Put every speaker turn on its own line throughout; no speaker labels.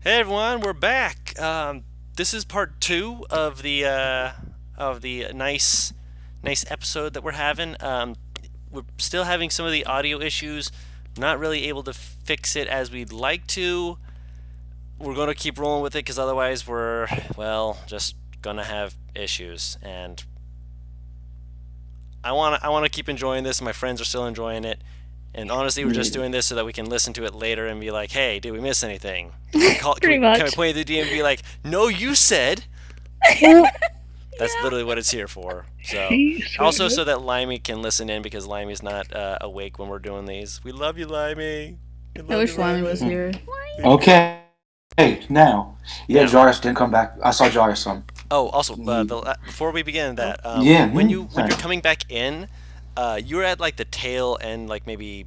Hey everyone, we're back. This is part two of the nice episode that we're having. We're still having some of the audio issues. Not really able to fix it as we'd like to. We're going to keep rolling with it because otherwise we're just gonna have issues. And I want to keep enjoying this. My friends are still enjoying it. And honestly, we're just doing this so that we can listen to it later and be like, "Hey, did we miss anything?
Pretty
Can we
much.
point at the DM and be like, no, you said." That's literally what it's here for. So, also so that Limey can listen in because Limey's not awake when we're doing these. We love you, Limey. We
I
love you,
wish Limey was
Limey.
here.
Okay. Hey, now. Yeah,
Now.
Jarvis didn't come back. I saw Jarvis on.
Oh, also, before we begin that,
Yeah,
when
yeah,
you're
sorry.
coming back in, you're at like the tail end, like maybe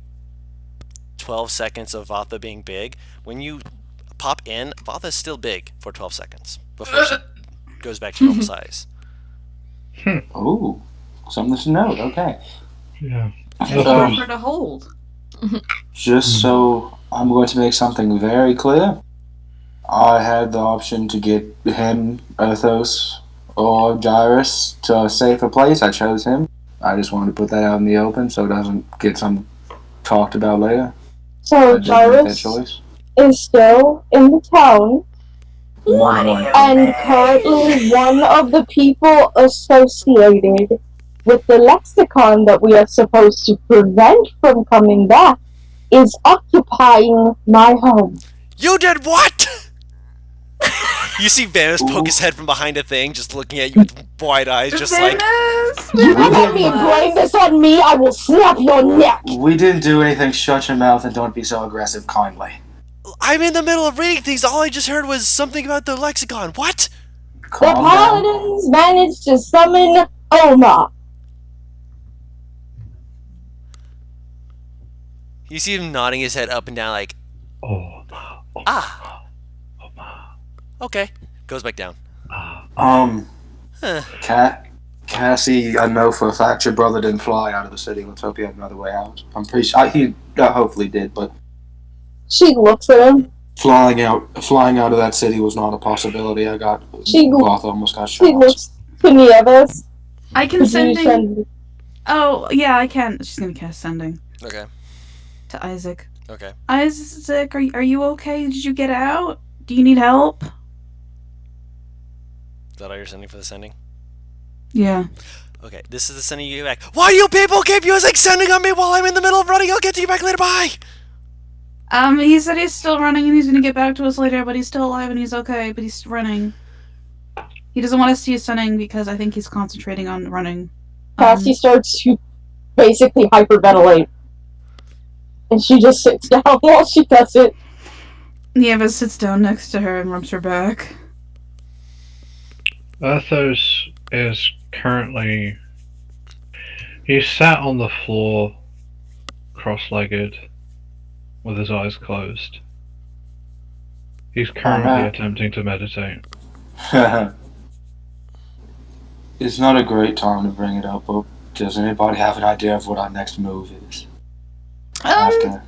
12 seconds of Vatha being big. When you pop in, Vatha's still big for 12 seconds before she goes back to normal size.
Ooh, something to note. Okay.
Yeah.
Um,
For to hold.
just so I'm going to make something very clear, I had the option to get him, Earthos, or Gyrus to a safer place. I chose him. I just wanted to put that out in the open so it doesn't get some talked about later. I
So
did make that
Jarvis
choice.
is still in the town
One and one.
and currently one of the people associated with the lexicon that we are supposed to prevent from coming back is occupying my home.
You did what? You see Vanis poke his head from behind a thing, just looking at you with wide eyes, just like,
You let me blame this on me, I will snap your neck!
We didn't do anything. Shut your mouth and don't be so aggressive, kindly.
I'm in the middle of reading things. All I just heard was something about the lexicon. What?
The
Calm down.
paladins managed to summon Oma.
You see him nodding his head up and down, like,
Oh.
ah, okay. Goes back down.
Huh. Cassie, I know for a fact your brother didn't fly out of the city. Let's hope he had another way out. I'm pretty sure he hopefully did, but
She looks at him.
flying out of that city was not a possibility.
She
Goth almost got shot.
looks to Nieves.
I can sending. Oh, yeah, I can. She's gonna cast sending
Okay.
to Isaac.
Okay.
Isaac, are you okay? Did you get out? Do you need help?
Is that all you're sending for the sending?
Yeah.
Okay, this is the sending you get back. Why do you people keep using sending on me while I'm in the middle of running? I'll get to you back later. Bye.
He said he's still running and he's gonna get back to us later, but he's still alive and he's okay, but he's running. He doesn't want us to use sending because I think he's concentrating on running.
Cassie starts to basically hyperventilate. And she just sits down while she does it.
Nieva sits down next to her and rubs her back.
Earthos is currently. He's sat on the floor, cross-legged, with his eyes closed. He's currently attempting to meditate.
It's not a great time to bring it up, but does anybody have an idea of what our next move is?
In
After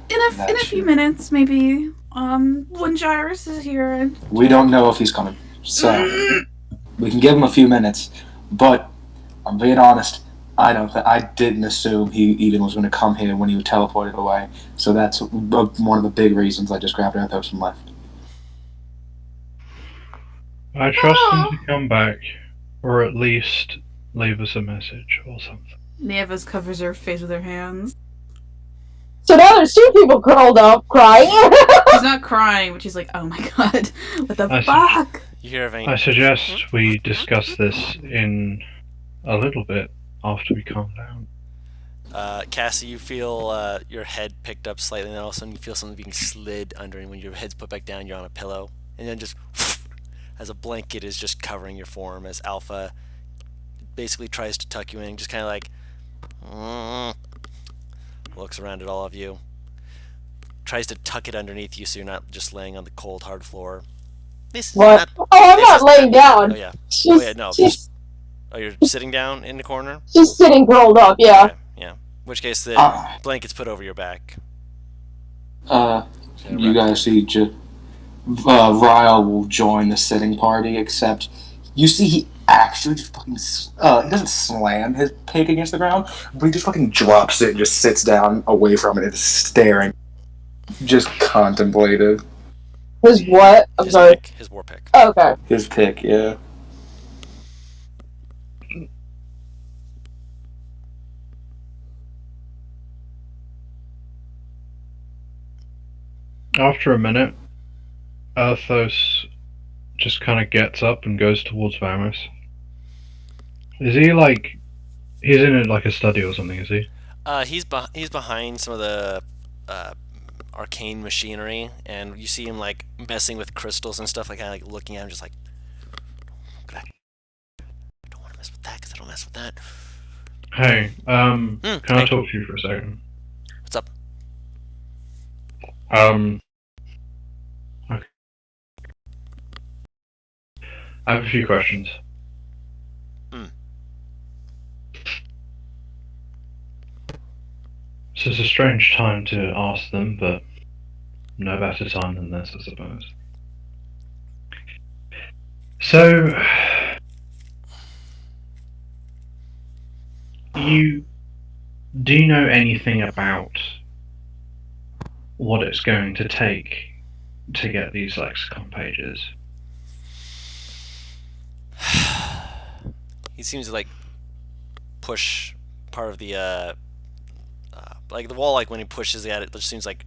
a few minutes, maybe. When Gyrus is here.
We don't know if he's coming, so we can give him a few minutes. But I'm being honest. I didn't assume he even was going to come here when he was teleported away. So that's one of the big reasons I just grabbed Arthos and left.
I trust him to come back, or at least leave us a message or something.
Nieves covers her face with her hands.
So now there's two people curled up crying.
She's not crying, but she's like, oh my god, what the fuck?
You hear everything?
I suggest we discuss this in a little bit after we calm down.
Cassie, you feel your head picked up slightly, and then all of a sudden you feel something being slid under, and when your head's put back down, you're on a pillow, and then just as a blanket is just covering your form, as Alpha basically tries to tuck you in, just kind of like looks around at all of you, tries to tuck it underneath you so you're not just laying on the cold hard floor. This is
What?
not.
Oh, I'm
this
not
is
laying down.
Oh yeah.
She's,
Oh yeah. No.
she's,
Oh, you're sitting down in the corner.
she's sitting curled up, yeah.
Okay, yeah. In which case the blanket's put over your back.
You guys see Ryle will join the sitting party, except you see he actually just fucking he doesn't slam his pick against the ground, but he just fucking drops it and just sits down away from it and is staring, just contemplative.
His what? I'm
His
sorry.
pick, his war pick.
Oh, okay.
His pick, yeah.
After a minute, Arthos just kind of gets up and goes towards Varys. Is he like... He's in a study or something, is he?
He's behind some of the arcane machinery, and you see him like messing with crystals and stuff, like kind of like looking at him, just like, I don't want to mess with that because I don't mess with that.
Hey, can I
hey.
talk to you for a second?
What's up?
Okay. I have a few questions. This is a strange time to ask them, but no better time than this, I suppose. So, do you know anything about what it's going to take to get these lexicon pages?
He seems to like push part of the like the wall, like when he pushes at it just seems like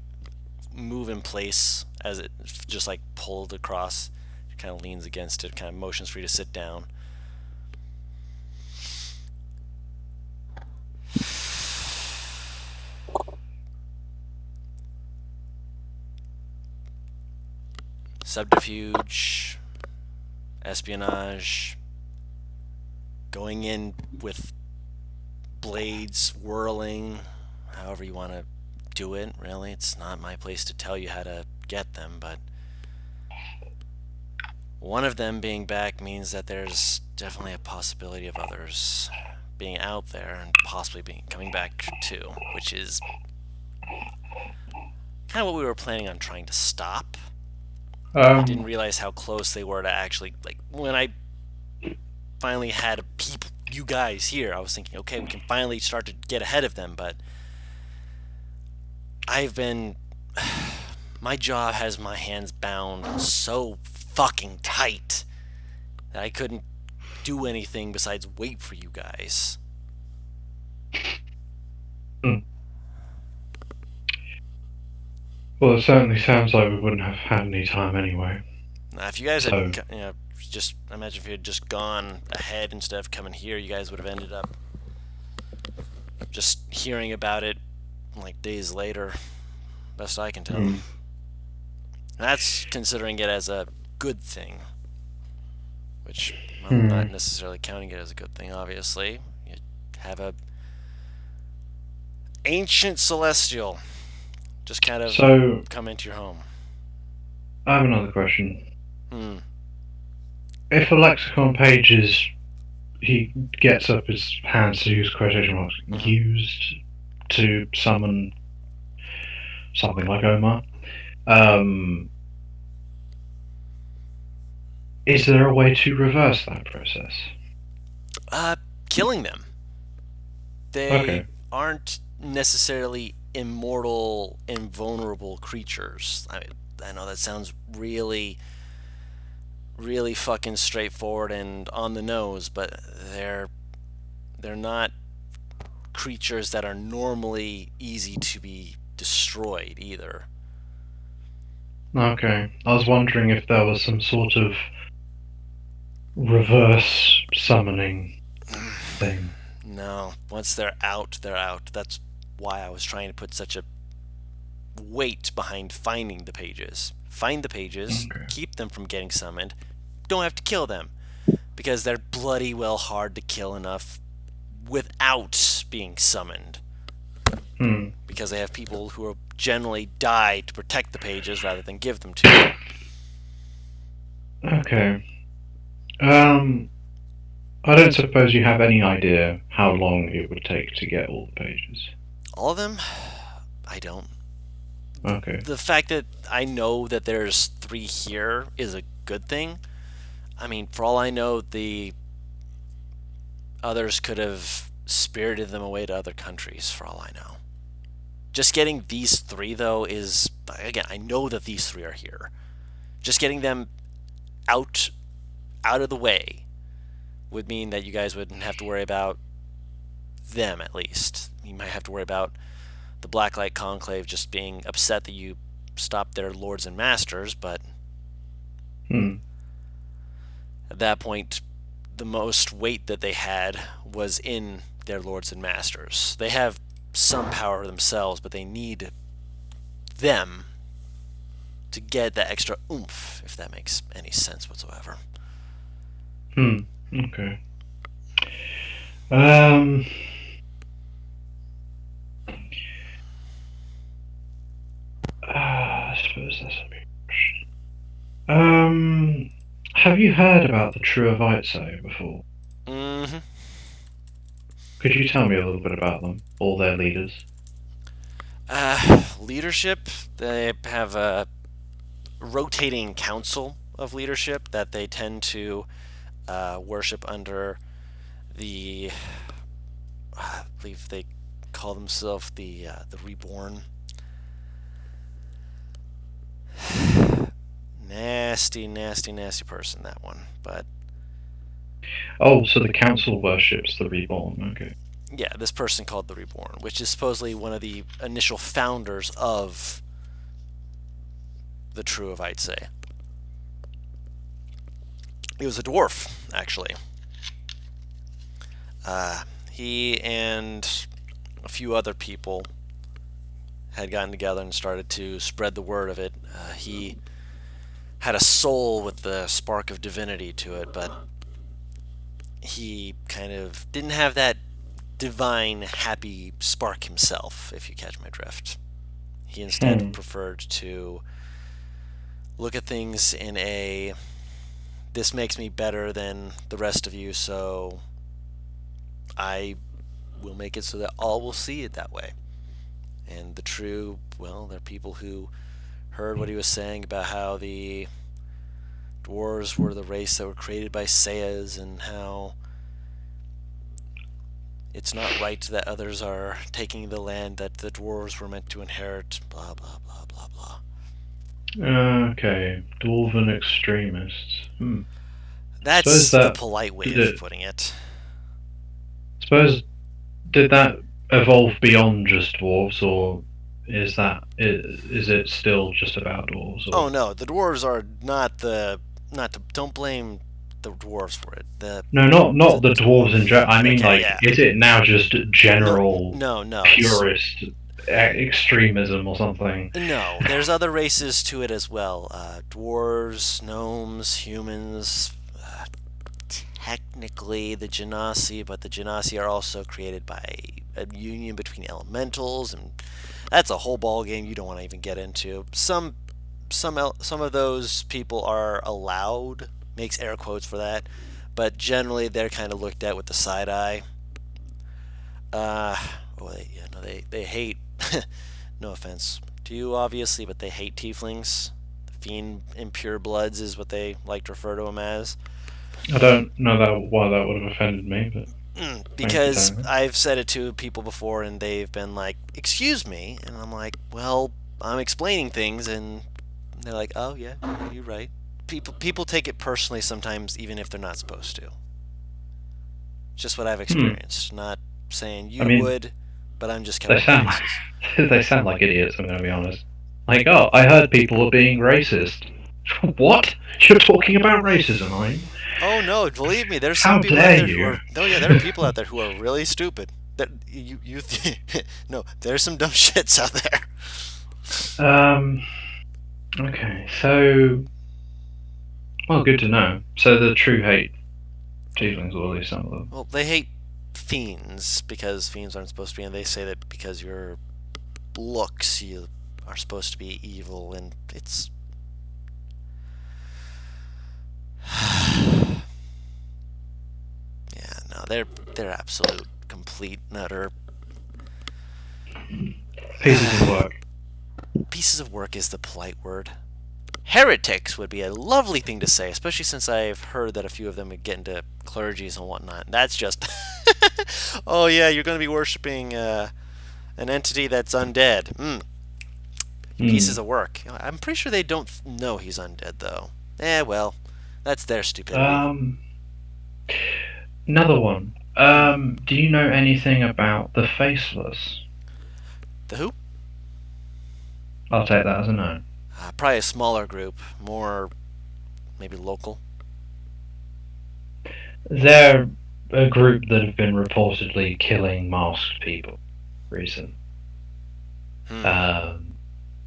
move in place as it just like pulled across. It kind of leans against it, kind of motions for you to sit down. Subterfuge, espionage, going in with blades whirling, however you want to do it, really. It's not my place to tell you how to get them, but one of them being back means that there's definitely a possibility of others being out there and possibly coming back too, which is kind of what we were planning on trying to stop. I didn't realize how close they were to actually, like, when I finally had you guys here, I was thinking, okay, we can finally start to get ahead of them, but my job has my hands bound so fucking tight that I couldn't do anything besides wait for you guys.
Well, it certainly sounds like we wouldn't have had any time anyway.
Now, if you guys had, just imagine if you had just gone ahead instead of coming here, you guys would have ended up just hearing about it like days later. Best I can tell. That's considering it as a good thing, which I'm not necessarily counting it as a good thing. Obviously, you have a ancient celestial just kind of come into your home.
I have another question. If a lexicon page is, he gets up his hands to use quotation marks, used to summon something like Omar, is there a way to reverse that process?
Killing them. They aren't necessarily immortal, invulnerable creatures. I know that sounds really, really fucking straightforward and on the nose, but they're not creatures that are normally easy to be destroyed either.
Okay. I was wondering if there was some sort of reverse summoning thing.
No. Once they're out, they're out. That's why I was trying to put such a weight behind finding the pages. Find the pages, keep them from getting summoned, don't have to kill them, because they're bloody well hard to kill enough without being summoned. Because they have people who are generally die to protect the pages rather than give them to you.
Okay. I don't suppose you have any idea how long it would take to get all the pages.
All of them? I don't.
Okay.
The fact that I know that there's 3 here is a good thing. I mean, for all I know, the others could have spirited them away to other countries, for all I know. Just getting these 3, though, is... Again, I know that these 3 are here. Just getting them out of the way would mean that you guys wouldn't have to worry about them, at least. You might have to worry about the Blacklight Conclave just being upset that you stopped their lords and masters, but at that point, the most weight that they had was in their lords and masters. They have some power themselves, but they need them to get that extra oomph, if that makes any sense whatsoever.
Okay. I suppose that's a big question. Have you heard about the Truovaitse before?
Mm-hmm.
Could you tell me a little bit about them, all their leaders?
Leadership, they have a rotating council of leadership that they tend to worship under the... I believe they call themselves the Reborn. Nasty person, that one. But
Oh, so the council worships the Reborn. Okay.
yeah, this person called the Reborn, which is supposedly one of the initial founders of the Truovaitse. He was a dwarf, actually. He and a few other people had gotten together and started to spread the word of it. He had a soul with the spark of divinity to it, but he kind of didn't have that divine, happy spark himself, if you catch my drift. He instead preferred to look at things in a, this makes me better than the rest of you, so I will make it so that all will see it that way. And the true, well, there are people who heard what he was saying about how the dwarves were the race that were created by Saiyas, and how it's not right that others are taking the land that the dwarves were meant to inherit, blah, blah, blah, blah, blah.
Okay, dwarven extremists.
That's
Suppose
the
that
polite way
did
of
it-
putting it.
Suppose, did that evolve beyond just dwarves, or is it still just about dwarves? Or...
Oh no, the dwarves are don't blame the dwarves for it.
No, not the dwarves in general. I mean,
Okay,
like,
yeah.
is it now just general
No, it's-
purist extremism or something?
No, there's other races to it as well. Dwarves, gnomes, humans, technically the Genasi, but the Genasi are also created by a union between elementals, and that's a whole ball game you don't want to even get into. Some of those people are allowed, makes air quotes for that, but generally they're kind of looked at with the side eye. They hate, no offense to you obviously, but they hate tieflings. Fiend impure bloods is what they like to refer to them as.
I don't know why that would have offended me, but
Because
Thank you,
I've said it to people before and they've been like, excuse me, and I'm like, well, I'm explaining things, and they're like, oh yeah, you're right. People take it personally sometimes, even if they're not supposed to. Just what I've experienced. Not saying you would, but I'm just
they
kind
sound
of
they sound like idiots. I'm going to be honest. Like, oh, I heard people are being racist. What? You're talking about racism, are you?
Oh no, believe me, there's
How
some people out
dare
there
you.
who are. No, yeah, there are people out there who are really stupid. That no, there's some dumb shits out there.
Okay, so... Well, good to know. So the true hate tieflings, or at least some of them.
Well, they hate fiends because fiends aren't supposed to be, and they say that because your looks, you are supposed to be evil, and it's... Yeah, no, they're absolute, complete, and utter...
Pieces of work.
Pieces of work is the polite word. heretics would be a lovely thing to say, especially since I've heard that a few of them get into clergies and whatnot. That's just, oh yeah, you're going to be worshiping an entity that's undead. Pieces of work. I'm pretty sure they don't know he's undead, though. Well, that's their stupidity.
Another one. Do you know anything about the Faceless?
The who?
I'll take that as a no.
Probably a smaller group, more maybe local.
They're a group that have been reportedly killing masked people recently.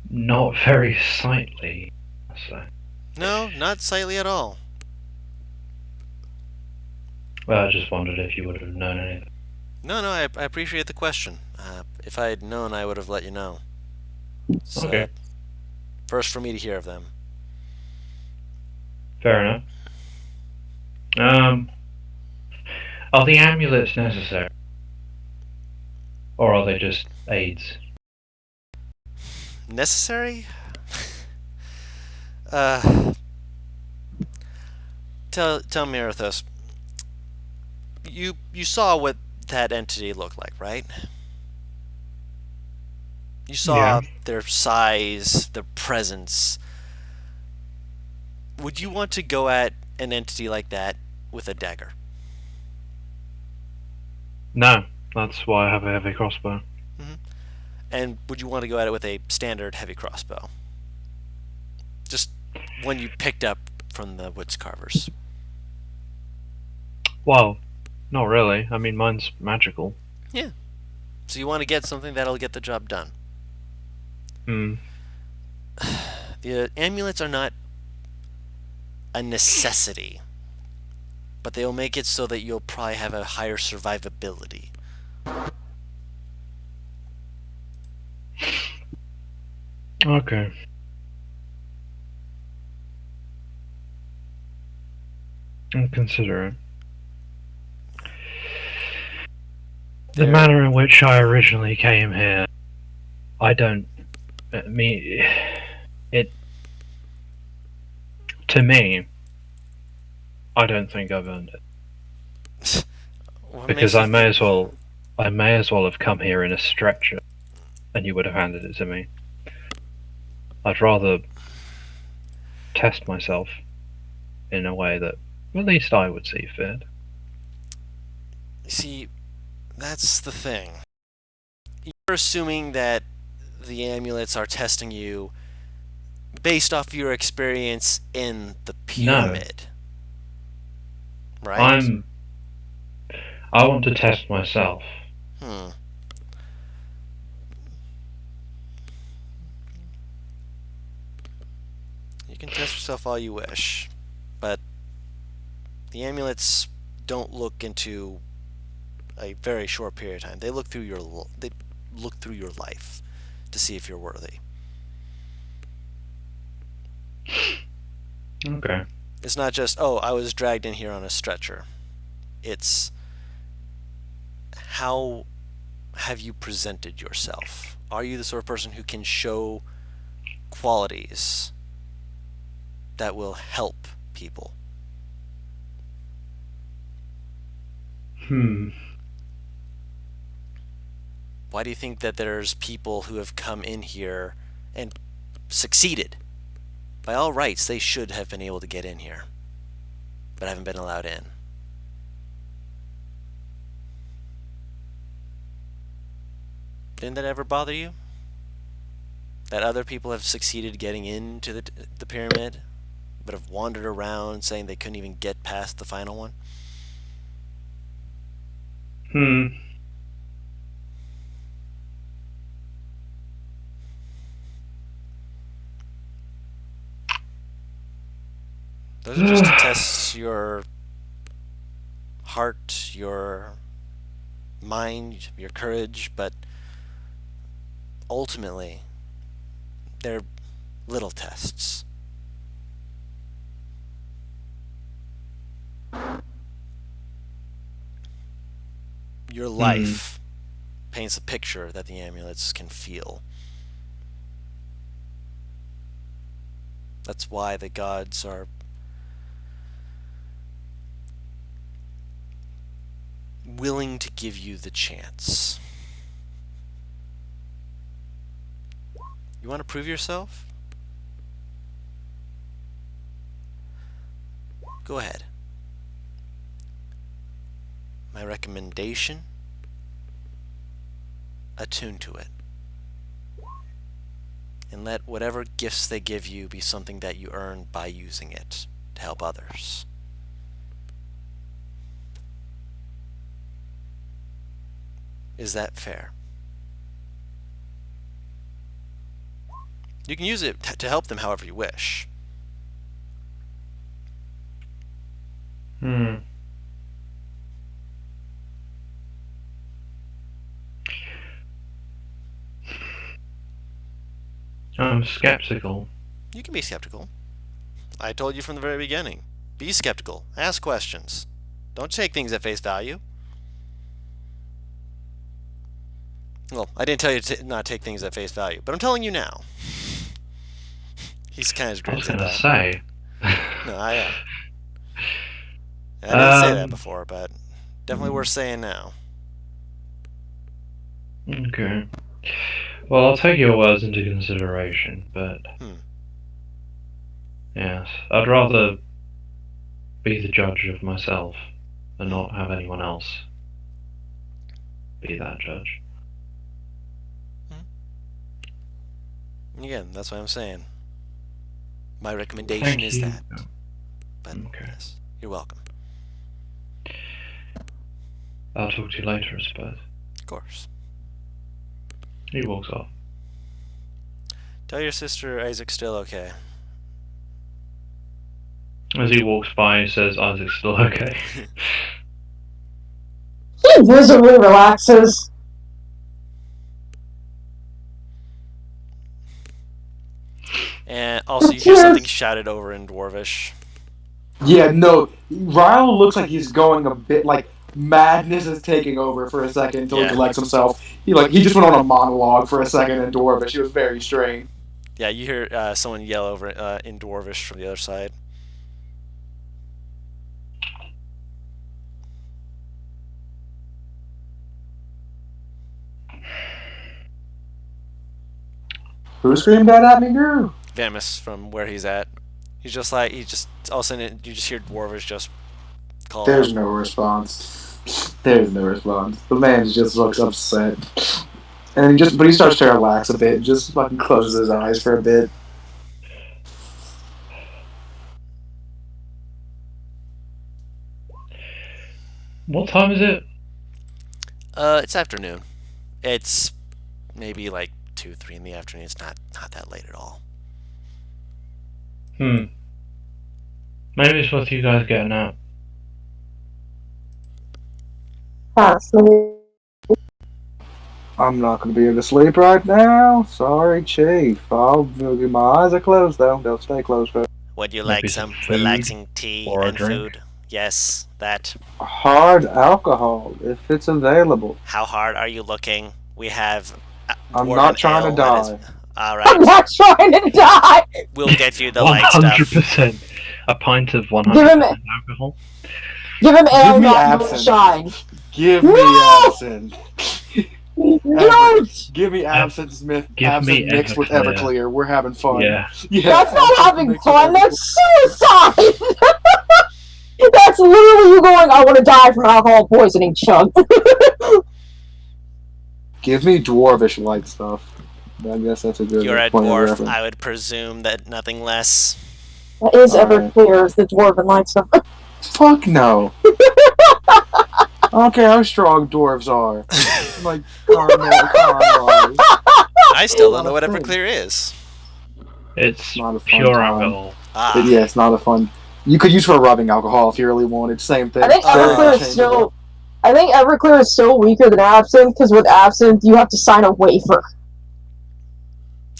Not very sightly, so.
No, not sightly at all.
Well, I just wondered if you would have known anything.
No, I appreciate the question. If I had known, I would have let you know. So,
Okay.
First for me to hear of them.
Fair enough. Are the amulets necessary? Or are they just aids?
Necessary? Tell me, Arthos. You saw what that entity looked like, right? You saw their size, their presence. Would you want to go at an entity like that with a dagger?
No, that's why I have a heavy crossbow.
And would you want to go at it with a standard heavy crossbow? Just one you picked up from the woods carvers.
Well, not really. I mean, mine's magical.
Yeah. So you want to get something that'll get the job done. The amulets are not a necessity, but they'll make it so that you'll probably have a higher survivability.
Okay. I'll consider it. The manner in which I originally came here, to me, I don't think I've earned it. Because I may as well have come here in a stretcher, and you would have handed it to me. I'd rather test myself in a way that at least I would see fit.
See, that's the thing. You're assuming that the amulets are testing you based off your experience in the pyramid. No. Right?
I want to test myself.
You can test yourself all you wish, but the amulets don't look into a very short period of time. They look through your life to see if you're worthy.
Okay.
It's not just, oh, I was dragged in here on a stretcher. It's how have you presented yourself? Are you the sort of person who can show qualities that will help people? Why do you think that there's people who have come in here and succeeded? By all rights, they should have been able to get in here, but haven't been allowed in. Didn't that ever bother you? That other people have succeeded getting into the pyramid, but have wandered around saying they couldn't even get past the final one? Those are just to test your heart, your mind, your courage, but ultimately, they're little tests. Your life paints a picture that the amulets can feel. That's why the gods are willing to give you the chance. You want to prove yourself? Go ahead. My recommendation, attune to it. And let whatever gifts they give you be something that you earn by using it to help others. Is that fair? You can use it to help them however you wish.
I'm skeptical.
You can be skeptical. I told you from the very beginning. Be skeptical. Ask questions. Don't take things at face value. Well, I didn't tell you to not take things at face value, but I'm telling you now. He's kind of
I was
grins at
gonna
that.
say.
No, I am. I didn't say that before, but definitely worth saying now.
Okay. Well, I'll take your words into consideration, but yes, I'd rather be the judge of myself and not have anyone else be that judge.
Again, that's what I'm saying. My recommendation
Thank
is
you.
that. But
Okay.
yes, you're welcome.
I'll talk to you later, I suppose.
Of course.
He walks off.
Tell your sister Isaac's still okay.
As he walks by, he says, Isaac's still okay.
He visibly relaxes.
And also, you hear something shouted over in Dwarvish.
Yeah, no, Ryle looks like he's going a bit like madness is taking over for a second until he collects himself. He just went on a monologue for a second in Dwarvish. It was very strange.
Yeah, you hear someone yell over in Dwarvish from the other side.
Who screamed that at me, girl?
Vamus from where he's at. He's just all of a sudden you just hear Dwarvish just call
There's
out.
no response. There's no response. The man just looks upset. And but he starts to relax a bit and just fucking closes his eyes for a bit.
What time is it?
It's afternoon. It's maybe like 2, 3 in the afternoon. It's not that late at all.
Maybe it's worth you guys getting out.
I'm not going to be able to sleep right now. Sorry, Chief. My eyes are closed, though. They'll stay closed.
Would you
Maybe
like
some
some
food
relaxing tea
or a
and
drink?
food? Yes, that.
Hard alcohol, if it's available.
How hard are you looking? We have.
I'm
dwarven
not trying to
ale that is-
die.
All
I'm
right,
not trying to die.
we'll get you the light stuff.
100%. A pint of 100%
Give him
alcohol.
Give him ale,
me
not
absinthe.
shine.
Give me
No!
absinthe.
No!
Give me absinthe, Smith.
Give
Absinthe
me
mixed with
Everclear.
Everclear. We're having fun.
Yeah.
That's not
absinthe
having
mixed with
fun,
Everclear.
that's suicide! That's literally you going, I want to die from alcohol poisoning, chug.
Give me dwarvish light stuff. I guess that's a good
You're a
point of
dwarf.
reference.
I would presume that nothing less.
That is
Alright.
Everclear as the dwarven light stuff.
Fuck no. I don't care how strong dwarves are. Like caramel.
I still don't know what
Not a thing.
Everclear is.
It's
Not a fun
pure
time.
alcohol.
Ah,
Yeah, it's not a fun. You could use for rubbing alcohol if you really wanted. Same thing.
I think
Very
Everclear is still... I think Everclear is still weaker than Absinthe, because with Absinthe, you have to sign a waiver.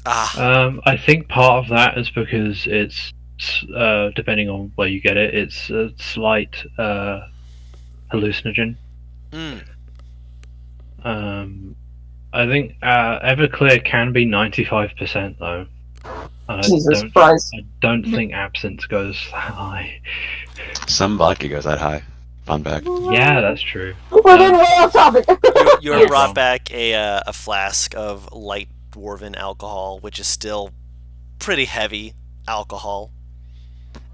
I think part of that is because it's, depending on where you get it, it's a slight hallucinogen.
Mm.
I think Everclear can be 95% though.
Jesus Christ.
I don't think absinthe goes that high.
Some vodka goes that high. Fun fact.
Yeah, that's true.
We're getting way off topic.
You're
Yes.
brought back a flask of light dwarven alcohol, which is still pretty heavy alcohol.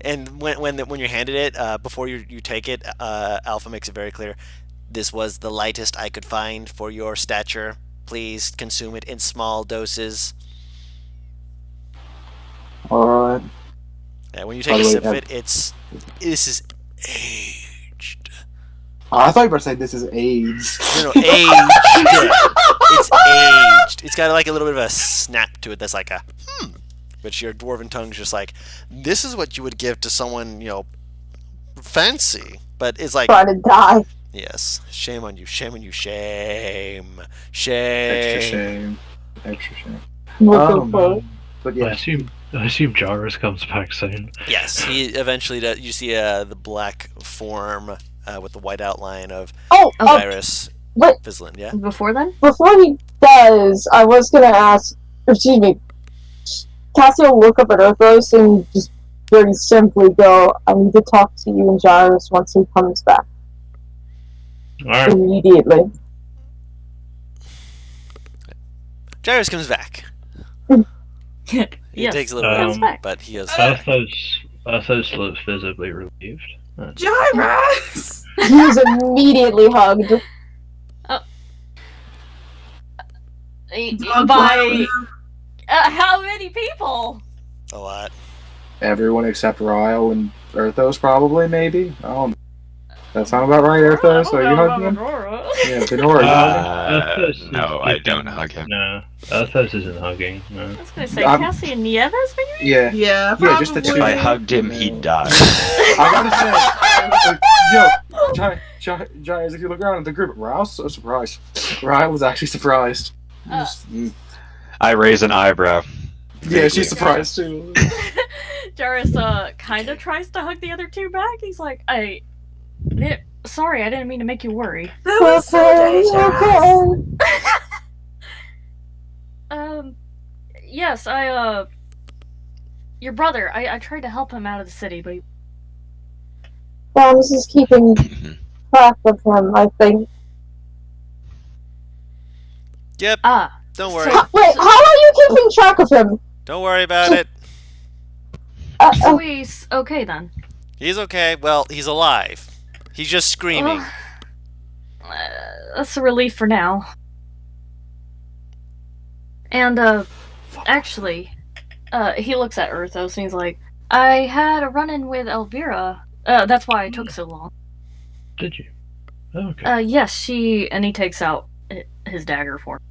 And when you're handed it, before you take it, Alpha makes it very clear, this was the lightest I could find for your stature. Please consume it in small doses.
Alright.
Yeah, when you
By
take a
the way,
sip of it, this is aged.
I thought you were saying this is AIDS.
No, aged. It's aged. It's got like a little bit of a snap to it that's like a But your dwarven tongue's just like, this is what you would give to someone, fancy. But it's like,
Trying to die.
yes, shame on you, shame on you, shame.
Extra shame. Extra shame.
Looking for
man. But
I
yeah.
assume Jairus comes back soon.
Yes, he eventually does. You see the black form with the white outline of
Oh,
Iris
wait.
Fizzlin, yeah?
Before then?
Before he does, I was gonna ask, excuse me, Cassie will look up at Earthos and just very simply go, I need to talk to you and Jairus once he comes back.
Alright.
Immediately.
Jairus comes back. It
Yes.
takes a little
Comes
bit,
back.
but he has...
Earthos looks visibly relieved.
Jairus!
He was immediately hugged.
By how many people?
a lot.
Everyone except Ryle and Earthos, probably, maybe? I don't know. That sound about right, Earthos? Are you hugging him? Yeah, Benora, you hugging him?
No, I don't hug him.
No, Earthos isn't hugging. No.
I was gonna say
I'm-
Cassie and Nieves, maybe?
Yeah.
Yeah,
Yeah, just the
probably.
If I hugged him, he'd die.
I gotta say, Giles, if you look around at the group, Ryle's so surprised. Ryle was actually surprised.
I raise an eyebrow.
Yeah, she's surprised too.
Jairus kind of tries to hug the other two back. He's like, sorry, I didn't mean to make you worry.
That was so dangerous.
Yes, your brother, I tried to help him out of the city, but
Bams is keeping track of him, I think.
Yep,
Ah,
don't worry.
Wait, how are you keeping track of him?
Don't worry about it.
so he's okay then.
He's okay. Well, he's alive. He's just screaming.
Well, that's a relief for now. And, actually, he looks at Earthos and he's like, I had a run-in with Elvira. That's why it took so long.
Did you? Okay.
Yes, and he takes out his dagger for him.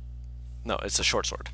No, it's a short sword.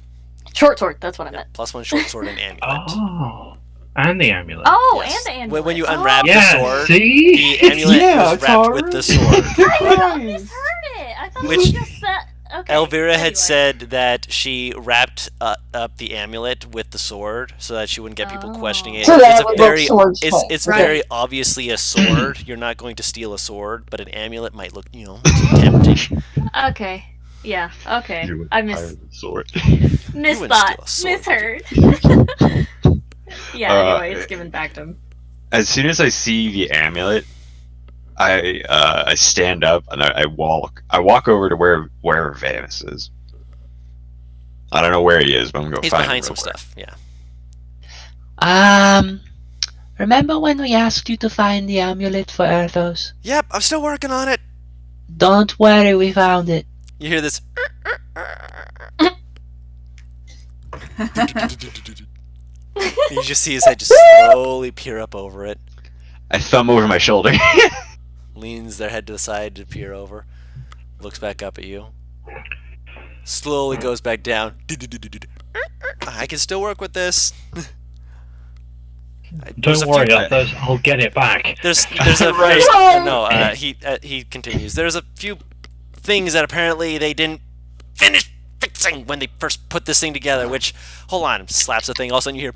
Short sword, that's what I meant.
+1 short sword and amulet.
Oh, and the amulet.
Oh,
Yes.
and the amulet.
When you unwrap
yeah,
the sword,
see?
the amulet
Yeah,
was wrapped with the sword.
I misheard it! I thought
Which-
you just said... Okay,
Elvira
anyway.
had said that she wrapped up the amulet with the sword so that she wouldn't get people questioning it.
So that
It's
it
a
would
very,
look sword
it's
Right.
very obviously a sword. You're not going to steal a sword, but an amulet might look, tempting.
Okay. Yeah, okay. I
Sword.
wouldn't
misthought.
steal a sword,
Misheard. Yeah,
Uh,
anyway, it's given back to him.
As soon as I see the amulet, I stand up and I walk over to where Vanus is. I don't know where he is, but I'm gonna go
He's
find
behind
him
some
real quick.
stuff. Yeah.
Remember when we asked you to find the amulet for Erthos?
Yep, I'm still working on it.
Don't worry, we found it.
You hear this? You just see his head just slowly peer up over it.
I thumb over my shoulder.
Leans their head to the side to peer over. Looks back up at you. Slowly goes back down. I can still work with this. There's
Don't
a few-
worry, Earthos, I'll get it back.
There's
Right.
no. He continues. There's a few things that apparently they didn't finish fixing when they first put this thing together. Which, hold on, slaps the thing. All of a sudden you hear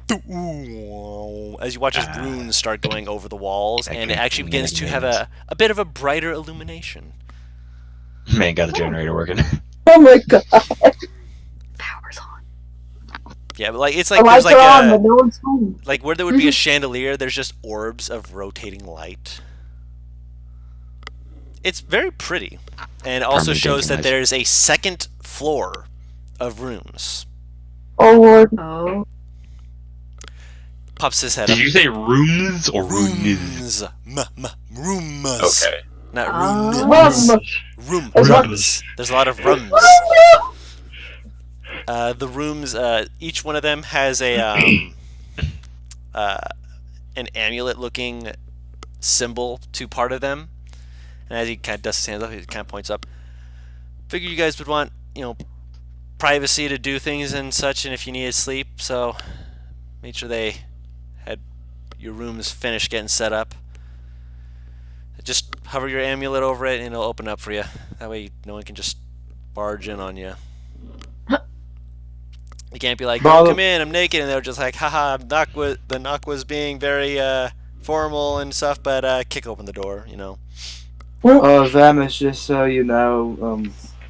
as you watch his runes start going over the walls, and it actually begins to have a bit of a brighter illumination.
Man, got the generator working.
Oh my god.
Power's on.
Yeah, but like it's
The
like there's
lights
like
are on,
a
but no one's home.
like where there would be a chandelier. There's just orbs of rotating light. It's very pretty, and also
Probably
shows that
thinking
there's a second floor of rooms.
Oh lord.
Oh.
Pops his head
Did
up.
you say rooms or rooms?
Rooms.
Okay.
Not
Ah.
rooms.
Rum.
Rooms. There's a lot of rooms. The rooms, each one of them has a an amulet-looking symbol to part of them. And as he kind of dusts his hands up, he kind of points up. Figured you guys would want, privacy to do things and such, and if you needed sleep, so made sure they had your rooms finished getting set up. Just hover your amulet over it, and it'll open up for you. That way, no one can just barge in on you. You can't be like, "Don't come in, I'm naked," and they're just like, "Haha, the knock was being very formal and stuff," but kick open the door,
Vamis, just so you know,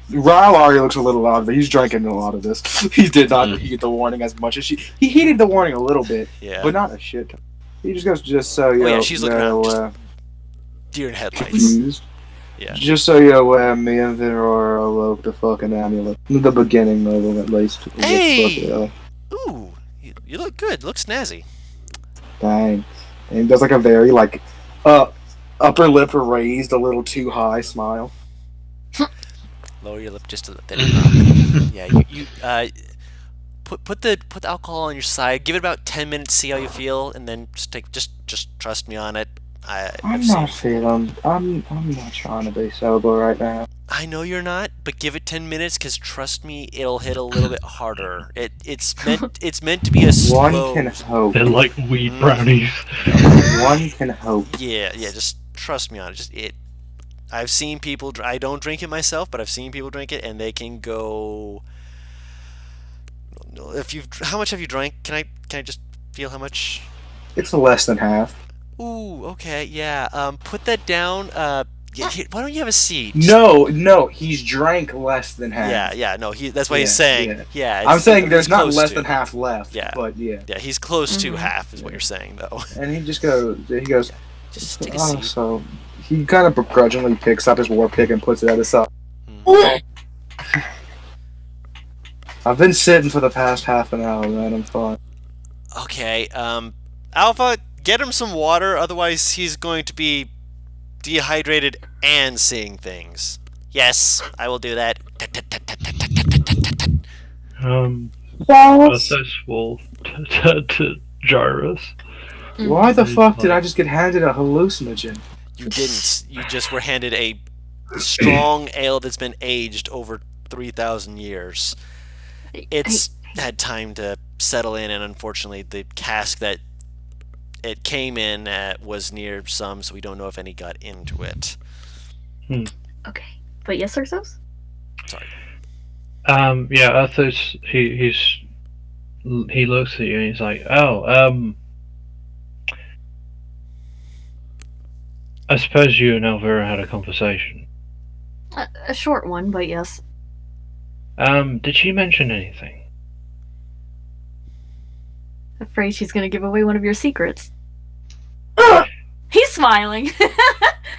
Ryle already looks a little odd, but he's drinking a lot of this. He did not heed the warning as much as he heeded the warning a little bit,
Yeah.
but not a shit ton. He just goes, just so you
Oh, yeah,
know,
she's looking around, deer in headlights.
confused.
Yeah.
Just so you're aware, me and Venora eloped the fucking amulet. The beginning of them, at least.
Hey!
Fuck,
Ooh, you look good. Look snazzy.
thanks. And he does like a very, upper lip raised a little too high smile.
Lower your lip just a little bit. Yeah, you put the alcohol on your side. Give it about 10 minutes. See how you feel, and then just trust me on it.
I'm not trying to be sober right now.
I know you're not, but give it 10 minutes, because trust me, it'll hit a little bit harder. It's meant to be a slow.
One can hope.
They're like weed brownies.
One can hope.
Yeah. Just trust me on it. I've seen people. I don't drink it myself, but I've seen people drink it, and they can go. How much have you drank? Can I just feel how much?
It's less than half.
Ooh, okay, yeah. Put that down. Yeah, why don't you have a seat?
No, he's drank less than half.
Yeah. No, that's what he's
Yeah,
saying.
yeah.
Yeah.
I'm saying there's
he's
not
close
less
to.
than half left.
Yeah.
But yeah.
Yeah, he's close to half, is what you're saying, though.
And he goes,
Just take a
oh,
seat.
so he kind of begrudgingly picks up his war pick and puts it at his side. I've been sitting for the past half an hour, man. I'm fine.
Okay, Alpha, get him some water, otherwise he's going to be dehydrated and seeing things. Yes, I will do that.
Yes.
Arthos will turn to Gyrus.
Why the fuck did I just get handed a hallucinogen?
You didn't. You just were handed a strong ale that's been aged over 3,000 years. It's had time to settle in, and unfortunately the cask that it came in was near some, so we don't know if any got into it.
Okay. But yes, Arthos?
Sorry.
Yeah, Arthos, he looks at you and he's like, I suppose you and Elvira had a conversation.
A short one, but yes.
Did she mention anything?
Afraid she's gonna give away one of your secrets. He's smiling.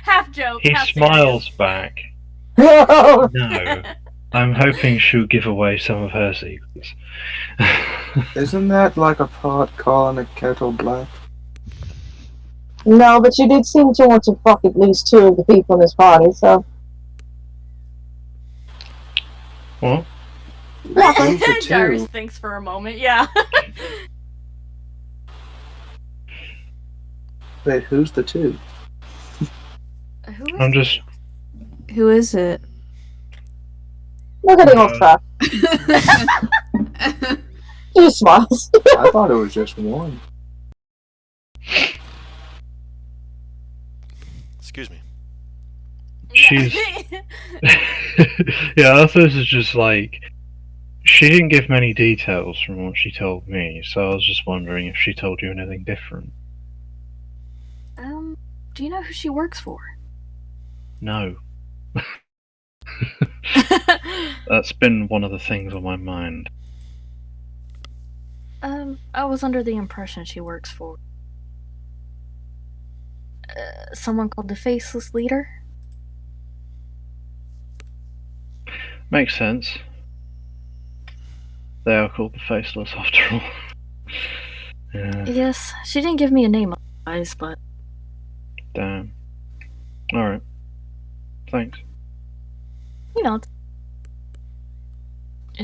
Half joke.
He
half
smiles back. No, I'm hoping she'll give away some of her secrets.
Isn't that like a pot calling a kettle black?
No, but you did seem to want to fuck at least two of the people in this party, so.
What?
Who's the two?
Darius thinks for a moment, yeah.
Wait, who's the two?
Who is
I'm just.
Who is it?
We're getting off track. He just smiles.
I thought it was just one.
Excuse me.
She's. Yeah, Arthos is just like. She didn't give many details from what she told me, so I was just wondering if she told you anything different.
Do you know who she works for?
No. That's been one of the things on my mind.
I was under the impression she works for someone called the Faceless Leader.
Makes sense. They are called the Faceless after all. Yeah,
Yes, she didn't give me a name otherwise, but
damn. Alright. Thanks.
you know,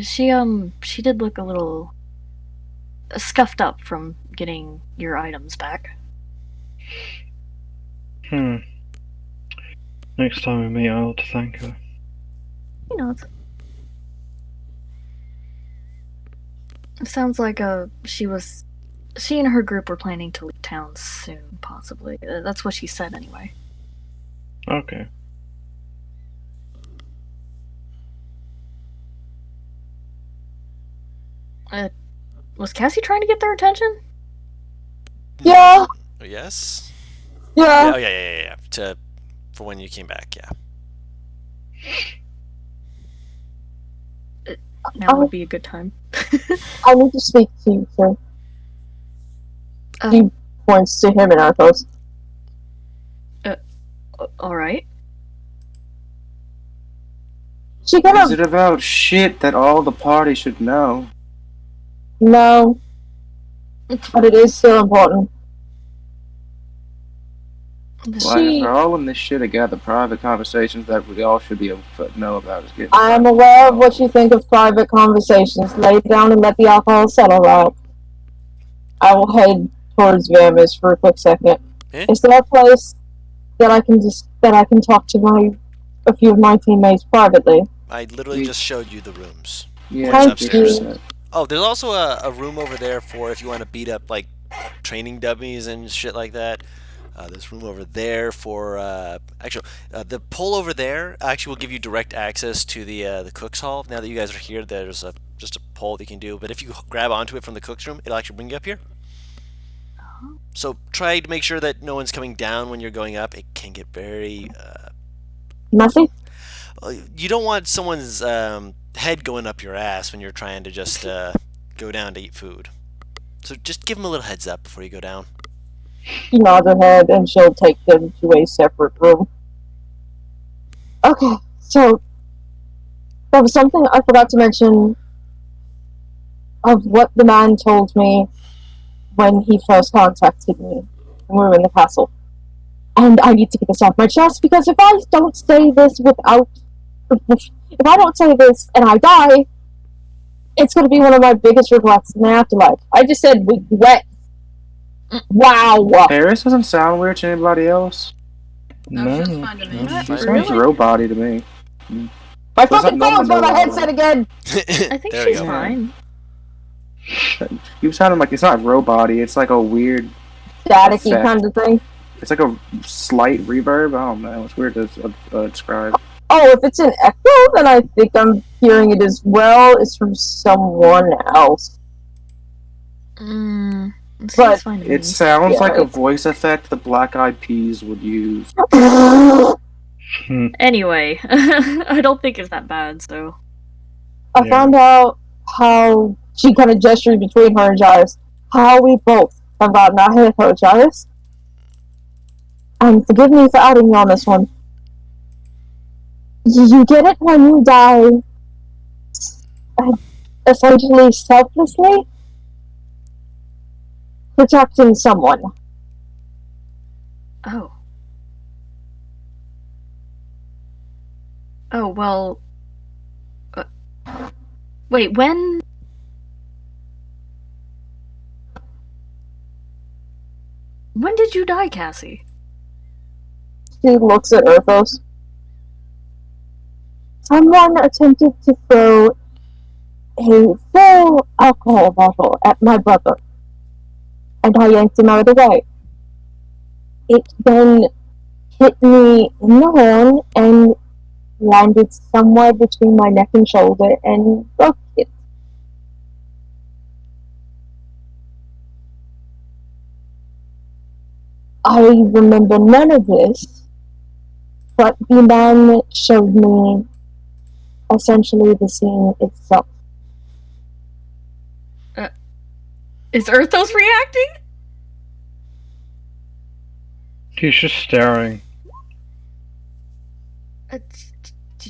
she did look a little scuffed up from getting your items back.
Next time we meet, I ought to thank her.
You know, it sounds like she and her group were planning to leave town soon, possibly. That's what she said anyway.
Okay.
Was Cassie trying to get their attention?
Yeah.
Yes.
Yeah.
Oh yeah. For when you came back, yeah.
Now would be a good time.
I need to speak to you, sir. He points to him and Arthos.
Alright.
She
Is
kind
it
of...
about shit that all the party should know?
No. But it is still important.
Like, if we're all in this shit together, private conversations that we all should be able to know about is getting...
I am aware of what you think of private conversations. Lay it down and let the alcohol settle out. I will head towards Vamis for a quick second.
Eh?
Is there a place that I can talk to a few of my teammates privately?
I literally just showed you the rooms.
Yeah,
Thank
upstairs.
you.
Oh, there's also a room over there for if you want to beat up like training dummies and shit like that. There's room over there for the pole over there actually will give you direct access to the cook's hall. Now that you guys are here, there's just a pole that you can do. But if you grab onto it from the cook's room, it'll actually bring you up here. So try to make sure that no one's coming down when you're going up. It can get very
Messy?
you don't want someone's head going up your ass when you're trying to just go down to eat food. So just give them a little heads up before you go down.
She nods her head and she'll take them to a separate room. Okay, so there was something I forgot to mention of what the man told me when he first contacted me when we were in the castle. And I need to get this off my chest because if I don't say this if I don't say this and I die, it's going to be one of my biggest regrets in the afterlife. I just said regret. Wow.
Paris doesn't sound weird to anybody else.
No.
She's fine to me.
She sounds
Really?
robot-y to me.
My
What's
fucking
that
phone's
number
on my
no
headset again!
I think
There we
she's
go.
fine.
You sounding like it's not robot-y, it's like a weird...
Staticky
Effect.
kind of thing.
It's like a slight reverb. I don't know. It's weird to describe.
Oh, if it's an echo, then I think I'm hearing it as well. It's from someone else.
Seems
But
fine to me.
It sounds
Yeah,
like a
it's-
voice effect the Black Eyed Peas would use.
Anyway, I don't think it's that bad, so.
I
Yeah.
found out how she kind of gestures between her and Gyrus. How we both have gotten our head hurt, Gyrus. And forgive me for outing you on this one. You get it when you die, essentially selflessly protecting someone.
Oh. Oh, well. Wait, when. When did you die, Cassie?
She looks at Urthos. Someone attempted to throw a full alcohol bottle at my brother, and I yanked him out of the way. It then hit me in the horn and landed somewhere between my neck and shoulder and broke it. I remember none of this, but the man showed me essentially the scene itself.
Is Erthos reacting?
He's just staring.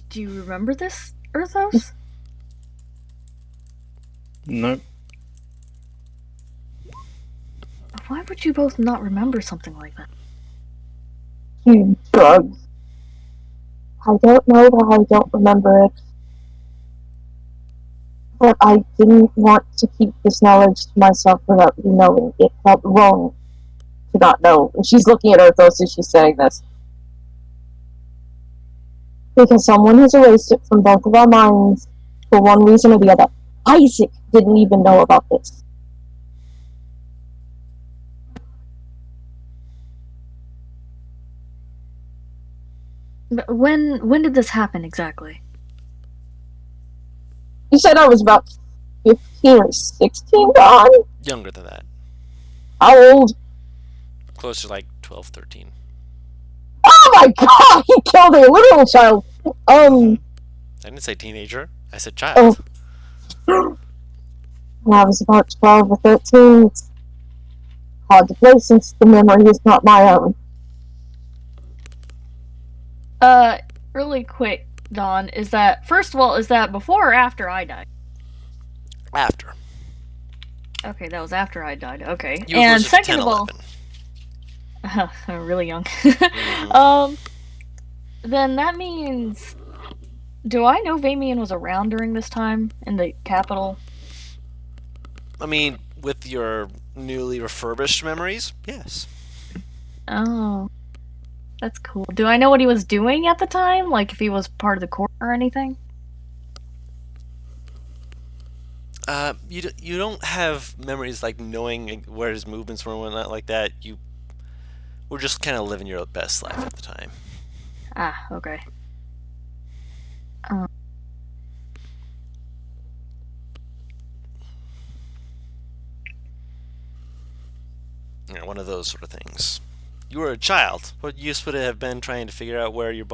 Do you remember this, Erthos?
Nope.
Why would you both not remember something like that?
He shrugs. I don't know why I don't remember it. But I didn't want to keep this knowledge to myself without you knowing. It felt wrong to not know. And she's looking at Erthos as she's saying this. Because someone has erased it from both of our minds for one reason or the other. Isaac didn't even know about this.
But when did this happen exactly?
You said I was about 15 or 16, Don?
Younger than that.
How old?
Closer to like 12, 13.
Oh my god! He killed a literal child!
I didn't say teenager. I said child.
When I was about 12 or 13, it's hard to place since the memory is not my own.
Really quick, Don, is that, first of all, is that before or after I died?
After.
Okay, that was after I died. Okay.
You were
And
closer to 10,
second of all,
11.
really young.
Mhm.
Then that means, do I know Vamian was around during this time in the capital?
I mean, with your newly refurbished memories, yes.
Oh, that's cool. Do I know what he was doing at the time? Like if he was part of the court or anything?
You don't have memories like knowing where his movements were and whatnot like that. You were just kind of living your best life at the time.
Ah, okay.
One of those sort of things. You were a child. What use would it have been trying to figure out where your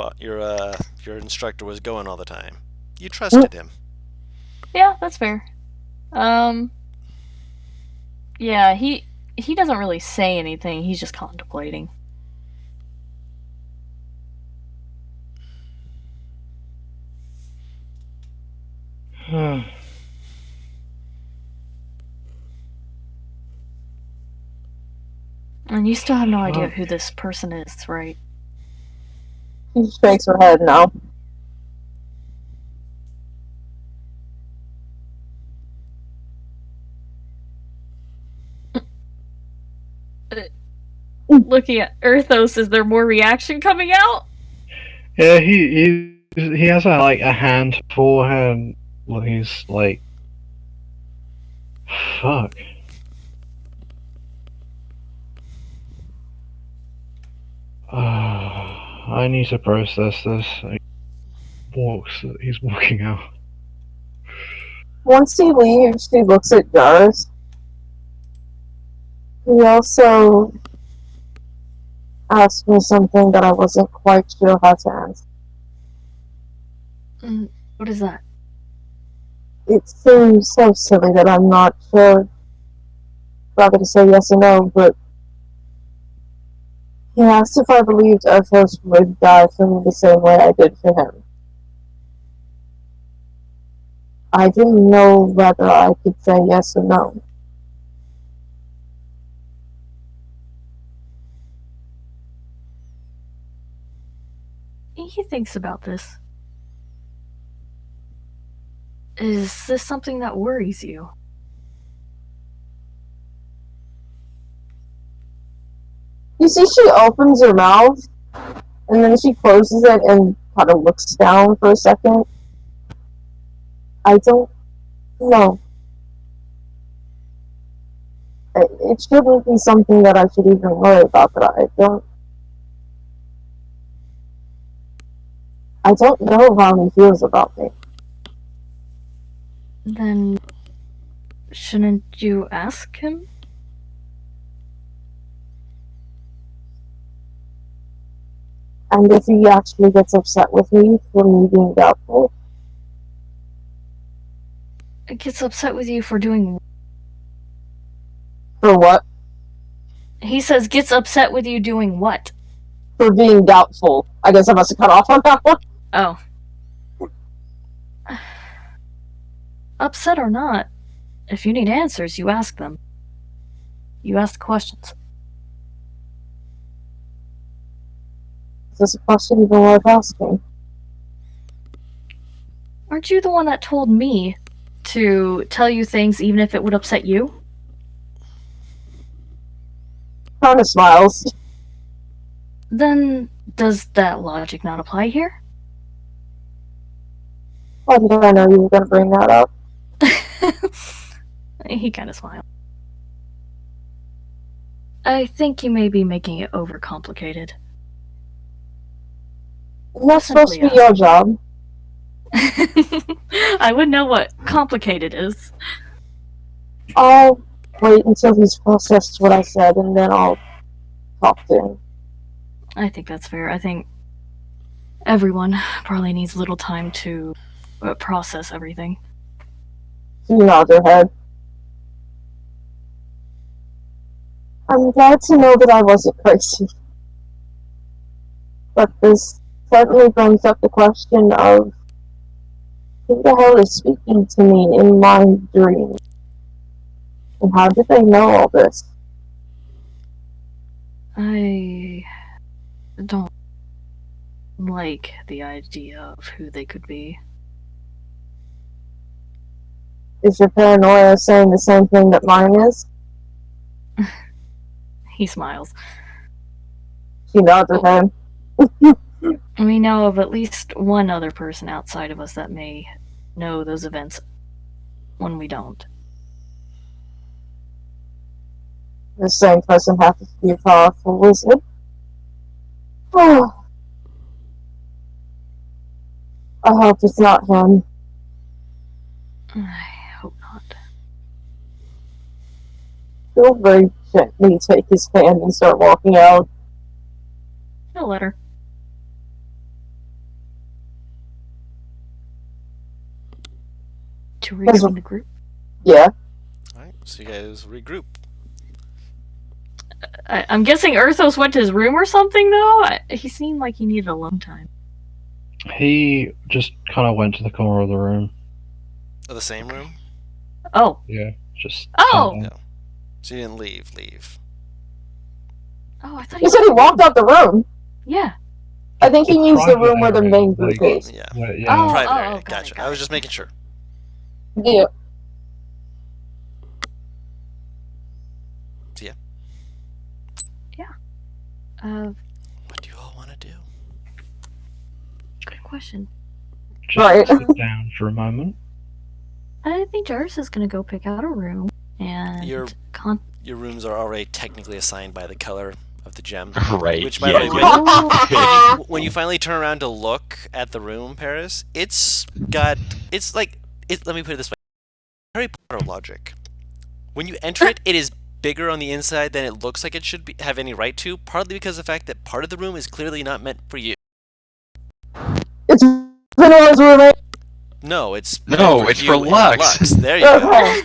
instructor was going all the time? You trusted him.
Yeah, that's fair. Yeah, he doesn't really say anything. He's just contemplating. And you still have no idea who this person is, right?
She shakes her head no.
Looking at Erthos, is there more reaction coming out?
Yeah, he has a hand forehead. He's like, fuck. I need to process this. He's walking out.
Once he leaves, she looks at Jarvis. He also asked me something that I wasn't quite sure how to answer.
What is that?
It seems so silly that I'm not sure whether to say yes or no, but he asked if I believed Erthos would die for me the same way I did for him. I didn't know whether I could say yes or no.
He thinks about this. Is this something that worries you?
You see, she opens her mouth, and then she closes it and kind of looks down for a second. I don't know. It shouldn't be something that I should even worry about, but I don't know how he feels about me.
Then shouldn't you ask him?
And if he actually gets upset with me for me being doubtful,
It gets upset with you for doing.
For what?
He says gets upset with you doing what?
For being doubtful. I guess I must have cut off on that one.
Oh. Upset or not, if you need answers, you ask them. You ask the questions.
Is this a question even worth asking?
Aren't you the one that told me to tell you things even if it would upset you?
Kinda smiles.
Then, does that logic not apply here?
Why did I know you were gonna bring that up?
He kind of smiled. I think you may be making it overcomplicated.
That's supposed to be your job.
I would know what complicated is.
I'll wait until he's processed what I said, and then I'll talk to him.
I think that's fair. I think everyone probably needs a little time to process everything.
She nods her head. I'm glad to know that I wasn't crazy. But this certainly brings up the question of who the hell is speaking to me in my dream? And how did they know all this?
I don't like the idea of who they could be.
Is your paranoia saying the same thing that mine is?
He smiles.
She nods her head.
We know of at least one other person outside of us that may know those events when we don't.
The same person happens to be a powerful wizard. Oh. I hope it's not him.
I hope not.
He'll very gently take his hand and start walking out.
He'll let her. To rejoin the group?
Yeah.
Alright, so you guys regroup.
I'm guessing Urthos went to his room or something, though? He seemed like he needed alone time.
He just kind of went to the corner of the room.
Oh, the same room?
Oh.
Yeah, just.
Oh!
No. So you didn't leave.
Oh, I thought
He said he walked out the room.
Yeah.
I think he means the room where the main group is.
Yeah.
Oh,
Private
oh,
area.
got
Gotcha.
it, got
I was
it.
just making sure.
Yeah.
So yeah.
Yeah.
What do you all want to do?
Good question.
Just
Right.
sit down for a moment.
I think Jarvis is gonna go pick out a room and
Your rooms are already technically assigned by the color of the gem.
Right,
Which, by
yeah.
the way, when you finally turn around to look at the room, Paris, let me put it this way. Harry Potter logic. When you enter it, it is bigger on the inside than it looks like it should have any right to, partly because of the fact that part of the room is clearly not meant for you.
It's Vanilla's roommate.
No, it's
No,
meant
it's
you
for
and
Lux.
There you go.
Okay.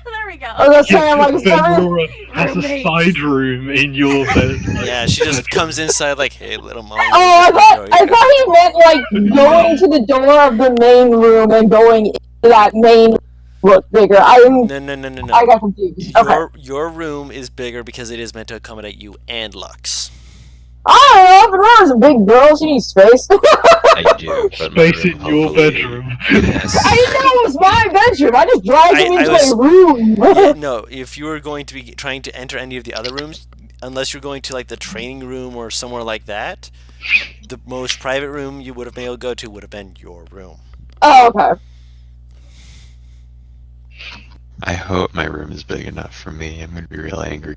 There we go.
I was gonna say, I'm like, is that
Venora has a
Roommates.
side room in your bed.
Yeah, she just comes inside like, hey, little mom.
Oh, I thought he meant like going to the door of the main room and going into that main look bigger.
No.
I got confused. Okay.
Your room is bigger because it is meant to accommodate you and Lux.
I don't know, Vanilla's a big girl, she needs space.
I do. But my
Space
room,
in your
hopefully-
bedroom.
Yes.
I didn't know it was my bedroom. I just dragged him
I
into
was-
a room.
Yeah, no, if you were going to be trying to enter any of the other rooms, unless you're going to like the training room or somewhere like that, the most private room you would have been able to go to would have been your room.
Oh, okay.
I hope my room is big enough for me. I'm gonna be real angry.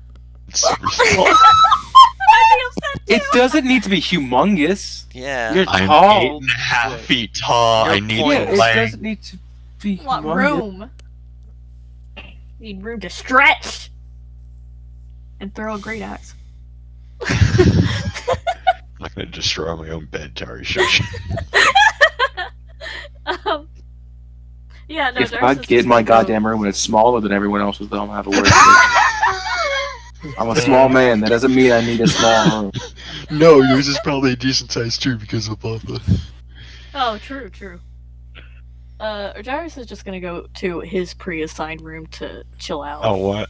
It's super small.
I'd be upset too.
It doesn't need to be humongous.
Yeah.
You're
I'm
tall.
8.5 feet tall.
Your
I need
point
Yeah,
to
it
play.
doesn't need to be
Want
humongous.
room. Need room to stretch. And throw a great axe.
I'm not gonna destroy my own bed, Tari. Shush.
Yeah, no,
If
Darcy's
I
just
get my
gonna go-
goddamn room and it's smaller than everyone else's, then I'm gonna have to worry. I'm a small man. That doesn't mean I need a small room.
No, yours is probably a decent size too because of Bubba.
Oh, true. Gyrus is just gonna go to his pre-assigned room to chill out.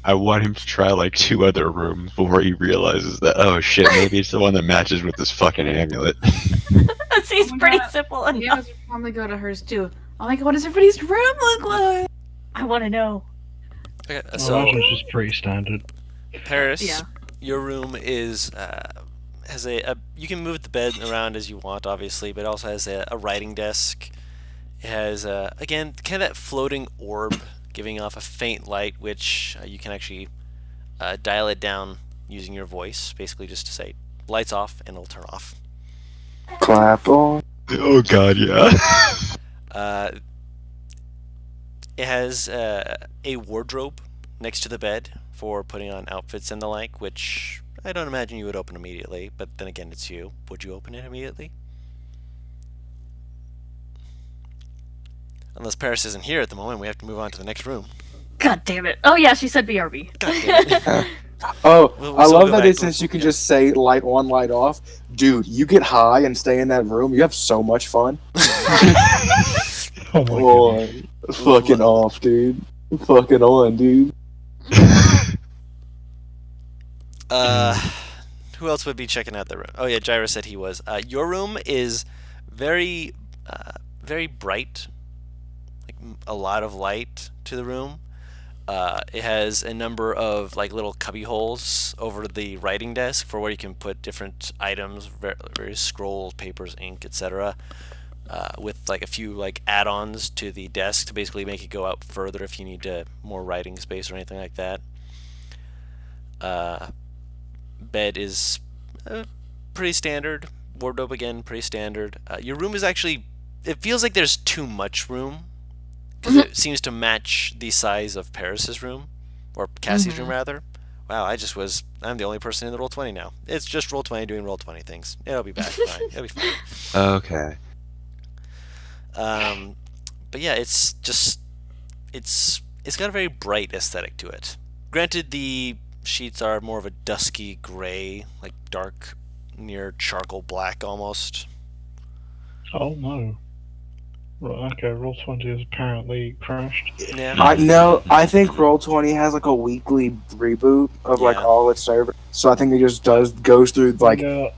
I want him to try like 2 other rooms before he realizes that, oh shit, maybe it's the one that matches with this fucking amulet.
That seems
Oh my
pretty
God.
simple enough.
Yeah, would probably go to hers too. Oh my God, what does everybody's room look like?
I want to know.
Okay,
So,
so
ours is just pretty standard.
Paris,
Yeah.
your room is has a you can move the bed around as you want, obviously, but it also has a writing desk. It has again kind of that floating orb giving off a faint light, which you can actually dial it down using your voice, basically just to say lights off and it'll turn off.
Clap on.
Oh god, yeah.
It has a wardrobe next to the bed for putting on outfits and the like, which I don't imagine you would open immediately, but then again, it's you. Would you open it immediately? Unless Paris isn't here at the moment, we have to move on to the next room.
God damn it. Oh yeah, she said BRB.
God damn it.
Oh,
We'll
I
still
love
go
that
back.
since you can just say light on, light off. Dude, you get high and stay in that room. You have so much fun.
Oh my god.
On. Fucking off, dude. Fucking on, dude.
Who else would be checking out the room? Oh yeah, Gyra said he was. Your room is very, very bright. Like a lot of light to the room. It has a number of like little cubby holes over the writing desk for where you can put different items, various scrolls, papers, ink, etc. With like a few like add-ons to the desk to basically make it go out further if you need more writing space or anything like that. Bed is pretty standard. Wardrobe again, pretty standard. Your room is actually, it feels like there's too much room because it seems to match the size of Paris's room, or Cassie's room rather. Wow, I'm the only person in the Roll20 now. It's just Roll20 doing Roll20 things. It'll be back fine. It'll be fine.
Okay.
But yeah, it's got a very bright aesthetic to it. Granted, the sheets are more of a dusky gray, like dark, near charcoal black almost.
Oh no. Right, okay, Roll20 has apparently crashed.
Yeah.
I think Roll20 has like a weekly reboot of like
Yeah.
all its servers. So I think it just goes through like
Yeah,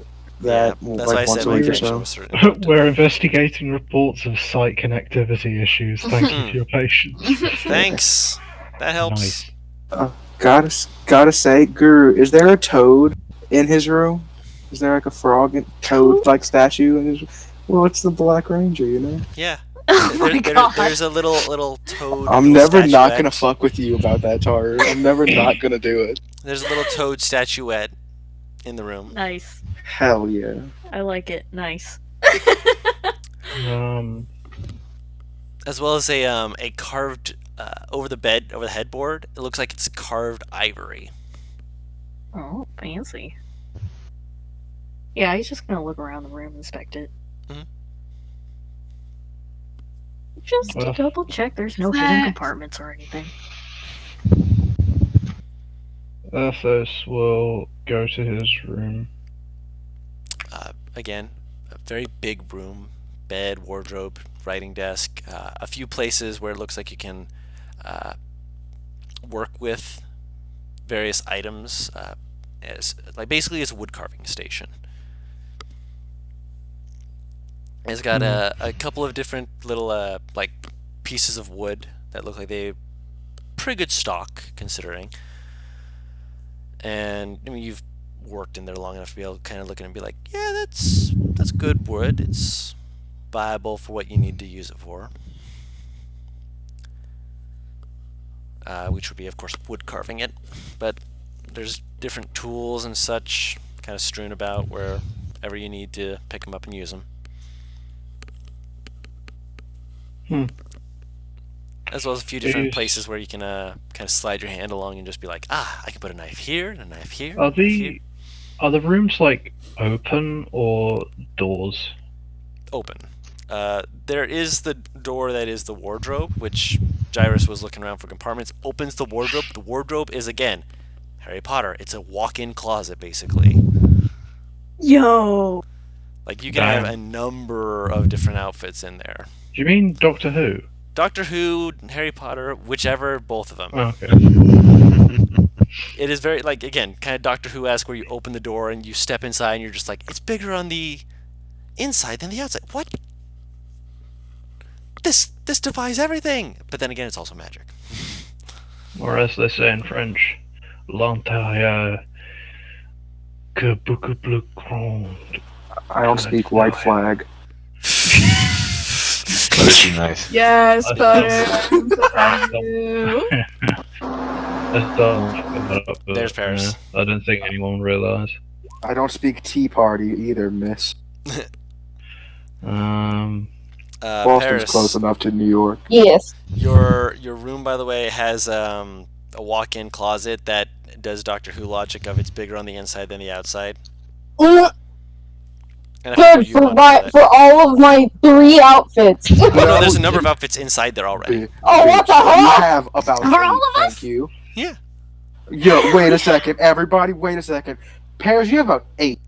that
Yeah, that's why I
like once
said
a
my
week or
connection
so.
was certain.
we're investigating reports of site connectivity issues. Thank you for your patience.
Thanks. That helps.
Nice.
Gotta say, Guru, is there a toad in his room? Is there like a frog and toad like statue in his? Well, it's the Black Ranger, you know.
Yeah.
Oh my god.
There's a little toad.
I'm
little
never not gonna
statuette.
fuck with you about that, Taru. I'm never not gonna do it.
There's a little toad statuette in the room.
Nice.
Hell yeah.
I like it. Nice.
As well as a carved over the bed, over the headboard. It looks like it's carved ivory.
Oh, fancy. Yeah, he's just gonna look around the room, inspect it.
Mhm.
Just to
Well.
double check there's no hidden compartments or anything.
Athos will go to his room.
Again, a very big room, bed, wardrobe, writing desk, a few places where it looks like you can work with various items. Basically, it's a wood carving station. It's got a couple of different little like pieces of wood that look like they're pretty good stock considering. And I mean, you've worked in there long enough to be able to kind of look at it and be like, yeah, that's good wood. It's viable for what you need to use it for. Which would be, of course, wood carving it. But there's different tools and such kind of strewn about wherever you need to pick them up and use them. As well as a few different places where you can kind of slide your hand along and just be like, I can put a knife here and a knife here.
Are
a knife here.
the rooms like open or doors?
Open. There is the door that is the wardrobe, which Gyrus was looking around for compartments. Opens the wardrobe. The wardrobe is again Harry Potter, it's a walk-in closet basically.
Yo.
Like you can have
Damn.
a number of different outfits in there.
Do you mean Doctor Who?
Doctor Who, Harry Potter, whichever, both of them.
Oh, okay.
It is very, like, again, kind of Doctor Who-esque where you open the door and you step inside and you're just like, it's bigger on the inside than the outside. What? This defies everything! But then again, it's also magic.
Or as they say in French, l'intérieur que beaucoup plus grand.
I don't speak white flag.
That would be nice.
Yes,
I
Butter.
still-
I'm so proud of you.
That's dumb. But,
There's Paris.
I don't think anyone realised.
I don't speak Tea Party either, miss. Boston's
Paris,
close enough to New York.
Yes.
your room, by the way, has a walk-in closet that does Doctor Who logic of it's bigger on the inside than the outside. And I figured
Good
you'd
for
wanna
my
know
for all of my 3 outfits.
that. No, there's a number of outfits inside there already.
Oh, what the
You
hell?
have about
For all
8,
of us?
thank you.
Yeah.
Yo, wait a second, everybody, wait a second. Paris, you have about 8.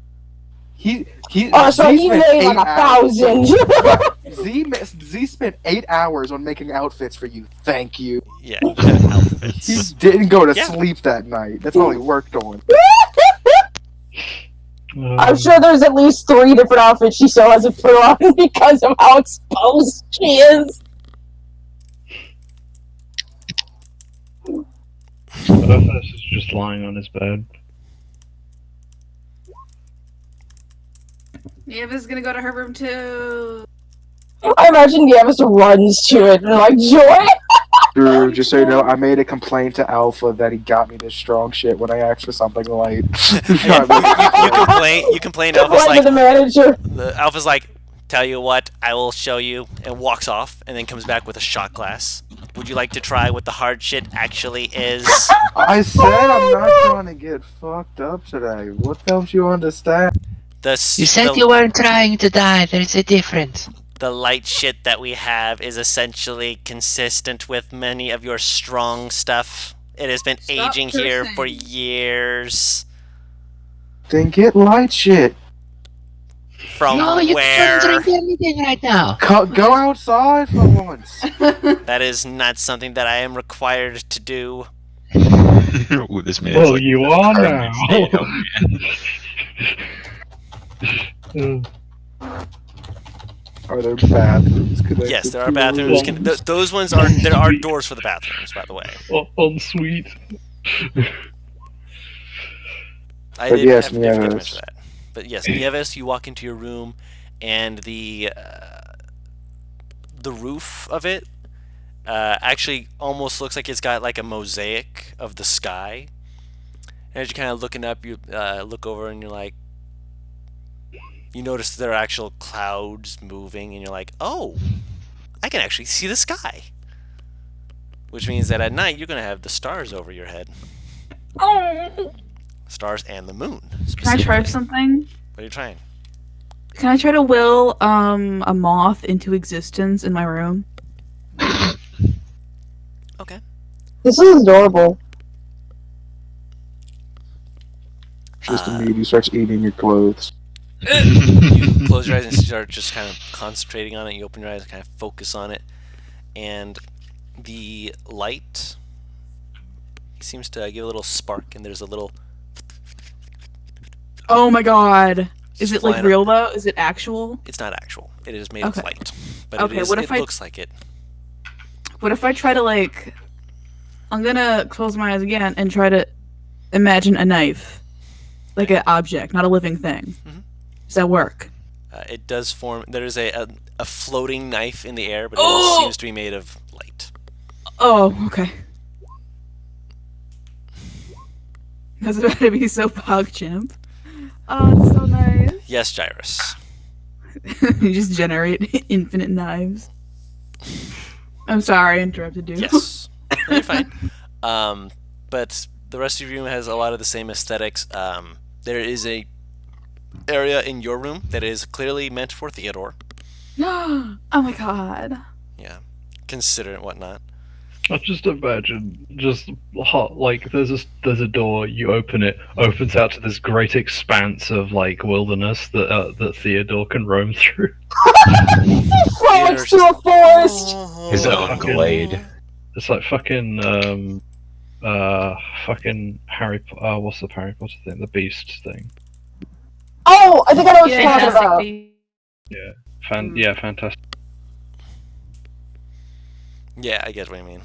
He
Oh, so
Z
he
spent
made
8
like
hours.
1,000.
Z spent 8 hours on making outfits for you. Thank you.
Yeah, you have
He
outfits.
didn't go to
Yeah.
sleep that night. That's all he worked on.
I'm sure there's at least 3 different outfits she still hasn't put on because of how exposed she is.
Arthas is just lying on his bed.
Eva's gonna go to her room too.
I imagine Yavis runs to it and like, Joy?
Drew, just so you know, I made a complaint to Alpha that he got me this strong shit when I asked for something light.
You complain. Alpha's
Right to
like,
the manager.
the Alpha's like, tell you what, I will show you, and walks off, and then comes back with a shot glass. Would you like to try what the hard shit actually is?
I said I'm not trying to get fucked up today. What don't you understand?
You said you weren't trying to die. There's a difference.
The light shit that we have is essentially consistent with many of your strong stuff. It has been
Stop
aging here
cursing.
for years.
Then get light shit.
From
No, you
where?
can't drink anything right now.
Go outside for once.
That is not something that I am required to do.
Ooh, this man.
Well, you are now.
Are there bathrooms connected?
Yes, there are
to
bathrooms.
the room?
Those ones are. There are doors for the bathrooms, by the way.
Ensuite.
I
But
didn't
yes,
have to mention
Nieves.
that. But yes, Nieves, you walk into your room, and the roof of it actually almost looks like it's got like a mosaic of the sky. And as you're kind of looking up, you look over and you're like, you notice there are actual clouds moving, and you're like, oh, I can actually see the sky. Which means that at night you're gonna have the stars over your head.
Oh.
Stars and the moon.
Can I try
specifically.
something?
What are you trying?
Can I try to will a moth into existence in my room?
Okay.
This is adorable.
Just immediately starts eating your clothes.
You close your eyes and start just kind of concentrating on it. You open your eyes and kind of focus on it, and the light seems to give a little spark, and there's a little.
Oh my god. Is it like
flying
real
up.
though? Is it actual?
It's not actual. It is made of
Okay.
light, but
Okay,
it is.
what
It
if I-
looks like it.
What if I try to like I'm gonna close my eyes again and try to imagine a knife. Like an object, not a living thing.
Mhm.
Does that work?
It does form. There is a floating knife in the air, but it
Oh!
seems to be made of light.
Oh, okay. That's about to be so PogChamp. Oh, it's so nice.
Yes, Gyrus.
You just generate infinite knives. I'm sorry, I interrupted you.
Yes. No, you're fine. But the rest of your room has a lot of the same aesthetics. There is a area in your room that is clearly meant for Theodore.
Oh my god.
Yeah, consider it whatnot.
I just imagine just hot like there's a door, you open it, opens out to this great expanse of like wilderness that Theodore can roam through.
Frolics through a forest.
His own
Fucking-
glade.
It's like fucking fucking what's the Harry Potter thing? The Beast thing.
Oh, I think I know what you're talking
Fantastic
about.
Beasts.
Yeah, fantastic.
Yeah, I get what you mean.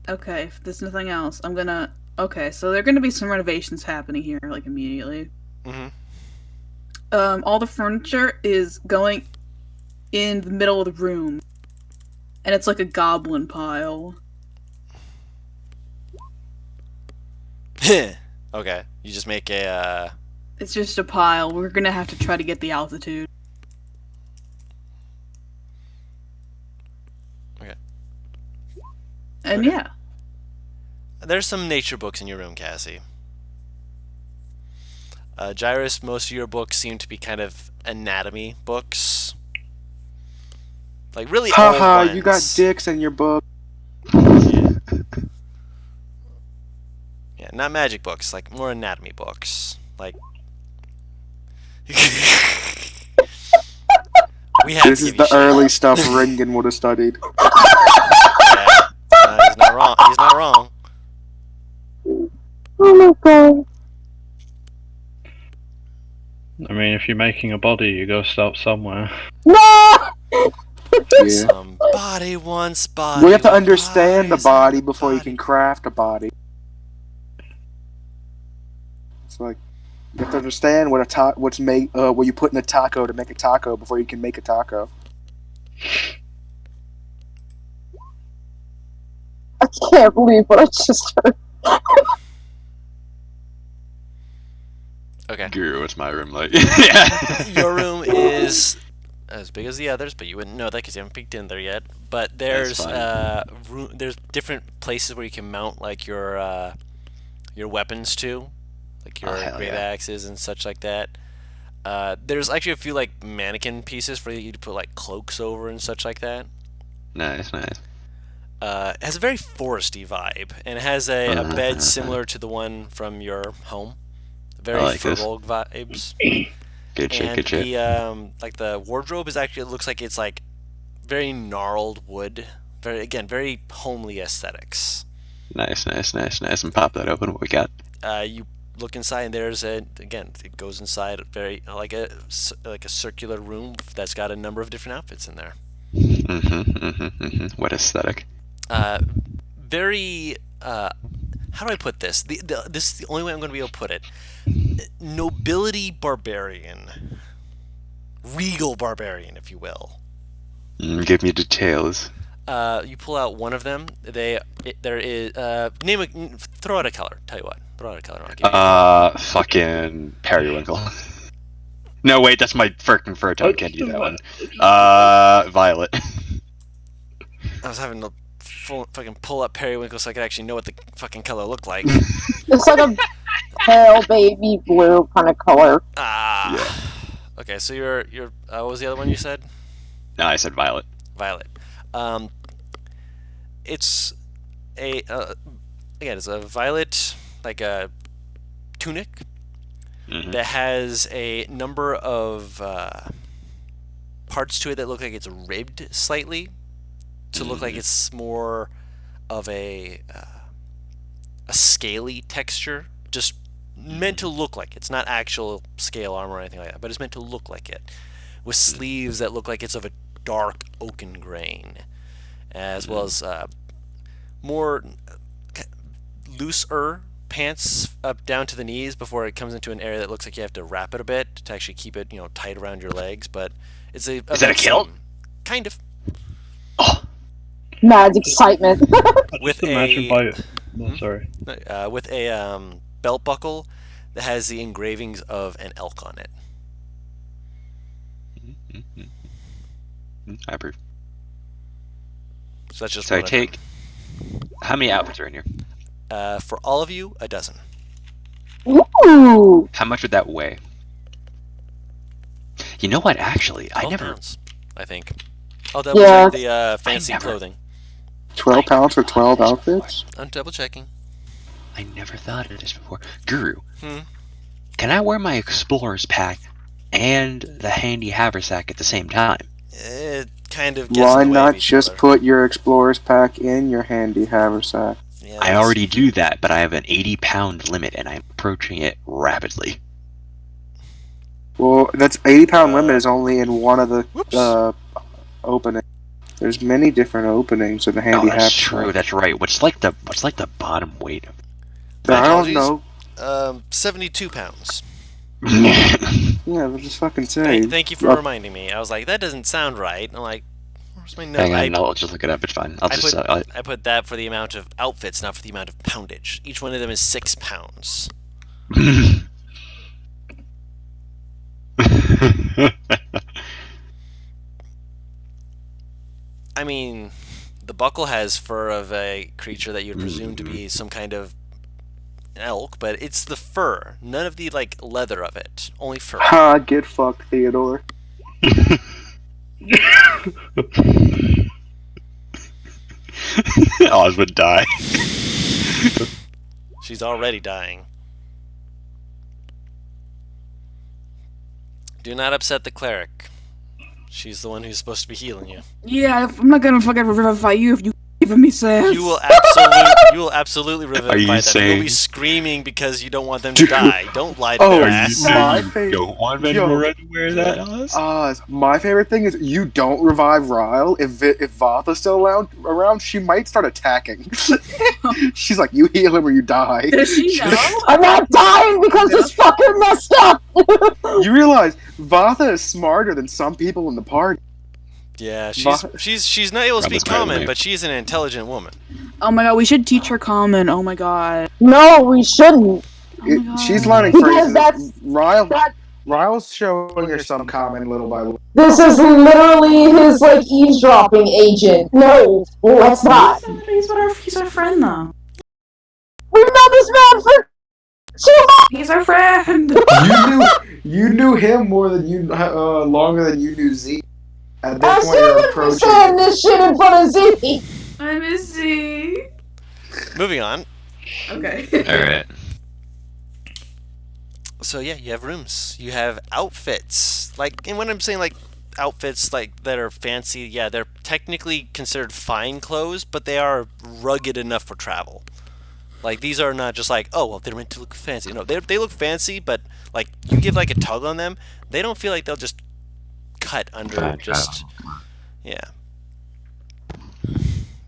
Okay, if there's nothing else, I'm gonna. Okay, so there are gonna be some renovations happening here, like immediately.
Mm-hmm.
All the furniture is going in the middle of the room, and it's like a goblin pile.
Okay, you just make a.
It's just a pile. We're gonna have to try to get the altitude.
Okay.
And
Okay.
yeah.
There's some nature books in your room, Cassie. Gyrus, most of your books seem to be kind of anatomy books. Like really old
Haha,
ones.
you got dicks in your book.
Yeah, not magic books, like more anatomy books. Like we have
This
to
is
give you
the
shit.
early stuff Ringen would have studied.
Yeah. He's not wrong. He's not wrong.
Oh my god.
I mean, if you're making a body, you gotta start somewhere.
No!
Yeah.
Somebody once body.
We have to understand the
bodies
body
on the
before you
body.
can craft a body. It's like you have to understand what what's made, what you put in a taco to make a taco before you can make a taco.
I can't believe what I just heard.
Okay.
Guru, what's my room like? Yeah.
Your room is as big as the others, but you wouldn't know that because you haven't peeked in there yet. But there's
fine.
there's different places where you can mount like your weapons to, like your
hell
great
yeah.
axes and such like that. There's actually a few like mannequin pieces for you to put like cloaks over and such like that.
Nice, nice.
It has a very foresty vibe, and it has a bed similar to the one from your home. Very
I like this.
Furbolg vibes.
Good shit,
And
good shit.
the like the wardrobe is actually, it looks like it's like very gnarled wood. Very homely aesthetics.
Nice, nice, nice, nice. And pop that open. What we got?
You look inside, and there's it goes inside very like a circular room that's got a number of different outfits in there.
What aesthetic?
Very how do I put this? This is the only way I'm going to be able to put it. Nobility barbarian, regal barbarian, if you will.
Give me details.
You pull out one of them. There is throw out a color. Tell you what, throw out a color. I'll give you
Fucking periwinkle. No, wait, that's my frickin' fur tone. Can't do that one. Violet.
I was having to fucking pull up periwinkle so I could actually know what the fucking color looked like.
It's like a pale baby blue kind of color.
Okay, so you're what was the other one you said?
No, I said violet.
Violet. It's a again, it's a violet, like a tunic that has a number of parts to it that look like it's ribbed slightly to look like it's more of a scaly texture, just meant to look like it's not actual scale armor or anything like that, but it's meant to look like it, with sleeves that look like it's of a dark oaken grain, as well as more looser pants up down to the knees before it comes into an area that looks like you have to wrap it a bit to actually keep it, tight around your legs. But it's
Is that a kilt?
Kind of.
Mad excitement.
With
Imagine
with a belt buckle that has the engravings of an elk on it.
I approve.
So that's just
So I
one of them.
take. How many outfits are in here?
For all of you, a dozen.
Ooh.
How much would that weigh? You know what? Actually, I
12
never.
pounds, I think. I'll double
Yeah.
check the fancy
never-
clothing.
12 pounds for 12 outfits?
I'm double checking.
I never thought of this before. Guru,
Hmm.
can I wear my explorer's pack and the handy haversack at the same time?
It kind of gets
Why
in the way of
not
each
just
other.
put your explorer's pack in your handy haversack?
Yeah,
I
that's-
already do that, but I have an 80-pound limit, and I'm approaching it rapidly.
Well, that's 80-pound
Uh,
limit is only in one of the
Whoops.
openings. There's many different openings in the
Oh,
handy
that's
haversack.
true. That's right. What's like the bottom weight of?
I don't
Apologies.
know.
72 pounds.
Yeah, I'll just fucking say.
Thank you for
Well,
reminding me. I was like, that doesn't sound right. I'm like, where's my note?
Hang on, I'll just look it up. It's fine. I'll
I
just.
I put that for the amount of outfits, not for the amount of poundage. Each one of them is 6 pounds. I mean, the buckle has fur of a creature that you'd presume to be some kind of elk, but it's the fur, none of the like leather of it, only fur.
Ha, get fucked, Theodore.
Oz would die.
She's already dying. Do not upset the cleric. She's the one who's supposed to be healing you.
Yeah, I'm not gonna fucking revivify you if you giving me sense.
You will absolutely
Are you
revivify them. You'll
saying-
be screaming because you don't want them to die. Don't lie to
Oh,
their
are you
ass.
saying- My favorite-
don't want
Yo.
Venmora to wear that, Oz?
My favorite thing is you don't revive Ryle. If Vatha's still around, she might start attacking. She's like, you heal him or you die.
Does she know?
I'm not dying because it's fucking messed up.
You realize Vatha is smarter than some people in the party.
Yeah, she's not able to speak
Probably
common,
me.
but she's an intelligent woman.
Oh my god, we should teach her common. Oh my god.
No, we shouldn't.
Oh my god.
She's learning
Because
phrases.
that's-
Ryle, Ryle's showing her some common little by little.
This is literally his like eavesdropping agent. No, let's not.
He's our friend though.
We've known this man for 2 months.
He's our friend.
You knew him more than longer than you knew Z. At
I
this point,
still
you're
would be
approaching.
saying this shit in front of Z.
I miss Z.
Moving on.
Okay.
Alright.
So yeah, you have rooms. You have outfits. Like, and when I'm saying like outfits like that are fancy, yeah, they're technically considered fine clothes, but they are rugged enough for travel. Like, these are not just like, oh, well, they're meant to look fancy. No, they look fancy, but like you give like a tug on them, they don't feel like they'll just cut under
Fine
just yeah.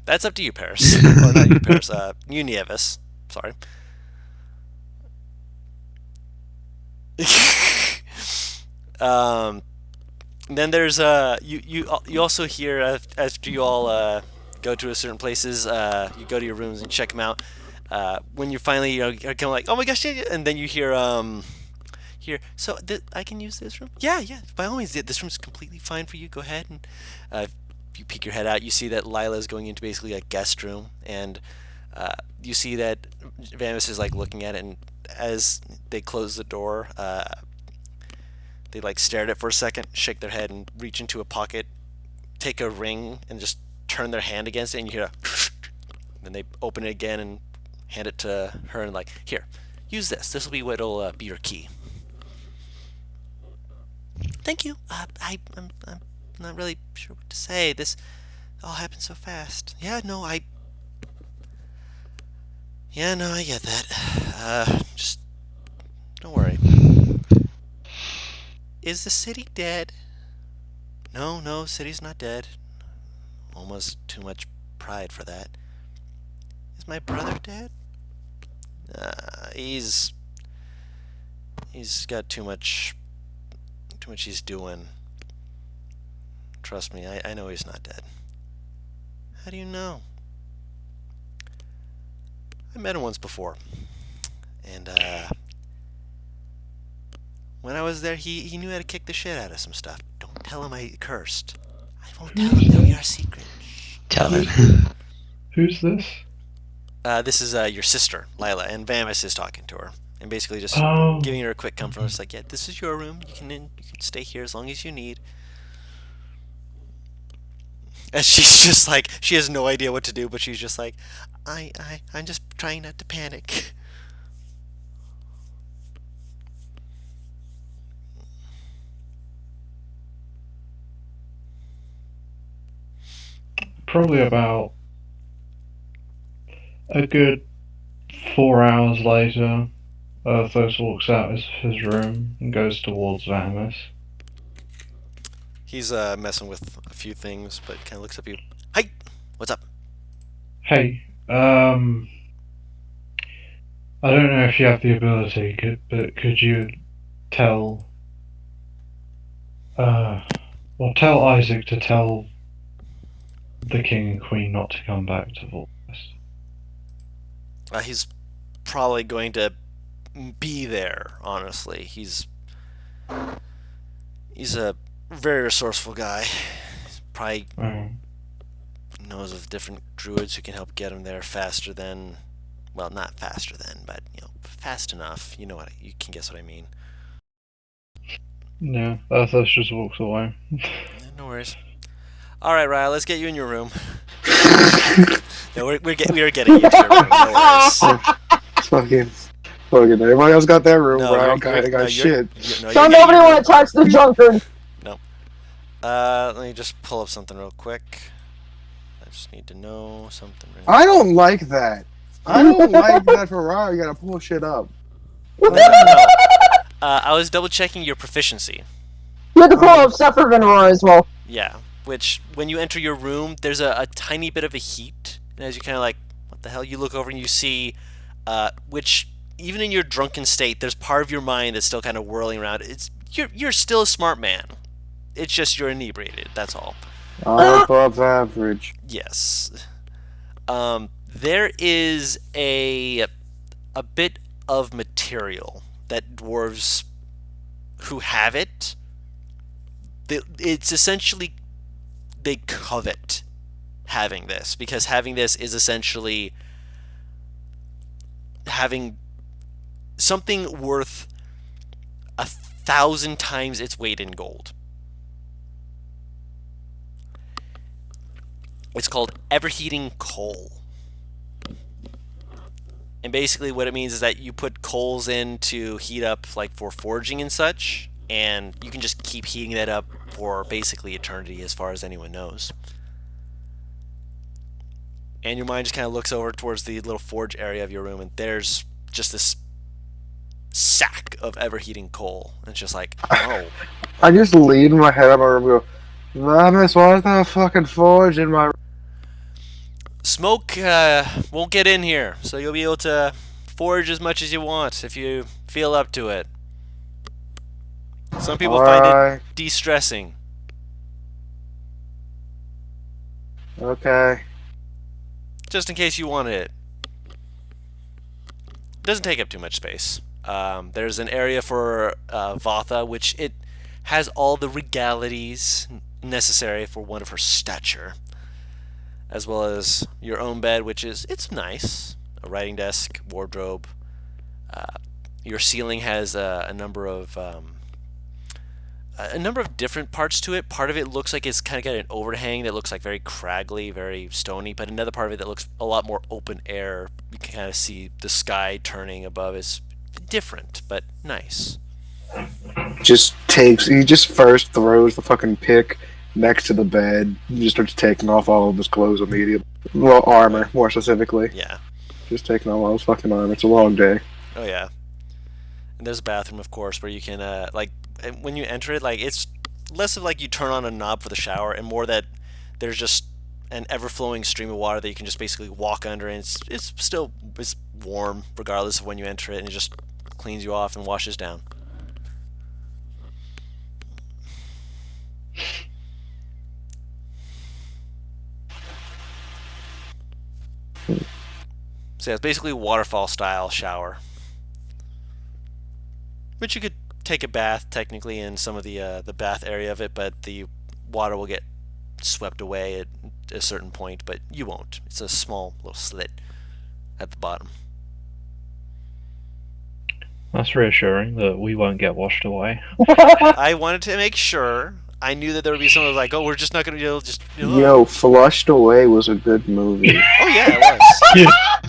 That's up to you, Paris. Or not you, Paris. You, Nieves. Sorry. Then there's you also hear after you all go to a certain places, you go to your rooms and check them out. When you finally are kind of like, oh my gosh, yeah, and then you hear so I can use this room? Yeah, by all means, this room's completely fine for you. Go ahead and you peek your head out. You see that Lila is going into basically a guest room, and you see that Vamis is like looking at it, and as they close the door, they like stare at it for a second, shake their head, and reach into a pocket, take a ring, and just turn their hand against it, and you hear a then they open it again and hand it to her, and like, here, use this. This will be what'll be your key. Thank you. I'm not really sure what to say. This all happened so fast. Yeah, no, I get that. Just don't worry. Is the city dead? No, city's not dead. Almost too much pride for that. Is my brother dead? He's got too much he's doing. Trust me, I know he's not dead. How do you know? I met him once before. And when I was there, he knew how to kick the shit out of some stuff. Don't tell him I cursed. I won't tell him. It'll be our secret.
Tell him.
Who's this?
This is your sister, Lila, and Vamis is talking to her. and basically just giving her a quick comfort. It's like, yeah, this is your room. You can stay here as long as you need. And she's just like, she has no idea what to do, but she's just like, I'm just trying not to panic.
Probably about a good 4 hours later, Arthos walks out of his room and goes towards Vamus.
He's messing with a few things, but kind of looks up at you. Hey, what's up?
Hey, I don't know if you have the ability, but could you tell tell Isaac to tell the king and queen not to come back to Volvest?
He's probably going to be there, honestly. He's a very resourceful guy. He's probably knows of different druids who can help get him there faster than, well, not faster than, but, fast enough. You know what, you can guess what I mean.
Yeah, Arthos just walks away.
No worries. All right, Ryle, let's get you in your room. No, we are getting you to your room. No worries.
Fucking everybody else got their room.
No,
Ryle got shit.
Don't nobody want to touch the drunkard.
No. Let me just pull up something real quick. I just need to know something.
I don't like that. I don't like that for Ryle. You gotta pull shit up.
No. I was double checking your proficiency.
You have to pull up stuff for Venora as well.
Yeah, which when you enter your room, there's a tiny bit of a heat, and as you kind of like, what the hell? You look over and you see, which even in your drunken state, there's part of your mind that's still kind of whirling around. You're still a smart man. It's just you're inebriated. That's all.
Above average.
Yes. There is a bit of material that dwarves who have it, it's essentially, they covet having this, because having this is essentially having something worth 1,000 times its weight in gold. It's called Everheating Coal. And basically what it means is that you put coals in to heat up, like for forging and such, and you can just keep heating that up for basically eternity as far as anyone knows. And your mind just kind of looks over towards the little forge area of your room, and there's just this sack of Everheating coal. And it's just like, oh.
I just lean my head up my room and go, Vamus, why is there a fucking forge in my room?
Smoke won't get in here, so you'll be able to forge as much as you want if you feel up to it. Some people find it de-stressing.
Okay.
Just in case you wanted it. Doesn't take up too much space. There's an area for Vatha, which it has all the regalities necessary for one of her stature, as well as your own bed, which is, it's nice. A writing desk, wardrobe. Your ceiling has a number of different parts to it. Part of it looks like it's kind of got an overhang that looks like very craggly, very stony, but another part of it that looks a lot more open air. You can kind of see the sky turning above. It's different, but nice.
He just first throws the fucking pick next to the bed. He just starts taking off all of his clothes immediately. Well, armor, more specifically.
Yeah.
Just taking off all his fucking armor. It's a long day.
Oh, yeah. And there's a bathroom, of course, where you can, like, when you enter it, like, it's less of like you turn on a knob for the shower and more that there's just an ever-flowing stream of water that you can just basically walk under, and it's still warm regardless of when you enter it, and it just cleans you off and washes down. So yeah, it's basically a waterfall style shower, which you could take a bath technically in some of the bath area of it, but the water will get swept away at a certain point, but you won't. It's a small little slit at the bottom.
That's reassuring that we won't get washed away.
I wanted to make sure. I knew that there would be someone like, oh, we're just not going to just.
Yo, Flushed Away was a good movie.
Oh yeah,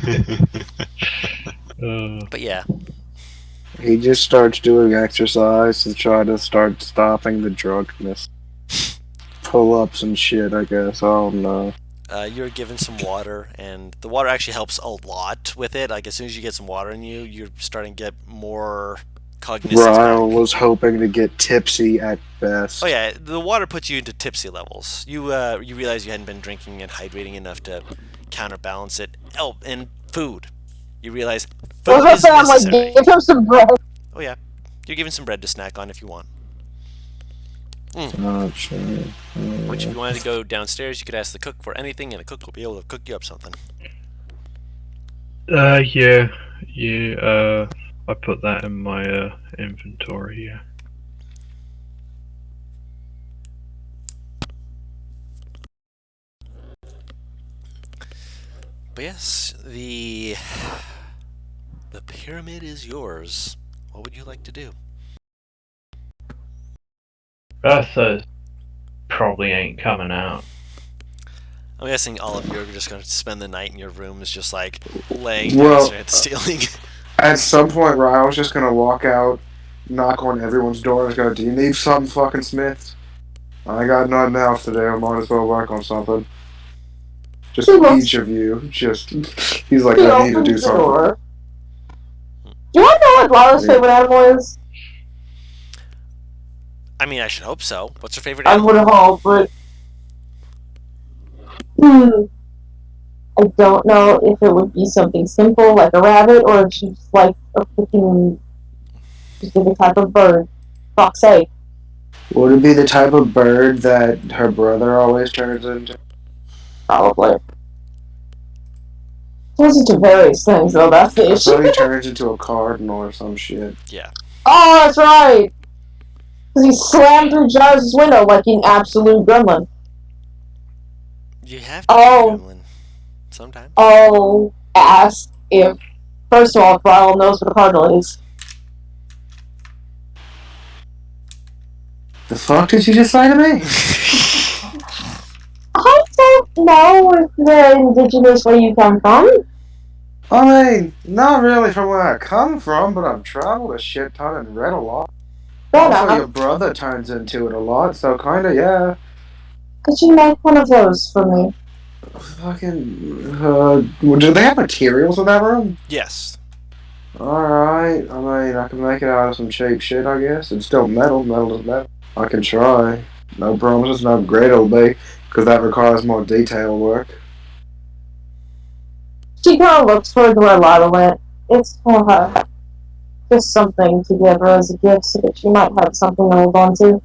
it was. But yeah.
He just starts doing exercise to try to start stopping the drunkenness. Pull-ups and shit, I guess. I don't know.
You're given some water, and the water actually helps a lot with it. Like, as soon as you get some water in you, you're starting to get more cognizance.
Ryle was hoping to get tipsy at best.
Oh yeah, the water puts you into tipsy levels. You realize you hadn't been drinking and hydrating enough to counterbalance it. Oh, and food. You realize food is necessary.
Give him some bread.
Oh yeah, you're given some bread to snack on if you want.
Oh, sure.
Which, if you wanted to go downstairs, you could ask the cook for anything, and the cook will be able to cook you up something.
Yeah. I put that in my inventory. Yeah.
But yes, the pyramid is yours. What would you like to do?
Bertha probably ain't coming out.
I'm guessing all of you are just going to spend the night in your rooms, just like laying
Well,
down at the ceiling.
At some point, Ryle's just gonna walk out, knock on everyone's door, and go, "Do you need something, fucking Smith? I got nothing else today. I might as well work on something." Just each of you, he's like, "I need to do something."
Do you want to know what Lala's favorite animal is?
I mean, I should hope so. What's her favorite
I
animal?
would hope, but I don't know if it would be something simple like a rabbit, or if she's like a freaking specific type of bird. Fuck's sake.
Would it be the type of bird that her brother always turns into?
Probably. Turns into various things, though. That's the
I thought
issue.
he turns into a cardinal or some shit.
Yeah.
Oh, that's right. Because he slammed through Giles' window like an absolute gremlin.
You have to be a gremlin sometime.
I'll ask if, first of all, if Ryle knows what a cardinal is.
The fuck did you just say to me?
I don't know if they're indigenous where you come from.
I mean, not really from where I come from, but I've traveled a shit ton and read a lot. Also, your brother turns into it a lot, so kinda, yeah.
Could you make one of those for me?
Fucking, do they have materials in that room?
Yes.
Alright, I mean, I can make it out of some cheap shit, I guess. It's still metal is metal. I can try. No promises, no great it'll be, because that requires more detail work.
She kind of looks towards where Lila went. It's for her. Just something to give her as a gift so that she might have something to hold on to.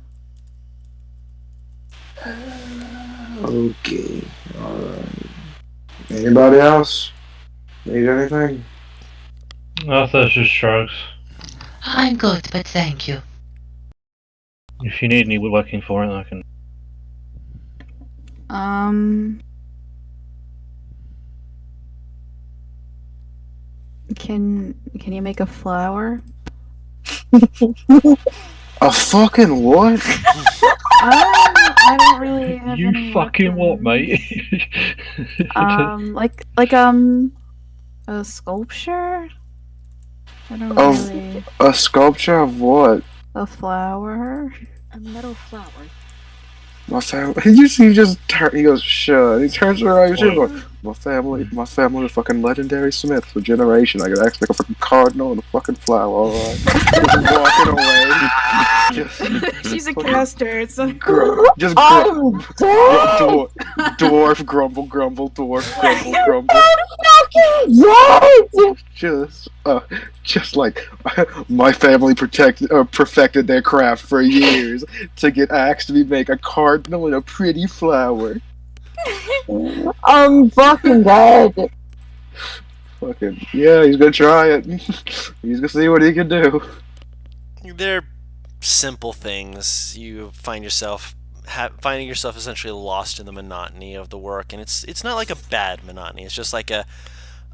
Okay, alright. Anybody else? Need anything?
Arthur just shrugs.
I'm good, but thank you.
If you need any looking for it, I can.
Can you make a flower?
A fucking what?
I don't really have
You
any
fucking what, mate?
a sculpture? I don't
Of
really...
a sculpture of what?
A flower?
A metal flower.
My family. He just turn. He goes, "Shut." He turns around. He's going, my family was fucking legendary Smith for generation. I could act like a fucking cardinal and a fucking flower. All right, just walking away.
She's a caster. It's like
Just
I'm dead!
dwarf grumble, dwarf grumble, grumble.
I'm fucking dead!
Just like my family perfected their craft for years to get asked to make a cardinal and a pretty flower.
I'm fucking dead.
Fucking yeah, he's gonna try it. He's gonna see what he can do.
They're simple things. You find yourself finding yourself essentially lost in the monotony of the work, and it's not like a bad monotony. It's just like a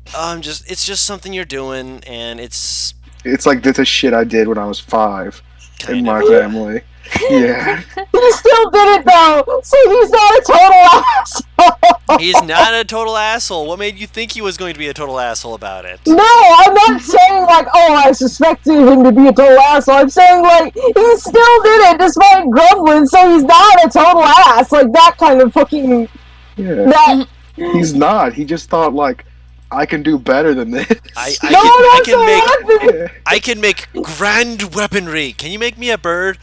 it's just something you're doing, and it's
It's like this is shit I did when I was 5 in
Kind
my
of.
family. Yeah.
He still did it though, so he's not a total asshole.
He's not a total asshole. What made you think he was going to be a total asshole about it?
No, I'm not saying like, oh, I suspected him to be a total asshole. I'm saying like he still did it despite grumbling, so he's not a total ass. Like that kind of fucking
Yeah.
that.
He's not. He just thought like I can do better than this.
I can make grand weaponry. Can you make me a bird?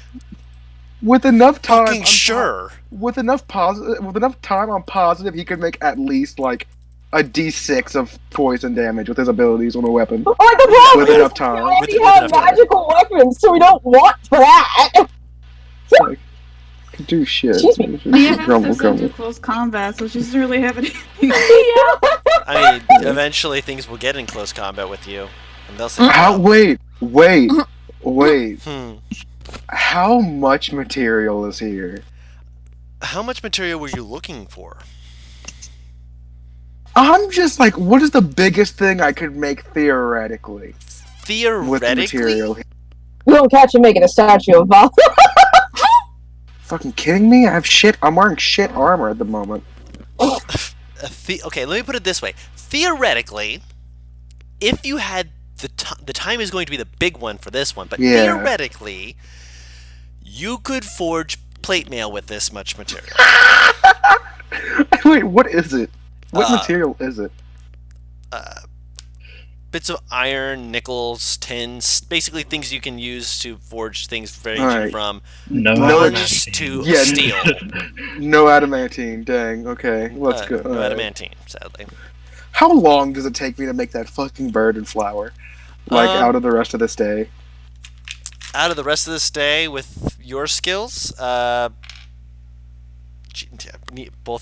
With enough time,
Fucking sure.
With enough time, I'm positive he could make at least like a D6 of poison damage with his abilities on a weapon.
Like the problem
With
is
enough time.
we already
With
have
enough time.
magical weapons, so we don't want for that.
Like, can do shit.
Excuse me.
We have
Grumble,
to
grumble.
do close combat, so she doesn't really have anything.
I mean, eventually things will get in close combat with you, and they'll say,
How? Wait.
"Hmm,
How much material is here?
how much material were you looking for?"
I'm just like, what is the biggest thing I could make theoretically with
Theoretically,
material?
You don't catch him making a statue of Val.
Fucking kidding me? I'm wearing shit armor at the moment.
Okay, let me put it this way. Theoretically, if you had the time is going to be the big one for this one, but
Yeah.
theoretically, you could forge plate mail with this much material.
Wait, what is it? What
Uh,
material is it?
Bits of iron, nickels, tins, basically things you can use to forge things ranging
Alright.
from
No,
bronze
adamantine.
to
Yeah,
steel.
No adamantine. Dang. Okay, let's go.
No
Alright.
adamantine, sadly.
How long does it take me to make that fucking bird and flower? Like out of the rest of this day?
Out of the rest of this day with your skills, both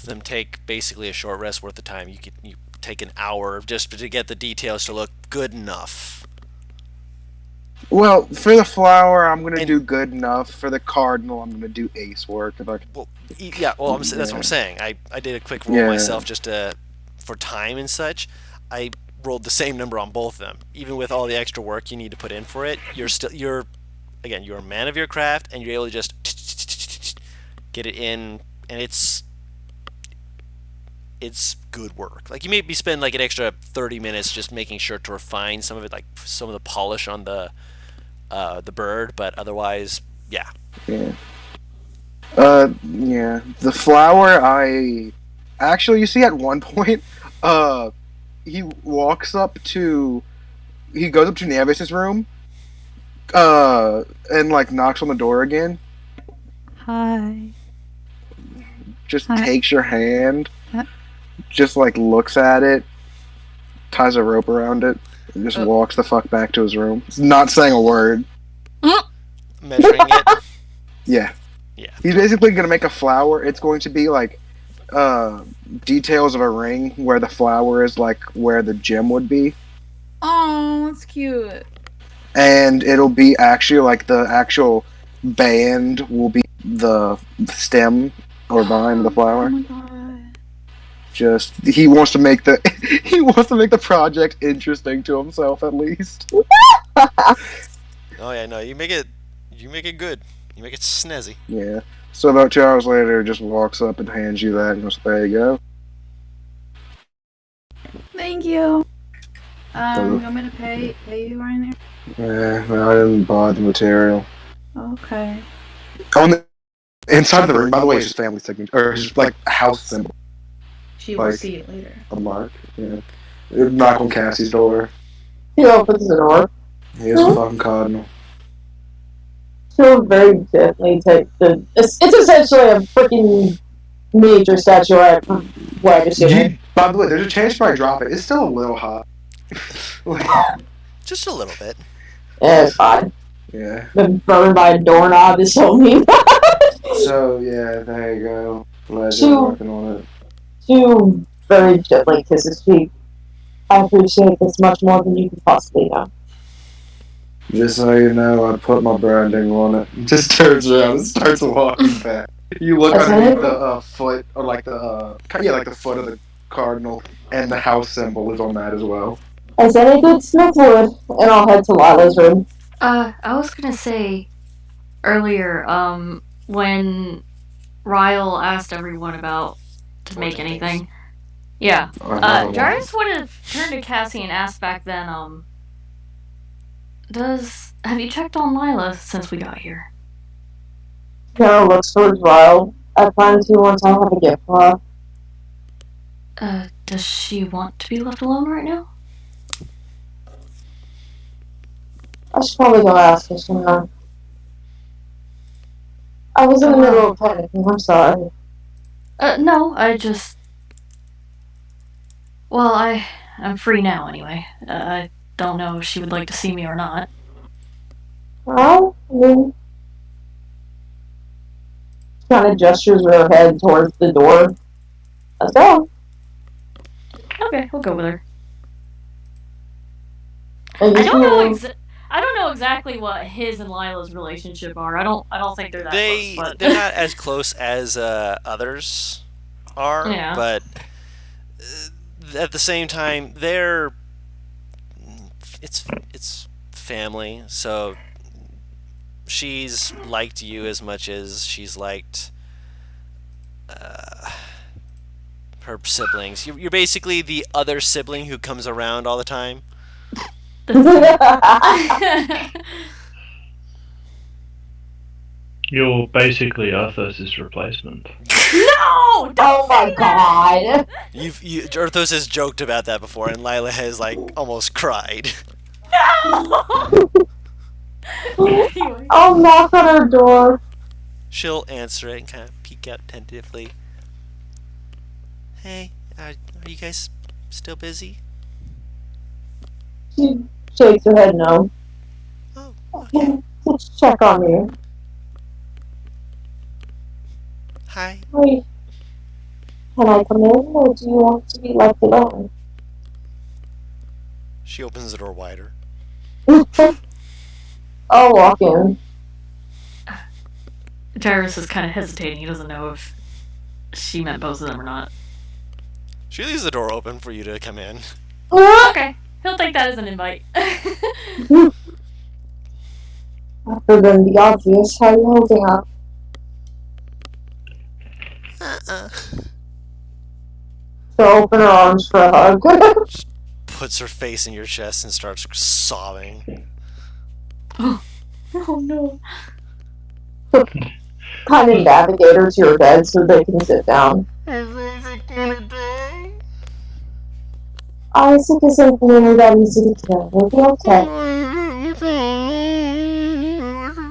of them take basically a short rest worth of time. You take an hour just to get the details to look good enough.
Well, for the flower, I'm gonna
And-
do good enough. For the cardinal, I'm gonna do ace work. If I
Well, yeah. Well, that's what I'm saying. I did a quick roll
Yeah.
myself just for time and such. I rolled the same number on both of them, even with all the extra work you need to put in for it. You're a man of your craft, and you're able to just get it in, and it's good work. Like you maybe spend like an extra 30 minutes just making sure to refine some of it, like some of the polish on the bird, but otherwise, yeah.
Yeah. Yeah. The flower, you see, at one point, he goes up to Nevis's room, and like knocks on the door again.
Hi.
Just
Hi.
takes your hand,
Huh?
just like looks at it, ties a rope around it, and just walks the fuck back to his room. He's not saying a word.
Measuring it.
Yeah.
Yeah.
He's basically gonna make a flower. It's going to be like details of a ring where the flower is like where the gem would be.
Oh, that's cute.
And it'll be actually like the actual band will be the stem or vine of the
Oh
flower.
my god.
Just he wants to make the project interesting to himself at least.
Oh yeah, no, you make it good. You make it snazzy.
Yeah. So about 2 hours later, just walks up and hands you that, and goes, "There you go."
Thank you. You want me to pay you right
Yeah, I didn't buy the material.
there? Okay.
On the inside of the ring, by the way, it's his family signature, or his like house symbol,
She will
Like-
see it later.
a mark. Yeah. Knock on Cassie's door.
He opens the door.
He is a fucking cardinal.
She'll very gently take the. It's essentially a freaking miniature statuette from what I just seen.
By the way, there's a chance you might drop it. It's still a little hot. Like,
Just a little bit.
Yeah, it's fine.
yeah.
Been burned by a doorknob is so mean.
So yeah, there you go. Glad
She-
you're working on it.
She very gently kisses cheek. I appreciate this much more than you can possibly know.
Just so you know, I put my branding on it. Just turns around and starts walking back. You look
That's
underneath
it?
the foot, or like the like the foot of the cardinal, and the house symbol is on that as well.
As any good Smith would, and I'll head to Lila's room.
I was gonna say earlier, when Ryle asked everyone about to make anything. Yeah. Jarvis would have turned to Cassie and asked back then, have you checked on Lila since we got here?
Carol looks towards Ryle. I plan to once I have a gift for her.
Does she want to be left alone right now?
I should probably go ask her sooner. I was in the middle of panicking, I'm sorry.
No, I just... Well, I'm free now anyway. I don't know if she would like to see me or not.
Well, I mean... kind of gestures her head towards the door. Let's go.
Okay, we'll go with her.
I
don't know exactly what his and Lila's relationship are. I don't think they're that close. But...
They're not as close as others are.
Yeah.
But at the same time, it's family. So she's liked you as much as she's liked her siblings. You're basically the other sibling who comes around all the time.
You're basically Arthos' replacement.
No!
Oh my god!
Arthos has joked about that before, and Lila has almost cried.
No!
I'll knock on her door.
She'll answer it and kind of peek out tentatively. Hey, are you guys still busy?
She shakes her head no.
Oh, okay.
Let's check on you.
Hi.
Wait. Can I come in, or do you want to be left alone?
She opens the door wider.
I'll walk in.
Jairus is kind of hesitating. He doesn't know if she meant both of them or not.
She leaves the door open for you to come in.
Okay. He'll take that as an invite.
Other than the obvious, how are you holding up? She'll open her arms for a hug.
Just puts her face in your chest and starts sobbing.
Oh no.
Kind of navigate her to your bed so they can sit down. Isaac isn't nearly that easy to kill. We'll be okay.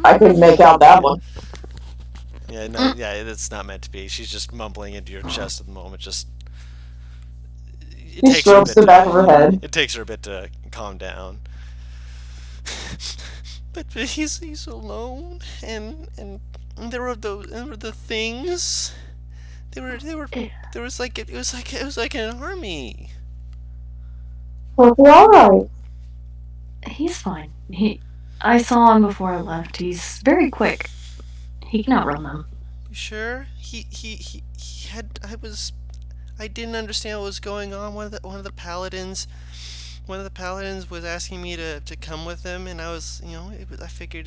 I couldn't make out that one.
Yeah, no, yeah, that's not meant to be. She's just mumbling into your chest at the moment.
He strokes the back of her head.
It takes her a bit to calm down. But he's alone, and there were the things. There was like it was like an army.
He'll be alright.
He's fine. I saw him before I left. He's very quick. He can outrun them.
You sure? He had. I didn't understand what was going on. One of the paladins was asking me to come with him, and I was, I figured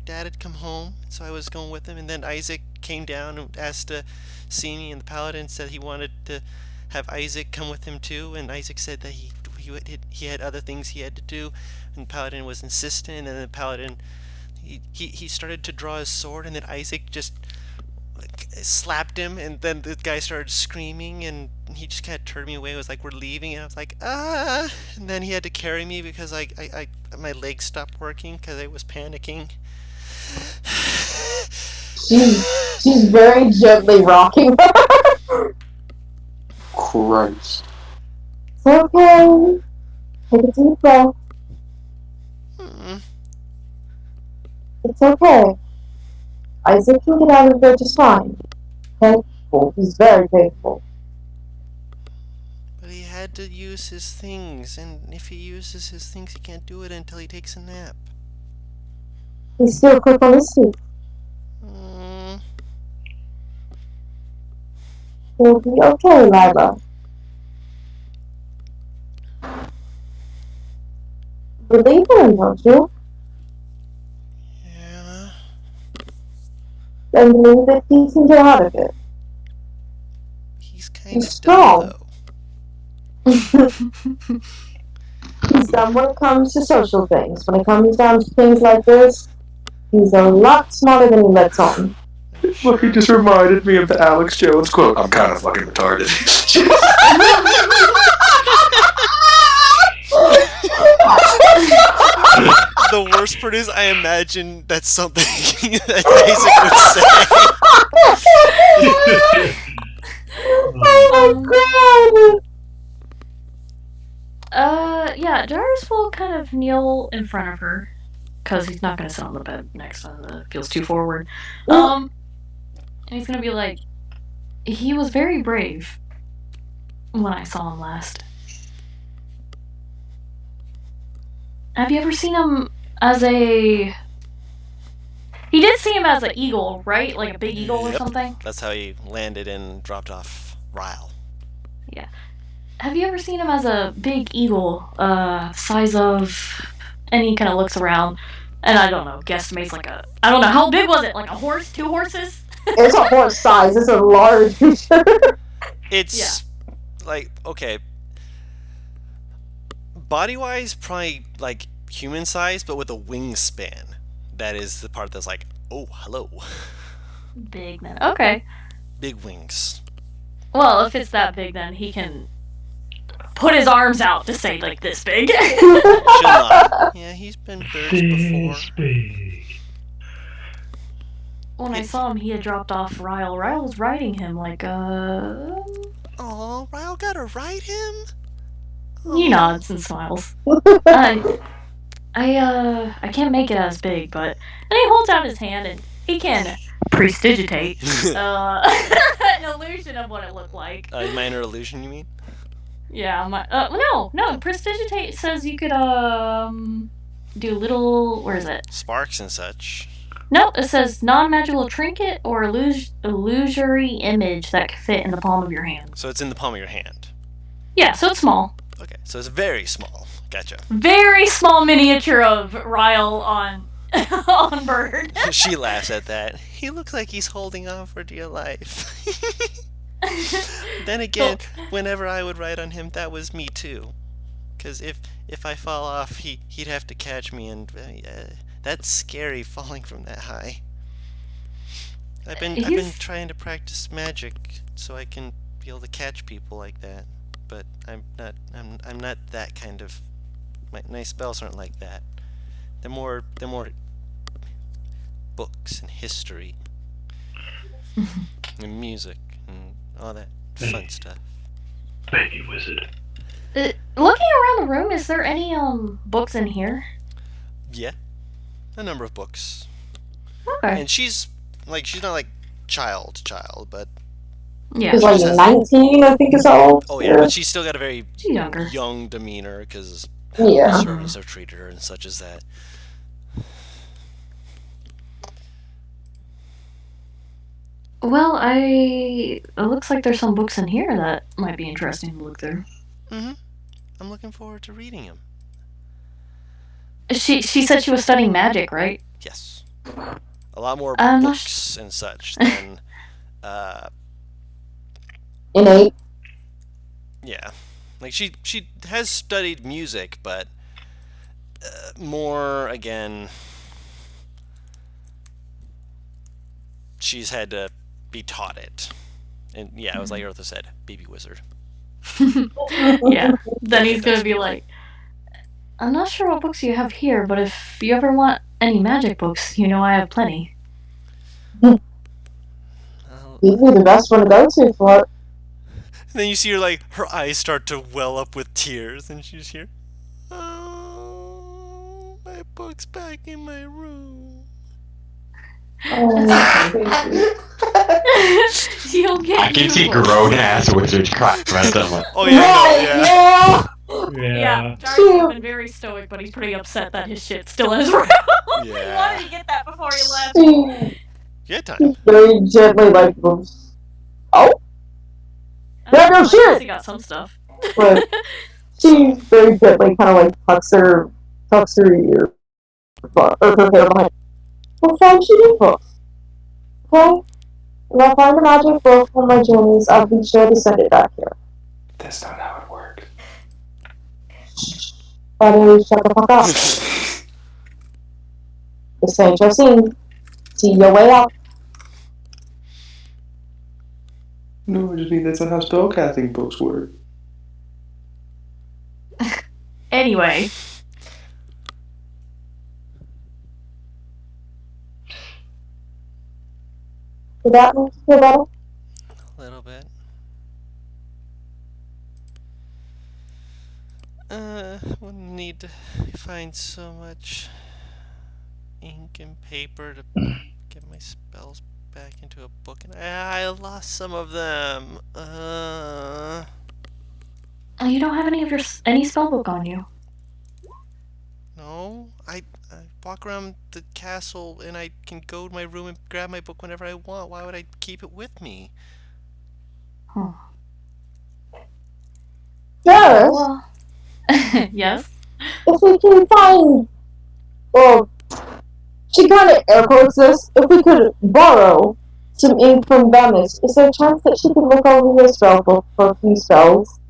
Dad had come home, so I was going with him. And then Isaac came down and asked to see me, and the paladin said he wanted to have Isaac come with him too. And Isaac said that he had other things he had to do, and the paladin was insistent. And then the paladin he started to draw his sword, and then Isaac just slapped him, and then the guy started screaming, and he just kind of turned me away. It was like, we're leaving, and I was like, ah, and then he had to carry me because my legs stopped working because I was panicking.
She's very gently rocking her.
Christ.
It's okay. Take a deep breath. It's okay. Isaac can get out of there just fine. Capable. He's very capable.
But he had to use his things, and if he uses his things, he can't do it until he takes a nap.
He's still quick on his feet. He'll be okay, Lila. believe in him, don't you?
Yeah.
And believe that he can get out of it.
He's kind
He's
of
strong.
dumb, though.
He's dumb when it comes to social things. When it comes down to things like this, he's a lot smarter than he lets on.
Look, he just reminded me of the Alex Jones quote. I'm kind of fucking retarded.
The worst part is, I imagine that's something that Isaac would say.
Oh my god!
Yeah, Darius will kind of kneel in front of her, because he's not going to sit on the bed next time that feels too forward. And he's going to be like, he was very brave when I saw him last. Have you ever seen him as a... He did see him as an eagle, right? Like a big eagle or something?
That's how he landed and dropped off Ryle.
Yeah. Have you ever seen him as a big eagle, size of... And he kind of looks around, and I don't know, guesstimates like a... I don't know, how big was it? Like a horse? 2 horses?
It's a horse size. It's a large creature.
It's like, okay, body-wise, probably like human size, but with a wingspan. That is the part that's like, oh, hello.
Big then. Okay.
Big wings.
Well, if it's that big, then he can put his arms out to say like this big.
Yeah, he's been birds before.
When I saw him, he had dropped off Ryle. Ryle was riding him like,
Oh, Ryle got to ride him?
He nods and smiles. I can't make it as big, but... And he holds out his hand, and he can prestidigitate an illusion of what it looked like.
Minor illusion, you mean?
Yeah, no, prestidigitate says you could, do little... Where is it?
Sparks and such.
No, it says non-magical trinket or illusory image that can fit in the palm of your hand.
So it's in the palm of your hand.
Yeah, so it's small.
Okay, so it's very small. Gotcha.
Very small miniature of Ryle on Bird.
She laughs at that. He looks like he's holding on for dear life. Then again, whenever I would ride on him, that was me too. Because if I fall off, he'd have to catch me, and that's scary, falling from that high. I've been trying to practice magic so I can be able to catch people like that, but I'm not that kind of. My spells aren't like that. They're more books and history and music and all that fun stuff.
Baby wizard.
Looking around the room, is there any books in here?
Yeah, a number of books.
Okay.
And she's not like child, but
yeah,
she's like 19, I think is old.
oh yeah, but she's still got a very
younger,
young demeanor because
yeah,
servants have treated her and such as that.
Well, it looks like there's some books in here that might be interesting to look through.
Mm-hmm. I'm looking forward to reading them.
She said she was studying magic, right?
Yes. A lot more books and such than
innate.
Yeah. Like she has studied music, but more again she's had to be taught it. And yeah, it was like Eartha said, baby wizard.
Yeah. Then he's gonna be like, I'm not sure what books you have here, but if you ever want any magic books, you know I have plenty.
He'd be the best one to go to for it.
And then you see her her eyes start to well up with tears, and she's here. Oh, my book's back in my room.
Oh,
You'll get.
I can see grown ass wizards crying about them.
Oh yeah,
Yeah, Jarvis has been very stoic, but he's pretty upset that his shit's still in his room. He wanted to get that before he left.
Yeah, time.
Very gently, like, oh, yeah, no
I
shit.
he got some stuff.
But she very gently kind of like tucks her tucks her ear, or her hair behind. We'll find cheating books. Okay? When I find a magic book on my journeys, I'll be sure to send it back here.
That's not how it works.
Buddy, shut the fuck up. This ain't your scene. See your way out.
No, I just mean that's not how spellcasting books work.
Anyway.
Did that make you feel better?
A little bit. We'll need to find so much ink and paper to get my spells back into a book, and I lost some of them.
You don't have any spell book on you.
No, I walk around the castle and I can go to my room and grab my book whenever I want. Why would I keep it with me?
Huh.
Yes.
Well, yes.
If we can find, well, she kind of air quotes this. If we could borrow some ink from Bemis, is there a chance that she could look over your spell book for a few spells?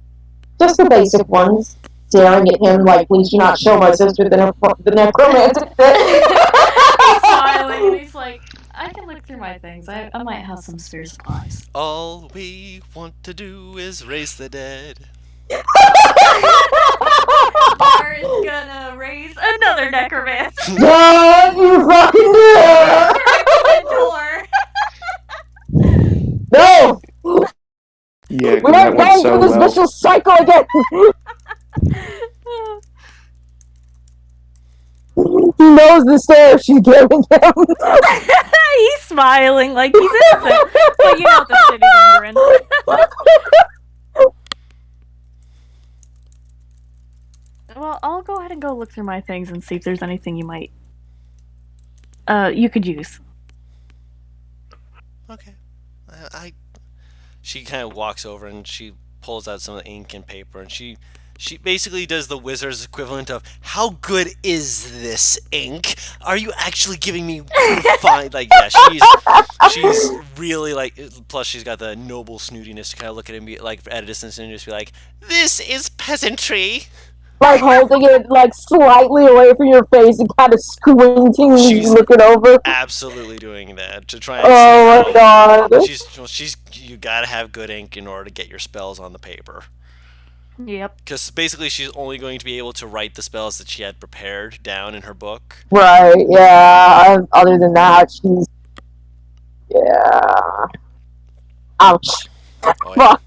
Just the basic ones. Staring at him like, please do not show my sister the necromantic
He's smiling and he's like, I can look through my things. I might have some spare supplies.
All we want to do is raise the dead.
Bar is gonna raise another necromancer.
Don't you fucking do it! No!
Yeah,
We're not going through this vicious cycle again! He knows the stare she's giving him.
He's smiling like he's innocent. But you know the shit he's grin. Well, I'll go ahead and go look through my things and see if there's anything you could use.
Okay. She kind of walks over and she pulls out some of the ink and paper, and she basically does the wizard's equivalent of, how good is this ink? Are you actually giving me fine? Like, yeah, she's really like, plus she's got the noble snootiness to kind of look at him like at a distance and just be like, this is peasantry.
Like holding it like slightly away from your face and kind of squinting and looking over.
Absolutely doing that to try and
oh
see
my god.
You gotta have good ink in order to get your spells on the paper.
Yep.
Because basically she's only going to be able to write the spells that she had prepared down in her book.
Right, yeah. Other than that, she's... Yeah. Ouch.
Oh,
Fuck.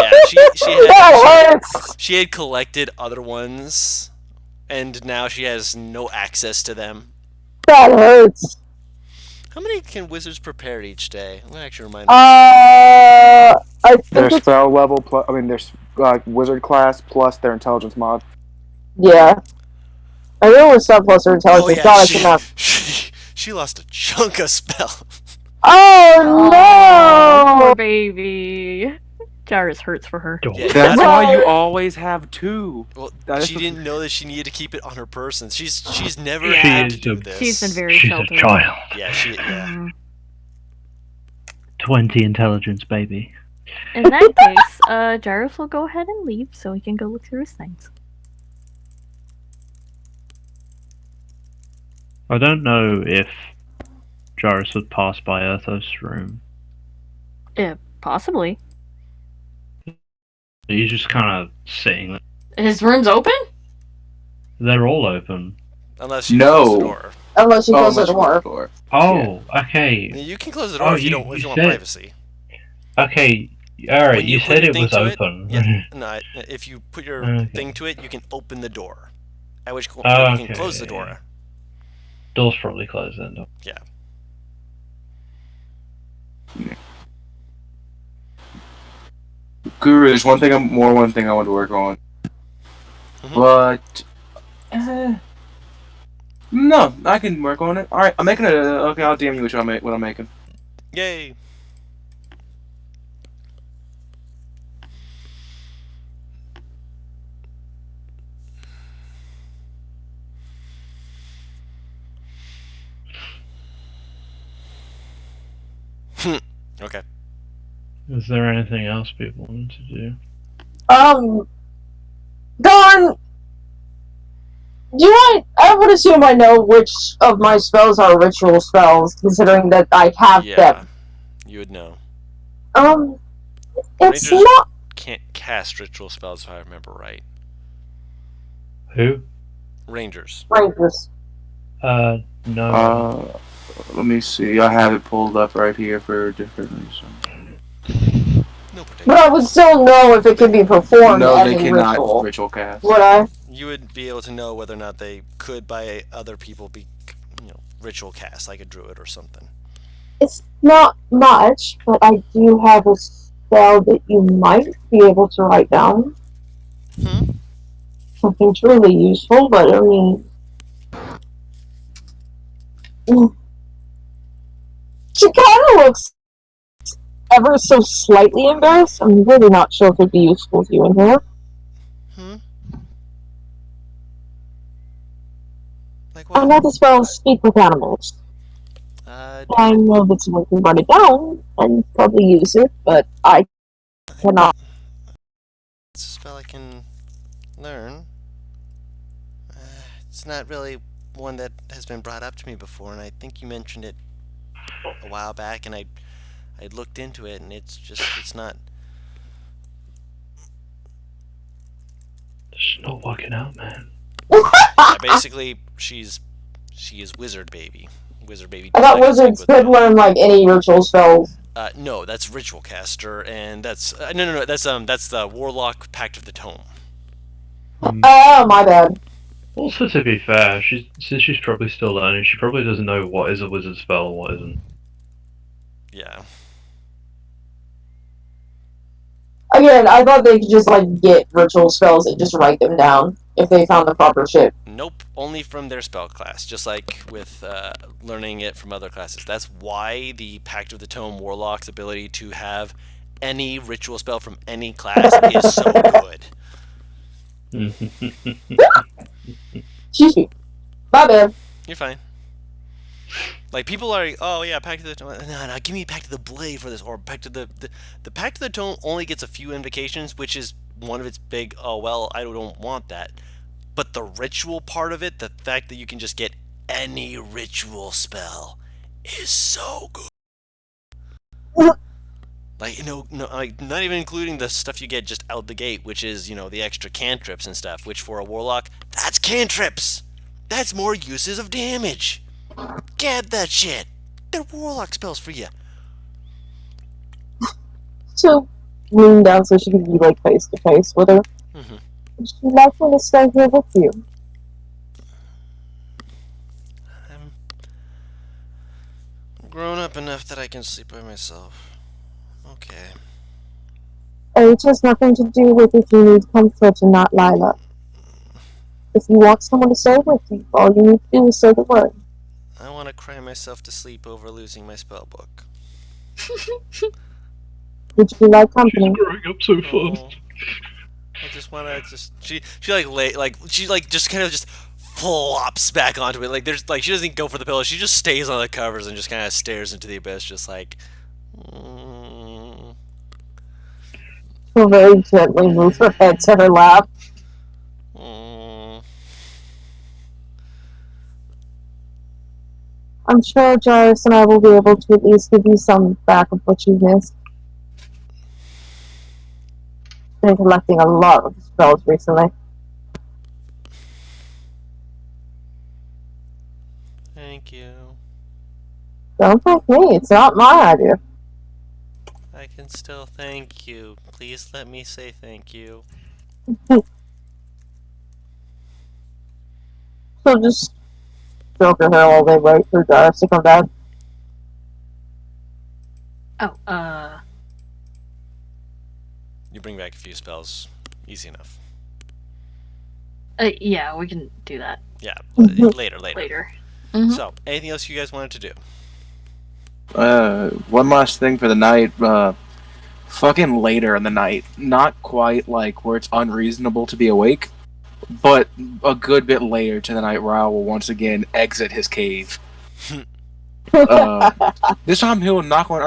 Yeah, she had collected other ones, and now she has no access to them.
That hurts.
How many can wizards prepare each day? I'm gonna actually remind
I think
their spell level plus, I mean, their wizard class plus their intelligence mod.
Yeah. I know it's stuff plus her intelligence.
Oh, yeah,
God, I cannot.
She lost a chunk of spell.
Oh no!
Poor baby. Jairus hurts for her.
Yeah,
that's why you always have two.
Well, she didn't know that she needed to keep it on her person. She's never had to do this.
She's been very
She's
sheltered.
a child.
Yeah.
20 intelligence, baby.
In that case, Jairus will go ahead and leave so he can go look through his things.
I don't know if Jairus would pass by Erthos' room.
Yeah, possibly.
He's just kind of sitting there.
His room's open?
They're all open.
Unless you close the door.
Unless you close the door.
Oh, okay.
You can close the door if you don't want privacy.
Okay, alright, you
put
said
your
it was
thing to
open.
No, if you put your thing to it, you can open the door. At which point you can close the door.
Door's probably closed then. Though.
Yeah.
Guru, there's one thing I want to work on. But no, I can work on it. All right, I'm making okay, I'll DM you what I'm making.
Yay. Okay.
Is there anything else people want to do?
Don, I would assume I know which of my spells are ritual spells, considering that I have them.
You would know.
It's
Rangers
not.
can't cast ritual spells if I remember right.
Who?
Rangers.
No.
Let me see. I have it pulled up right here for a different reason.
But I would still know if it can be performed
No,
as
they
a
cannot
ritual.
ritual cast.
Would I?
You would be able to know whether or not they could, by other people, be, ritual cast, like a druid or something.
It's not much, but I do have a spell that you might be able to write down. Something truly useful, but I mean... She kind of looks ever so slightly embarrassed. I'm really not sure if it'd be useful to you in here.
Like what?
I know the spells speak with animals. I know that someone can write it down and probably use it, but I cannot.
It's a spell I can learn. It's not really one that has been brought up to me before, and I think you mentioned it a while back, and I looked into it, and it's not.
It's not working out, man.
Basically, she is wizard baby. Wizard baby.
I thought wizards could learn like any ritual spells.
No, that's ritual caster, and that's no. That's the warlock pact of the tome.
Oh, my bad.
Also, to be fair, since she's probably still learning, she probably doesn't know what is a wizard spell and what isn't.
Yeah.
Again, I thought they could just like get ritual spells and just write them down if they found the proper shit.
Nope, only from their spell class, just like with learning it from other classes. That's why the Pact of the Tome Warlock's ability to have any ritual spell from any class is so good.
Excuse me. My bad.
You're fine. Like, people are like, oh yeah, Pact of the Tome, no, give me Pact of the Blade for this, or Pact of the Pact of the Tome only gets a few invocations, which is one of its big, oh well, I don't want that. But the ritual part of it, the fact that you can just get any ritual spell, is so good. Like, like, not even including the stuff you get just out the gate, which is, the extra cantrips and stuff, which for a warlock, that's cantrips! That's more uses of damage! Get that shit! They're warlock spells for you.
So, lean down so she can be like face to face with her. Would you like me to stay here with you?
I'm grown up enough that I can sleep by myself. Okay.
It has nothing to do with if you need comfort and not Lila. If you want someone to stay with you, all you need to do is say the word.
I want to cry myself to sleep over losing my spell book.
Would you like company?
She's growing up so fast.
I just want to she just kind of just flops back onto it. Like, she doesn't go for the pillow. She just stays on the covers and just kind of stares into the abyss, just like.
She'll very gently move her head to her lap. I'm sure Jarvis and I will be able to at least give you some back of what you missed. Been collecting a lot of spells recently.
Thank you.
Don't thank me, it's not my idea.
I can still thank you. Please let me say thank you.
So just stroke her hair while they wait for Jarvis to come back.
Oh,
You bring back a few spells. Easy enough.
Yeah, we can do that.
Yeah, later.
Later.
So, anything else you guys wanted to do?
One last thing for the night. Fucking later in the night. Not quite like where it's unreasonable to be awake, but a good bit later to the night, Ryle will once again exit his cave. This time he'll knock on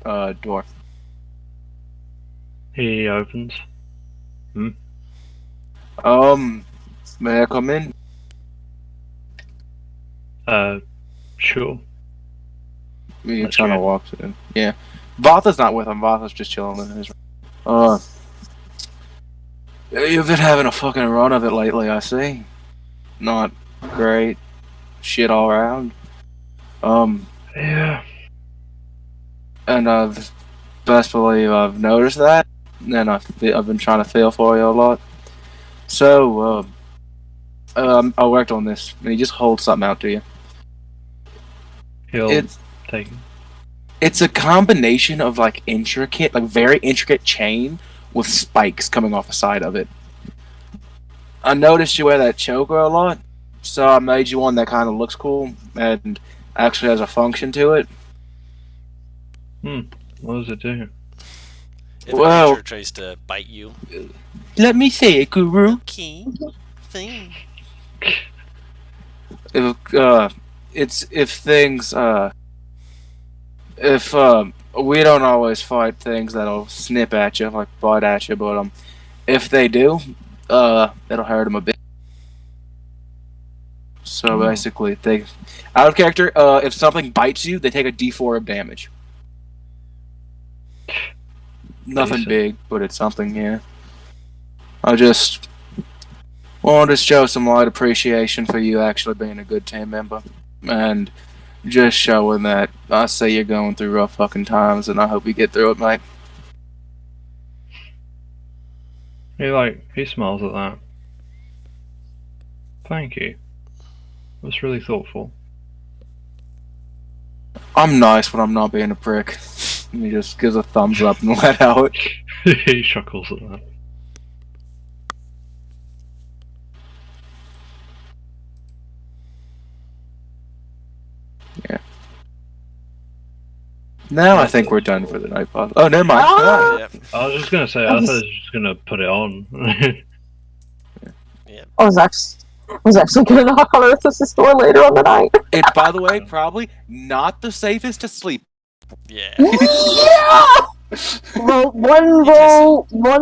door.
He opens.
May I come in?
Sure.
He
Let's
kind
go.
of walks in. Yeah. Vatha's not with him. Vatha's just chilling in his room. You've been having a fucking run of it lately, I see. Not great. Shit all around.
Yeah.
And I've best believe I've noticed that, and I've been trying to feel for you a lot. So, I worked on this, and he just holds something out to you.
He'll take it.
It's a combination of like very intricate chain with spikes coming off the side of it. I noticed you wear that choker a lot, so I made you one that kind of looks cool and actually has a function to it.
What does it do?
If a creature tries to bite you.
Let me say it, Guru.
Okay. Thing.
If we don't always fight things that'll snip at you, like bite at you, but if they do, it'll hurt them a bit. So basically, out of character, if something bites you, they take a D4 of damage. Nothing big, but it's something, yeah. I just wanted to show some light appreciation for you actually being a good team member. And just showing that I say you're going through rough fucking times, and I hope you get through it, mate.
He smiles at that. Thank you. That's really thoughtful.
I'm nice when I'm not being a prick. And he just gives a thumbs up and let out.
He chuckles at that.
Yeah. Now I think we're done for the night, Bob. Oh, never mind.
Yeah.
I was just gonna say, I thought I was just gonna put it on.
I was actually gonna knock on Arthas' door later on the night.
And by the way, probably not the safest to sleep.
Yeah.
Yeah! Well, one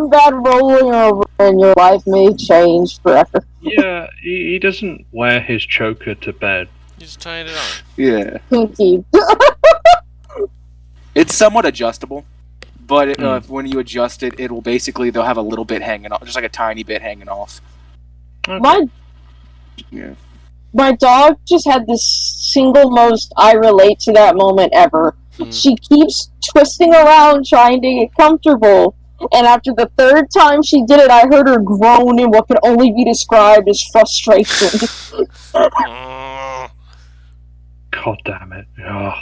bad rolling over, and your life may change forever.
Yeah, he doesn't wear his choker to bed.
You're just trying it on.
Yeah.
Pinky.
It's somewhat adjustable, but when you adjust it, it will basically, they'll have a little bit hanging off, just like a tiny bit hanging off.
Okay.
My dog just had this single most I relate to that moment ever. She keeps twisting around trying to get comfortable, and after the third time she did it, I heard her groan in what could only be described as frustration.
God damn it. Oh.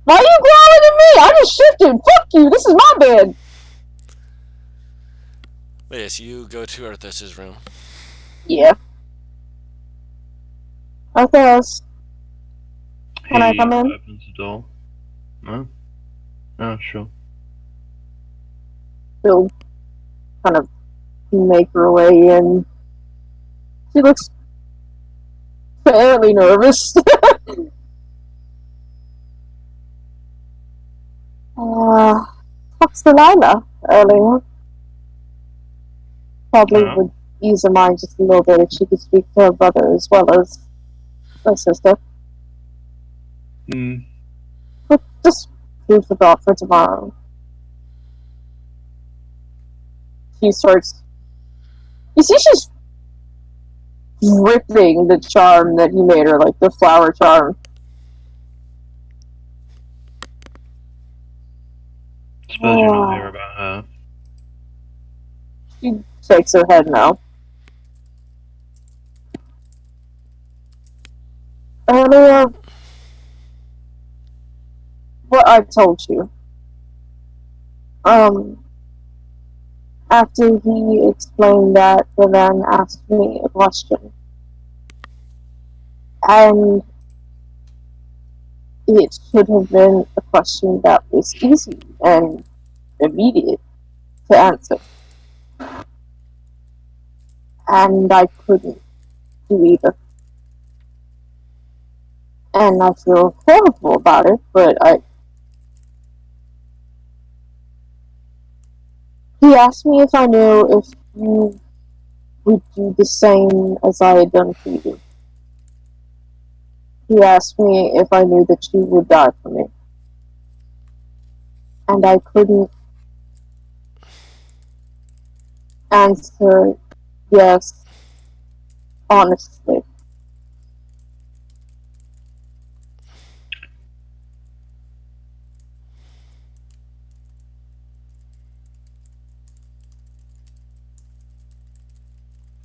Why are you growling at me? I just shifted. Fuck you. This is my bed.
But yes, you go to Arthas' room.
Yeah. Arthas. Can I come in?
He opens the door. No? Oh, sure.
She'll kind of make her way in. She looks fairly nervous. Talks to Lila earlier. Probably would ease her mind just a little bit if she could speak to her brother as well as her sister. But just food for thought for tomorrow. She starts. You see, she's ripping the charm that he made her, like the flower charm.
Suppose you're not here about her.
She shakes her head no. Earlier, what I told you. After he explained that, the man asked me a question. And it should have been a question that was easy and immediate to answer. And I couldn't do either. And I feel horrible about it, but He asked me if I knew if you would do the same as I had done for you. He asked me if I knew that you would die for me. And I couldn't answer yes, honestly.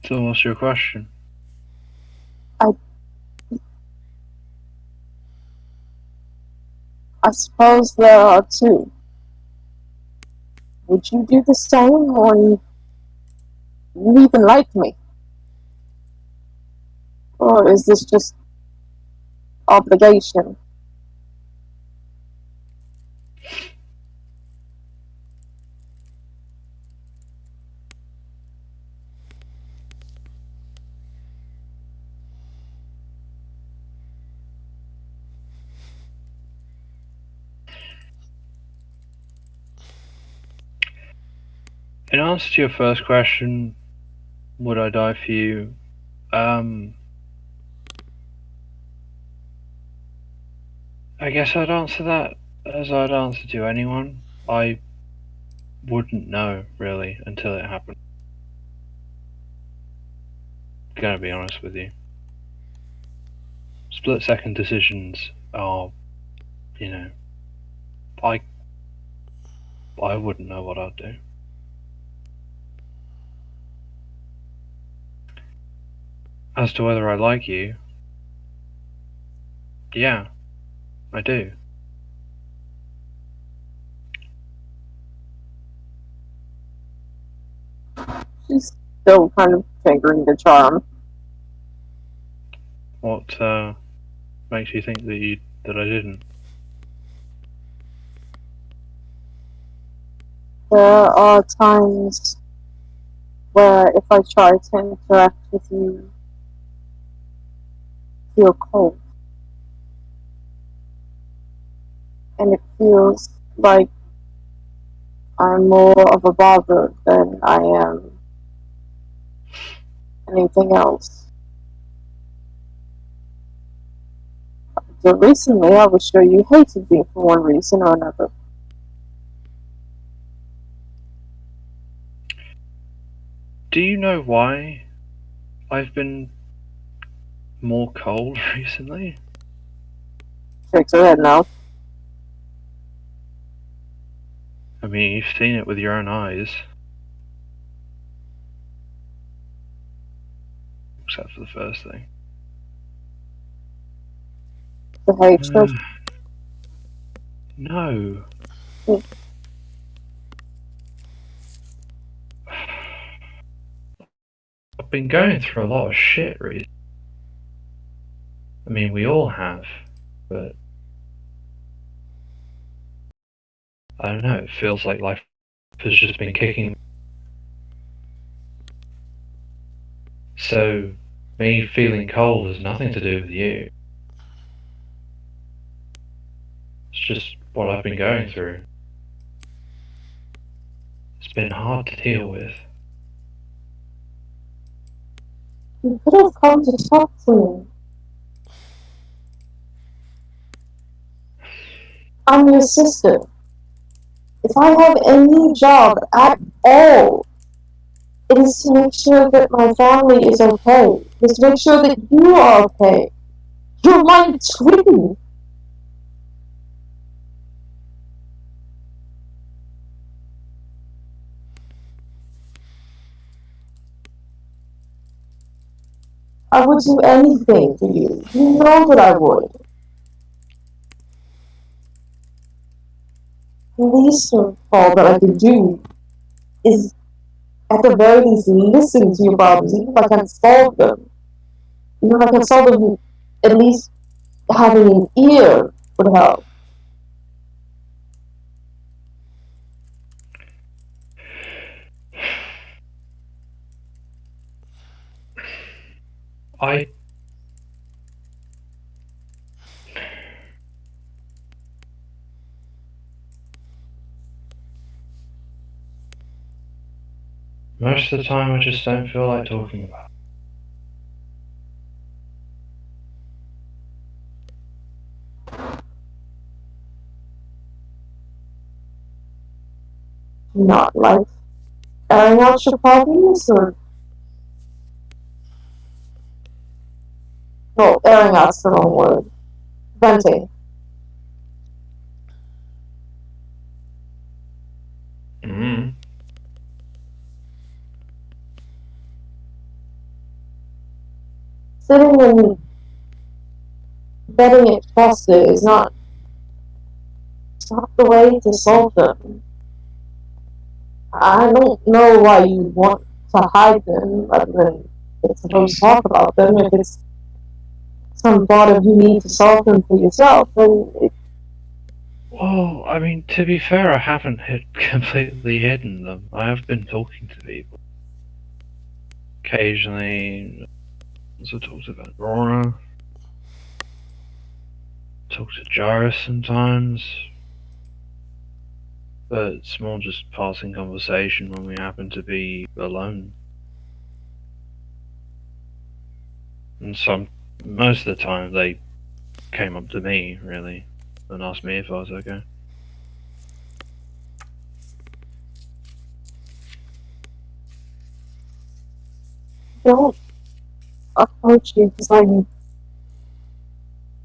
So what's your question?
I suppose there are two. Would you do the same, or you even like me? Or is this just obligation?
In answer to your first question, would I die for you? I guess I'd answer that as I'd answer to anyone. I wouldn't know, really, until it happened. Gonna be honest with you. Split-second decisions are, I wouldn't know what I'd do. As to whether I like you, yeah, I do.
She's still kind of fingering the charm.
What makes you think that I didn't?
There are times where if I try to interact with you, I feel cold. And it feels like I'm more of a bother than I am anything else. So recently I was sure you hated me for one reason or another.
Do you know why I've been more cold recently?
Shakes her head now.
I mean, you've seen it with your own eyes. Except for the first thing.
The hatred.
No. I've been going through a lot of shit recently. I mean, we all have, but I don't know, it feels like life has just been kicking. So, me feeling cold has nothing to do with you. It's just what I've been going through. It's been hard to deal with.
You could have come to talk to me. I'm your sister. If I have any job at all, it is to make sure that my family is okay. It is to make sure that you are okay. You're my twin. I would do anything for you. You know that I would. The least of all that I could do is, at the very least, listen to your problems, even if I can't solve them. Even if I can't solve them, at least having an ear would help.
Most of the time, I just don't feel like talking about it.
Not like airing out your problems, or no, airing out's the wrong word. Venting.
Mm-hmm.
Sitting and letting it fester is not the way to solve them. I don't know why you want to hide them other than it's supposed to talk about them. If it's some thought of you need to solve them for yourself, then
Well, I mean, to be fair, I haven't completely hidden them. I have been talking to people. Occasionally, I talked about Rora. Talk to Jarvis sometimes. But it's more just passing conversation when we happen to be alone. And most of the time they came up to me, really, and asked me if I was okay.
don't approach you because I'm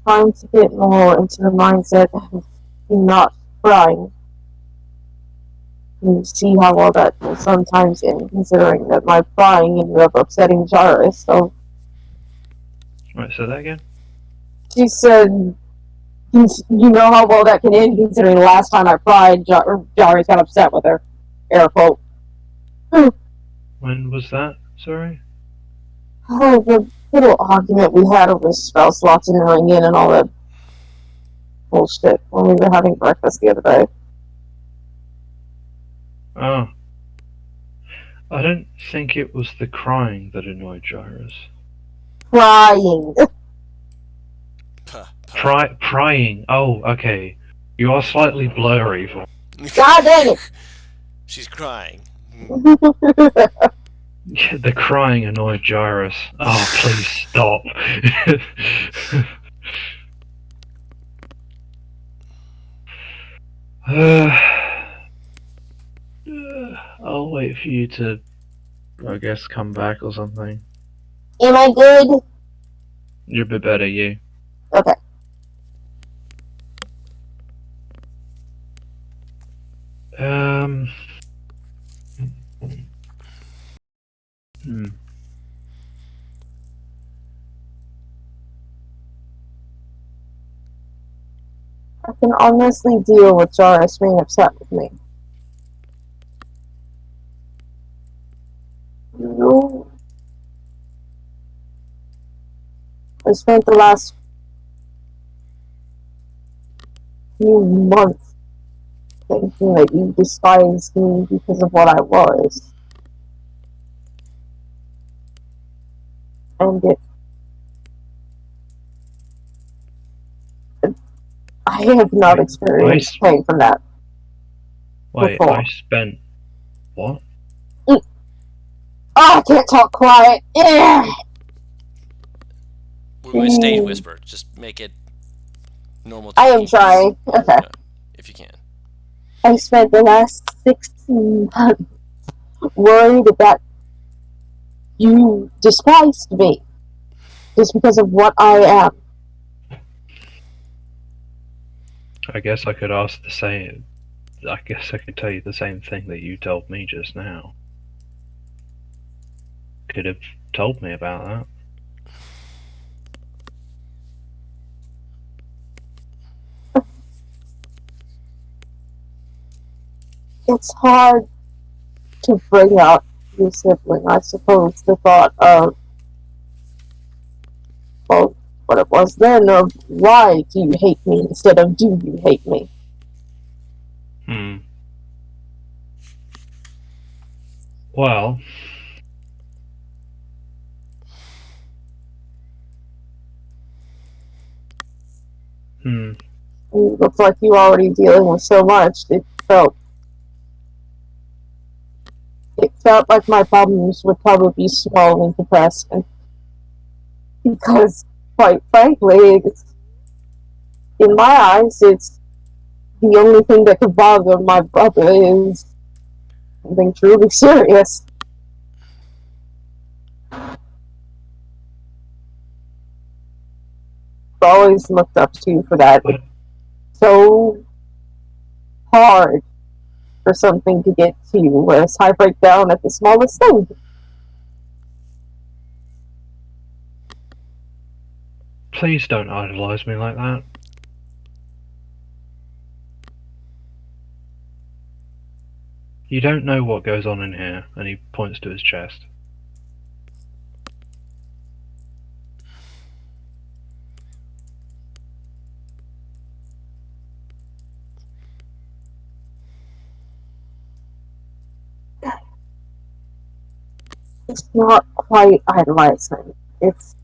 trying to get more into the mindset of not crying. You see how well that will sometimes end, considering that my crying ended up upsetting Jarvis, so...
Right, say that again?
She said, you know how well that can end, considering the last time I cried, Jarvis got upset with her. Air quote.
When was that? Sorry?
Oh, the little argument we had over spell slots and ring in and all that bullshit when we were having breakfast the other day.
Oh. I don't think it was the crying that annoyed Jarvis.
Crying.
Prying. Oh, okay. You are slightly blurry for...
God dang it!
She's crying.
Yeah, the crying annoyed Jarvis. Oh, please stop. I'll wait for you to, I guess, come back or something.
Am I good?
You're a bit better, you.
Okay. I can honestly deal with Jarvis being upset with me. No. I spent the last few months thinking that you despised me because of what I was. And I have not experienced pain from that.
Wait,
before.
I spent... What?
Oh, I can't talk quiet. Yeah.
We're going to stay whispered. Just make it normal.
I am trying. Okay.
If you can.
I spent the last 16 months worried that you despised me just because of what I am.
I guess I could ask the same... I guess I could tell you the same thing that you told me just now. Could have told me about that.
It's hard to bring out your sibling, I suppose, the thought of, well, what it was then of why do you hate me instead of do you hate me?
Well...
It looks like you already dealing with so much. It felt felt like my problems would probably be small in comparison. Because, quite frankly, in my eyes, it's the only thing that could bother my brother is something truly serious. I've always looked up to you for that. It's so hard for something to get to you, whereas I break down at the smallest thing.
Please don't idolize me like that. You don't know what goes on in here, and he points to his chest.
It's not quite idolizing. It's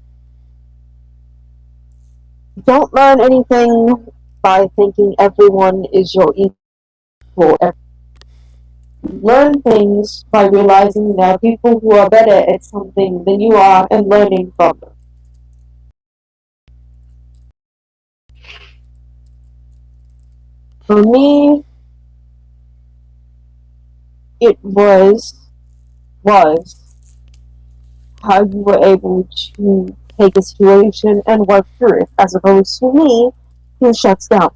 you don't learn anything by thinking everyone is your equal. You learn things by realizing there are people who are better at something than you are and learning from them. For me, it was how you were able to take a situation and work through it, as opposed to me, who shuts down.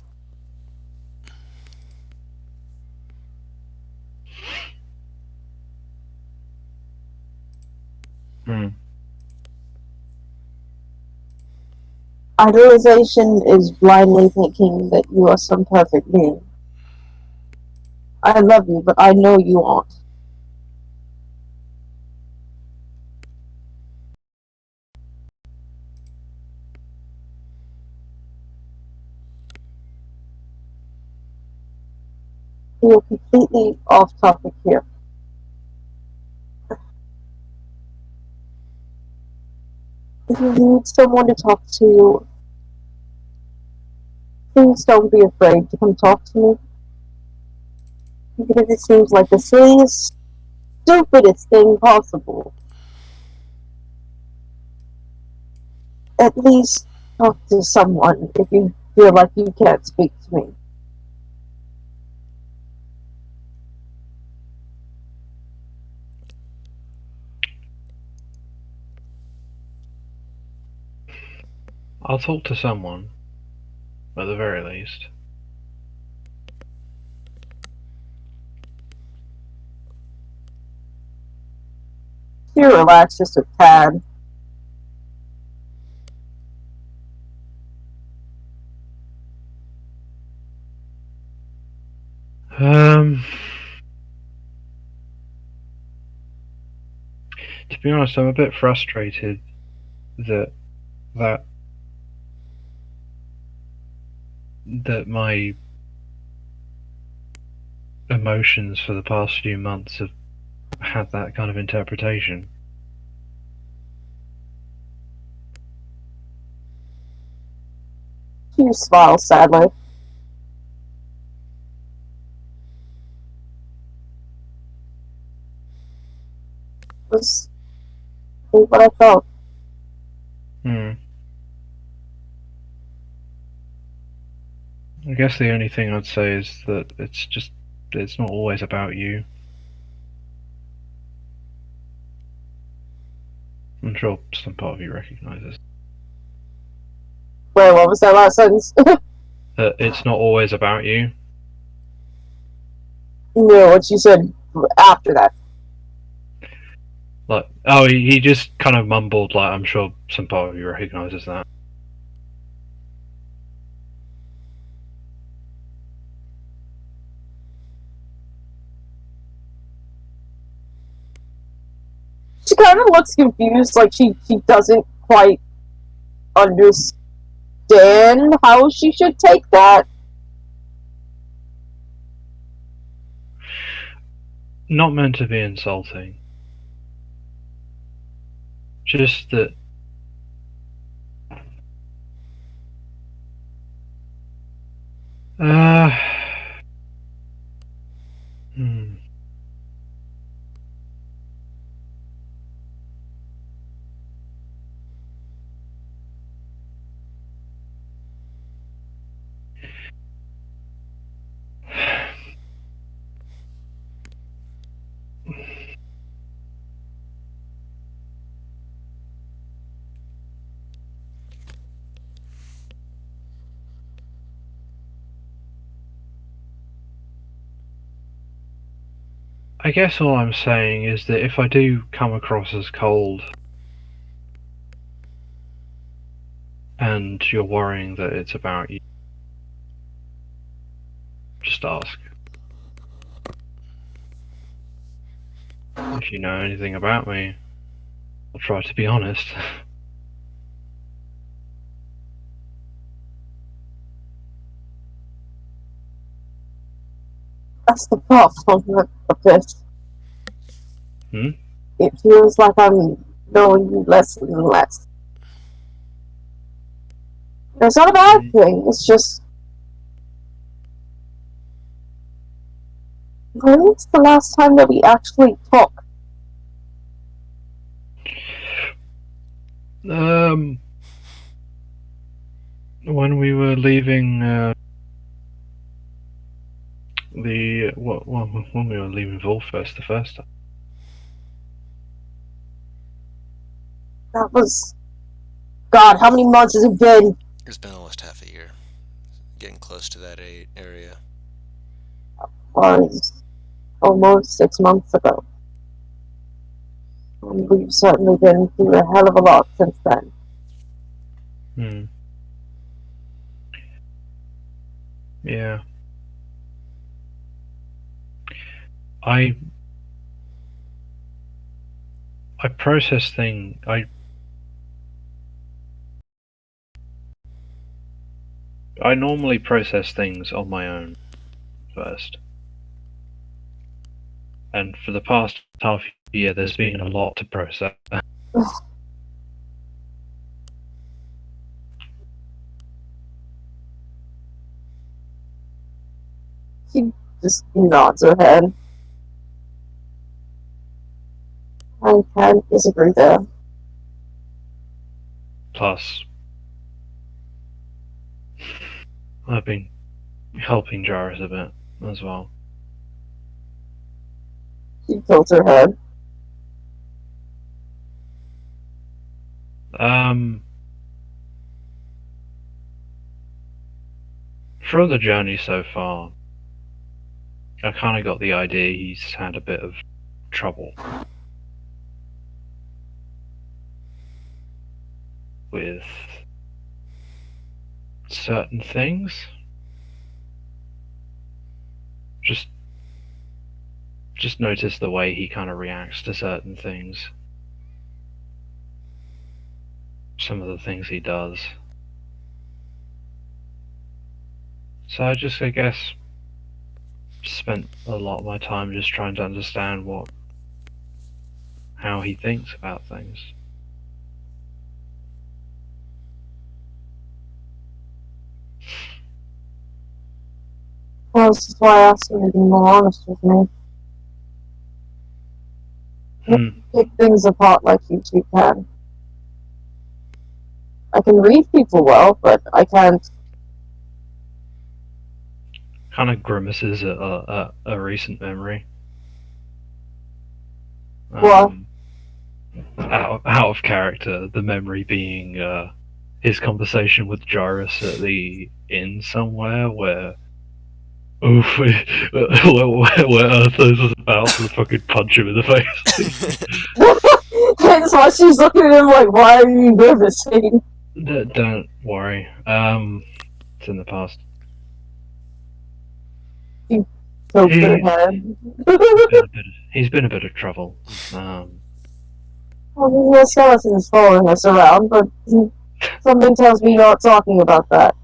Idolization is blindly thinking that you are some perfect being. I love you, but I know you aren't. We're completely off topic here. If you need someone to talk to, please don't be afraid to come talk to me. Even if it seems like the silliest, stupidest thing possible. At least talk to someone if you feel like you can't speak to me.
I'll talk to someone, at the very least.
You relax just a tad.
To be honest, I'm a bit frustrated that my emotions for the past few months have had that kind of interpretation.
You smile sadly. Was what I felt.
I guess the only thing I'd say is that it's not always about you. I'm sure some part of you recognises.
Wait, what was that last sentence?
That it's not always about you.
No, what you said after that.
Like, oh, he just kind of mumbled, like, I'm sure some part of you recognises that.
She kind of looks confused, like she doesn't quite understand how she should take that.
Not meant to be insulting. Just that I guess all I'm saying is that if I do come across as cold and you're worrying that it's about you, just ask. If you know anything about me, I'll try to be honest.
That's the problem of this.
Hmm?
It feels like I'm knowing you less and less. It's not a bad thing, it's just... When was the last time that we actually talked?
When we were leaving, when we were leaving Volfest the first time.
That was... God, how many months has it been?
It's been almost half a year. Getting close to that area.
Was almost 6 months ago. And we've certainly been through a hell of a lot since then.
Yeah. I process things. I normally process things on my own first. And for the past half year, there's been a lot to process.
She just nods her head. I can't disagree there.
Plus, I've been helping Jarvis a bit as well.
She tilts her head.
Through the journey so far, I kind of got the idea he's had a bit of trouble with certain things. Just notice the way he kind of reacts to certain things. Some of the things he does. So I guess, spent a lot of my time just trying to understand how he thinks about things.
Well, this is why I asked you to be more honest with me. Pick things apart like you two can. I can read people well, but I can't.
Kind of grimaces at a recent memory.
What?
Out of character, the memory being his conversation with Jarvis at the inn somewhere where where Arthos was about to fucking punch him in the face.
That's why she's looking at him like, why are you grimacing?
Don't worry. It's in the past.
He tilts her head.
He's been a bit of trouble.
Well, the skeleton's following us around, but something tells me you're not talking about that.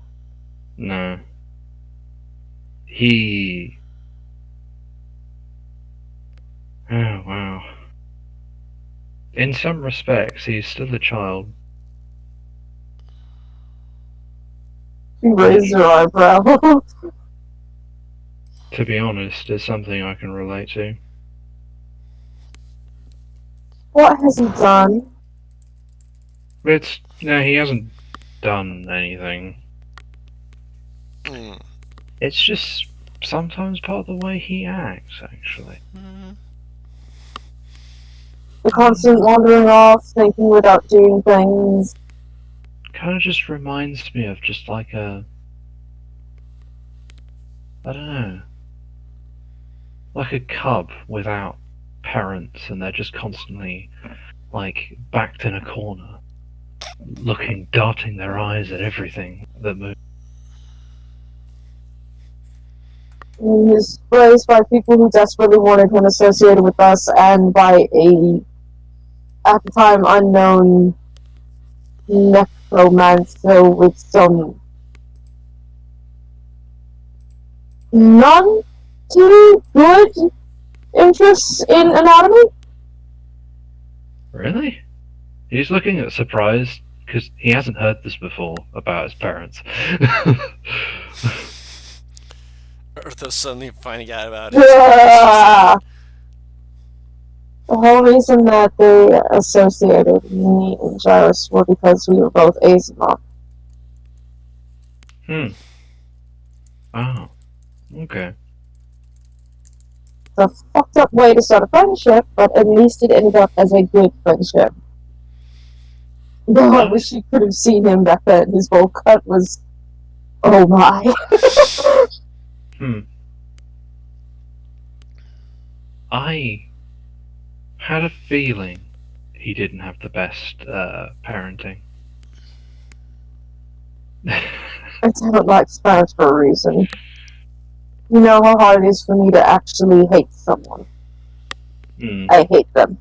No. Oh, wow. In some respects, he's still a child.
She raised her eyebrow.
To be honest, it's something I can relate to.
What has he done?
No, he hasn't done anything. It's just sometimes part of the way he acts, actually.
The constant wandering off, thinking without doing things.
Kind of just reminds me of just like I don't know. like a cub without parents, and they're just constantly like backed in a corner, looking, darting their eyes at everything that moves.
He was raised by people who desperately wanted him associated with us, and by a, at the time, unknown necromancer with some none too good interests in anatomy.
Really? He's looking at surprised because he hasn't heard this before about his parents.
Urthos suddenly finding out about
Yeah. The whole reason that they associated me and Gyrus were because we were both Asimov.
Oh. Okay.
It's a fucked up way to start a friendship, but at least it ended up as a good friendship. Though I wish you could have seen him back then. His bowl cut was... oh my.
I had a feeling he didn't have the best parenting.
I don't like Spanish for a reason. You know how hard it is for me to actually hate someone. I hate them.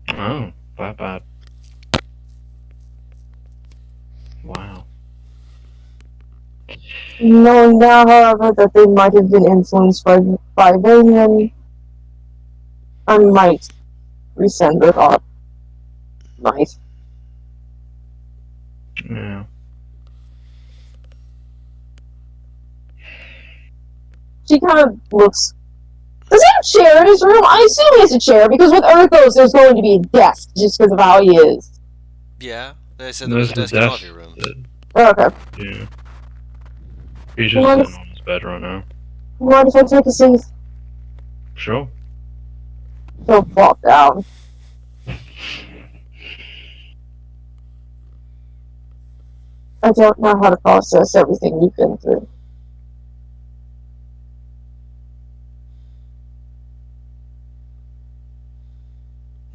Oh, that bad. Wow.
Knowing now, however, that they might have been influenced by Vanian, I might resend the thought. Might.
Yeah.
She kind of looks... Does he have a chair in his room? I assume he has a chair, because with Urthos there's going to be a desk, just because of how he is.
Yeah, I said there was a desk in all of your rooms.
Okay.
Yeah. He's just sitting on his bed right now.
Mind if I take a seat?
Sure.
Don't flop down. I don't know how to process everything you've been through.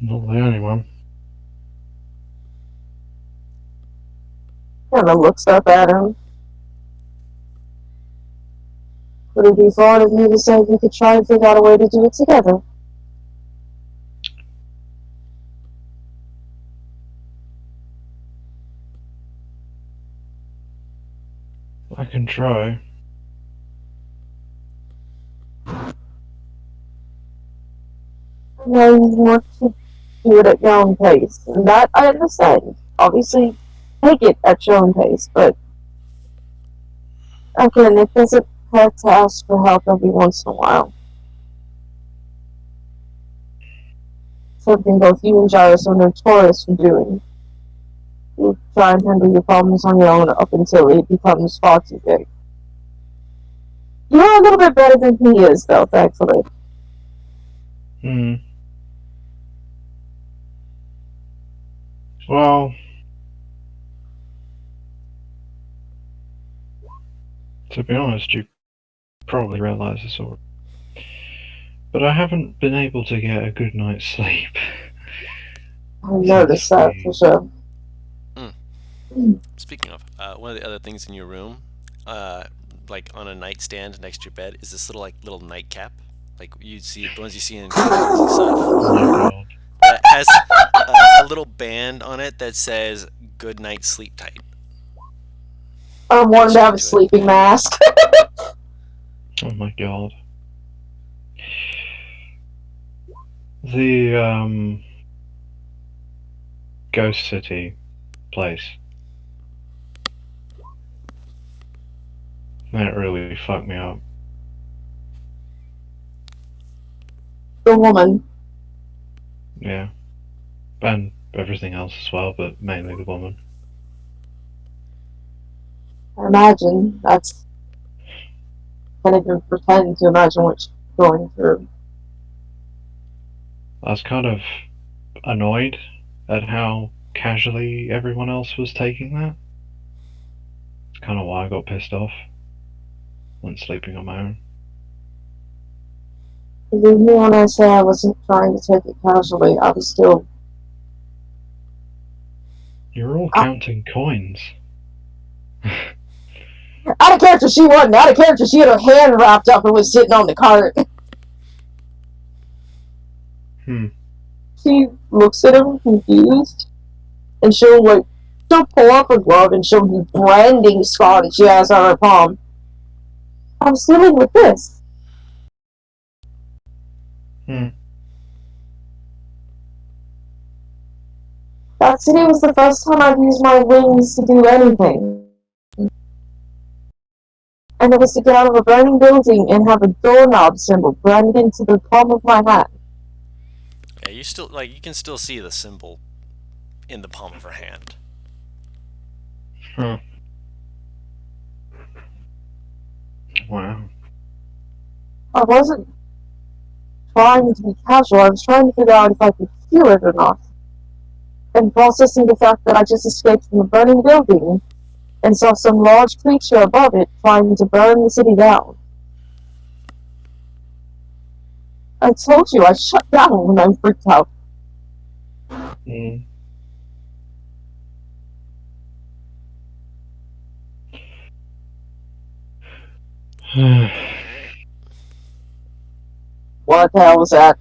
Not the only one.
Kinda looks up at him. Would it be fun of you to say we could try and figure out a way to do it together?
I can try.
No, you want to do it at your own pace. And that I understand. Obviously, take it at your own pace, but again, it doesn't hurt to ask for help every once in a while. Something both you and Gyrus are notorious for doing. You try and handle your problems on your own up until it becomes far too big. You're a little bit better than he is, though, thankfully.
Well, to be honest, you probably realize this already. But I haven't been able to get a good night's sleep.
I noticed that, for sure.
Speaking of, one of the other things in your room, like on a nightstand next to your bed, is this little nightcap, like you see the ones you see in stuff. That has a little band on it that says "Good night, sleep tight."
I wanted to have a sleeping mask.
Oh my god. The Ghost City place. That really fucked me up.
The woman.
Yeah. And everything else as well, but mainly the woman.
I imagine that's... can't even pretend to imagine what she's going through.
I was kind of annoyed at how casually everyone else was taking that. It's kind of why I got pissed off when sleeping on my own.
Believe me when I say I wasn't trying to take it casually. I was still...
You're all counting coins.
Out of character, she wasn't. Out of character, she had her hand wrapped up and was sitting on the cart. She looks at him confused, and she'll pull off her glove and she'll be branding scar that she has on her palm. I'm dealing with this. That today was the first time I've used my wings to do anything. And it was to get out of a burning building and have a doorknob symbol branded into the palm of my hand.
Yeah, you can still see the symbol in the palm of her hand.
Huh. Wow.
I wasn't trying to be casual. I was trying to figure out if I could hear it or not. And processing the fact that I just escaped from a burning building and saw some large creature above it trying to burn the city down. I told you I shut down when I freaked out. What the hell was that?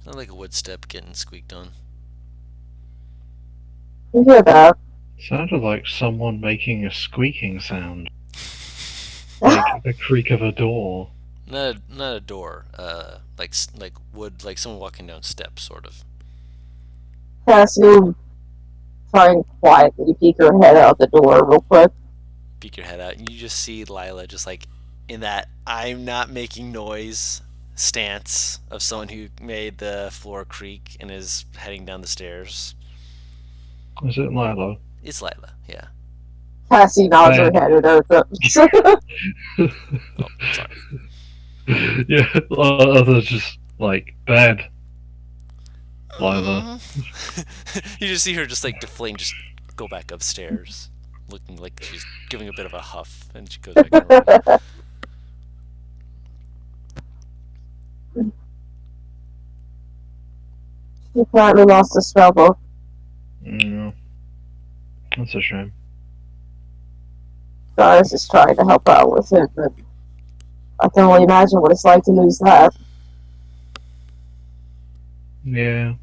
Sounds like a wood step getting squeaked on.
You hear that?
Sounded like someone making a squeaking sound. Like the creak of a door.
Not a door. Like wood, like someone walking down steps, sort of.
Cassie will try and quietly peek her head out the door real quick.
Peek your head out, and you just see Lila just like in that I'm not making noise stance of someone who made the floor creak and is heading down the stairs.
Is it Lila?
It's Lila, yeah.
Cassie nods her head at Eartha.
Oh, sorry.
Yeah, others just like bad. Lila.
You just see her just like deflate, just go back upstairs, looking like she's giving a bit of a huff, and she goes back in her room.
She apparently lost a spell book.
Yeah. That's a shame.
Darius is trying to help out with it, but I can only imagine what it's like to lose that.
Yeah.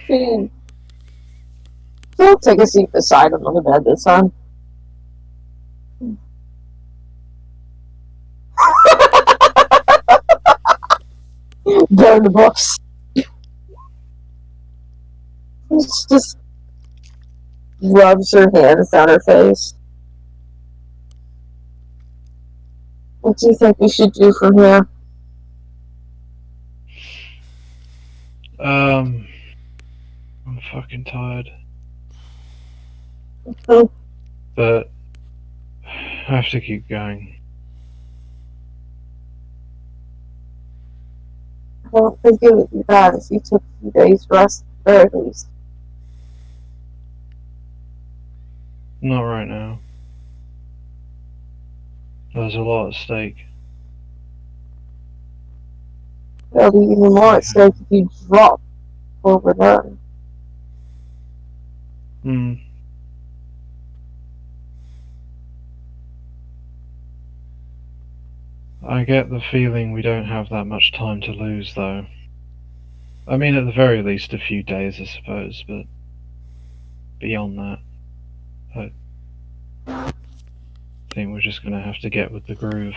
She'll take a seat beside him on the bed this time. Burn the books. She just rubs her hands down her face. What do you think we should do from here?
I'm fucking tired.
Okay.
But I have to keep going.
I don't think it would be bad if you took a few days rest at the very least.
Not right now. There's a lot at stake.
There'll be even more at stake if you drop or return.
I get the feeling we don't have that much time to lose, though. I mean, at the very least, a few days, I suppose, but beyond that, I think we're just gonna have to get with the groove.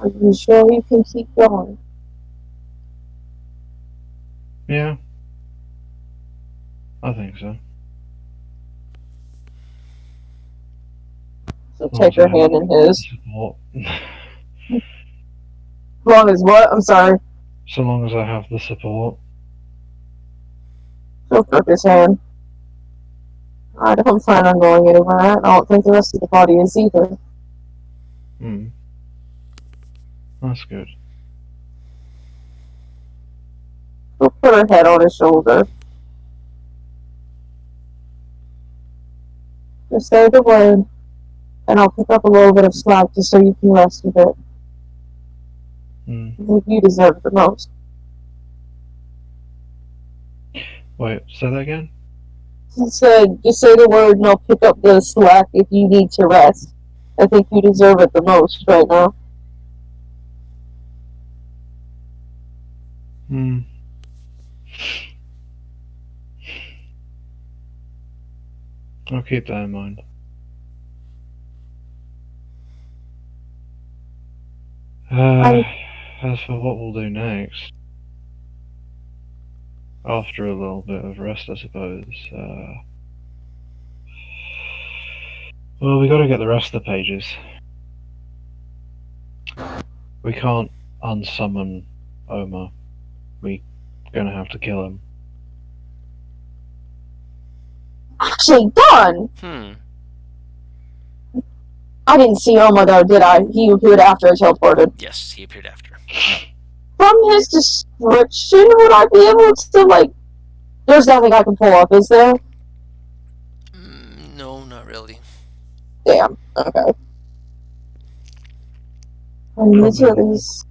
Are you sure you can keep going?
Yeah. I think so.
So take her hand in his.
Support.
As long as what? I'm sorry.
So long as I have the support.
She'll grip his hand. I don't plan on going anywhere. I don't think the rest of the party is either.
That's good.
She'll put her head on his shoulder. Just say the word, and I'll pick up a little bit of slack just so you can rest a bit. I think you deserve it the most.
Wait, say that again?
He said, just say the word and I'll pick up the slack if you need to rest. I think you deserve it the most right now.
I'll keep that in mind. As for what we'll do next, after a little bit of rest, I suppose, well, we gotta get the rest of the pages. We can't unsummon Omar. We're gonna have to kill him.
Actually, done! I didn't see Oma though, did I? He appeared after I teleported.
Yes, he appeared after.
From his description, would I be able to, like... There's nothing I can pull up, is there?
No, not really.
Damn, okay. I need to at least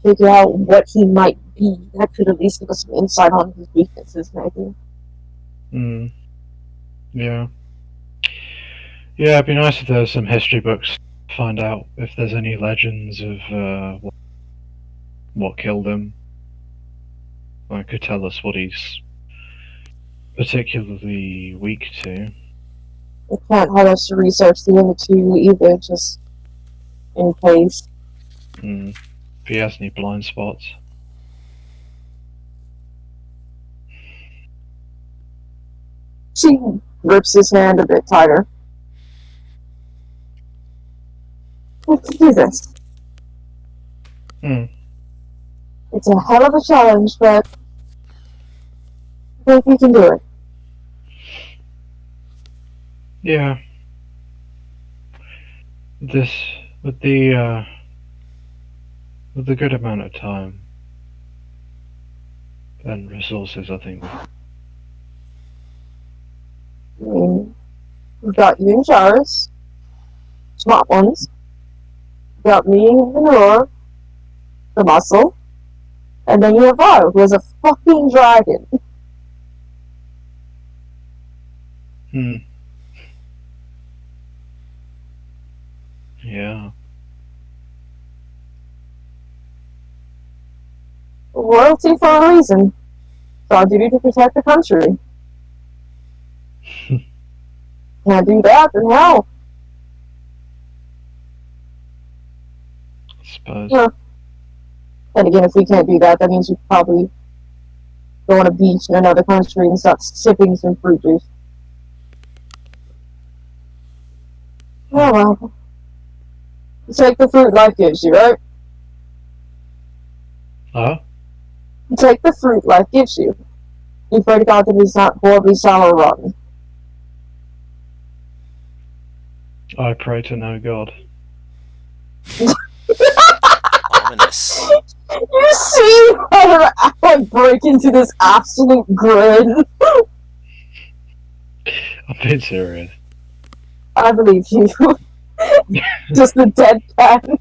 figure out what he might be. That could at least give us some insight on his weaknesses, maybe.
Yeah. Yeah, it'd be nice if there was some history books to find out if there's any legends of what killed him. Like, could tell us what he's particularly weak to.
It can't hurt us to research the other two either, just in case.
If he has any blind spots.
She grips his hand a bit tighter. Let's do this. It's a hell of a challenge, but I think we can do it.
Yeah. This, with the good amount of time and resources, I think.
We've got you and Jarvis, smart ones. We've got me and Venor, the muscle. And then you have Vio, who is a fucking dragon.
Yeah.
Royalty for a reason. It's our duty to protect the country. Can't do that, then hell.
I suppose.
Yeah. And again, if we can't do that, that means we probably go on a beach in another country and start sipping some fruit juice. Oh well. You take the fruit life gives you, right?
Huh?
You take the fruit life gives you. You pray to God that it's not horribly sour or rotten.
I pray to no God.
Ominous.
You see her like break into this absolute grin.
I'm being serious.
I believe you. Just the deadpan.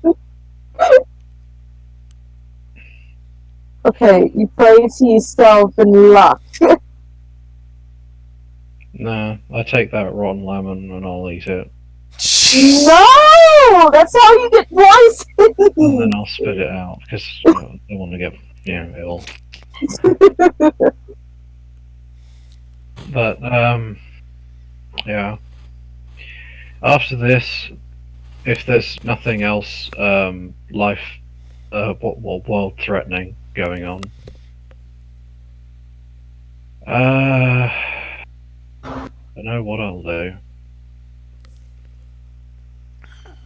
Okay, you pray to yourself in luck.
Nah, I take that rotten lemon and I'll eat it.
No! That's how you get poisoned!
And then I'll spit it out, because I don't want to get, ill. But, yeah. After this, if there's nothing else, world-threatening going on, I don't know what I'll do.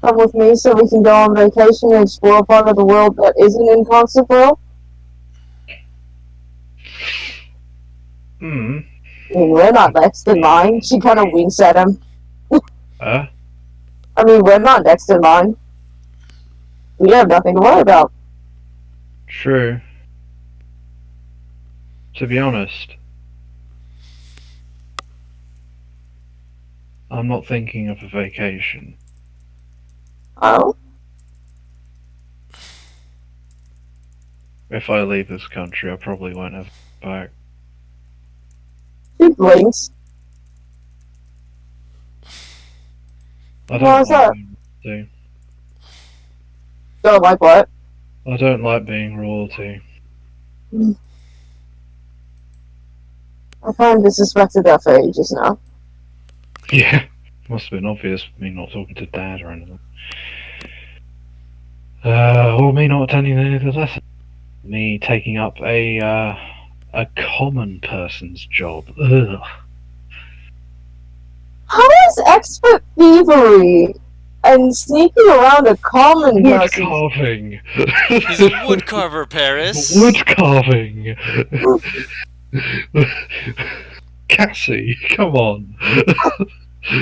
Come with me so we can go on vacation and explore a part of the world that isn't in Constantine. I mean, we're not next in line. She kind of winks at him.
Huh?
I mean, we're not next in line. We have nothing to worry about.
True. To be honest, I'm not thinking of a vacation.
Oh?
If I leave this country, I probably won't have back.
She blinks.
I
Why
don't
is
like
that?
being royalty.
Don't like what?
I don't like being royalty.
I kind of disrespected that for ages now.
Yeah, must have been obvious with me not talking to Dad or anything. Or me not attending any of the lessons. Me taking up a common person's job. Ugh.
How is expert thievery and sneaking around a common
Wood
person?
carving!
He's a wood carver, Paris.
Wood carving! Cassie, come on.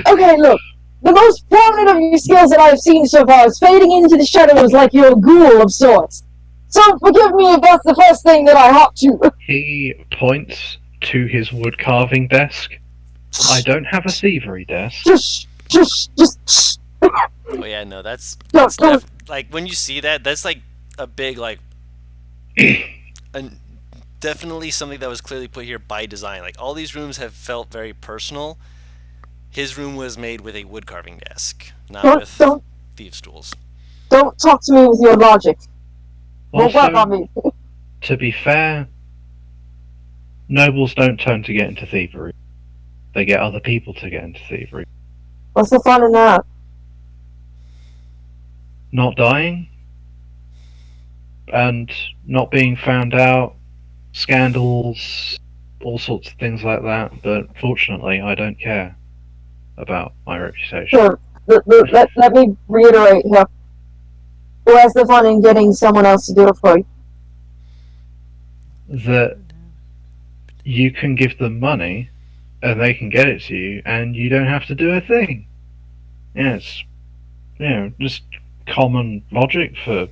Okay, look. The most prominent of your skills that I've seen so far is fading into the shadows like you're a ghoul of sorts. So forgive me if that's the first thing that I hop to.
He points to his wood carving desk. I don't have a thievery desk.
Just.
Oh yeah, no, that's like when you see that, that's like a big like, definitely something that was clearly put here by design. Like all these rooms have felt very personal. His room was made with a wood carving desk, not with thieves' tools.
Don't talk to me with your logic. Won't
Also,
work on me.
to be fair, nobles don't turn to get into thievery. They get other people to get into thievery.
What's the fun in that?
Not dying, and not being found out, scandals, all sorts of things like that. But fortunately, I don't care about my reputation.
Sure. Let me reiterate here. Who has the fun in getting someone else to do it for you?
That you can give them money, and they can get it to you, and you don't have to do a thing. Yeah, it's just common logic for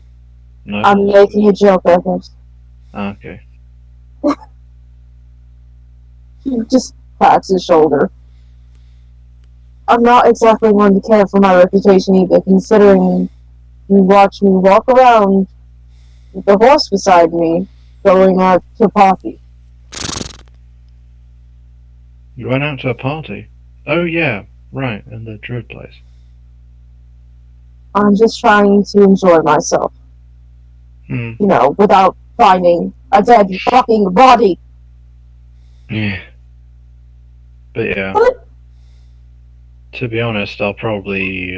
nobles.
I'm making a joke, Evans.
Okay.
He just pats his shoulder. I'm not exactly one to care for my reputation either, considering you watch me walk around with the horse beside me, going out to party.
You went out to a party? Oh yeah, right, in the druid place.
I'm just trying to enjoy myself. You know, without finding a dead fucking body.
Yeah. But yeah. To be honest, I'll probably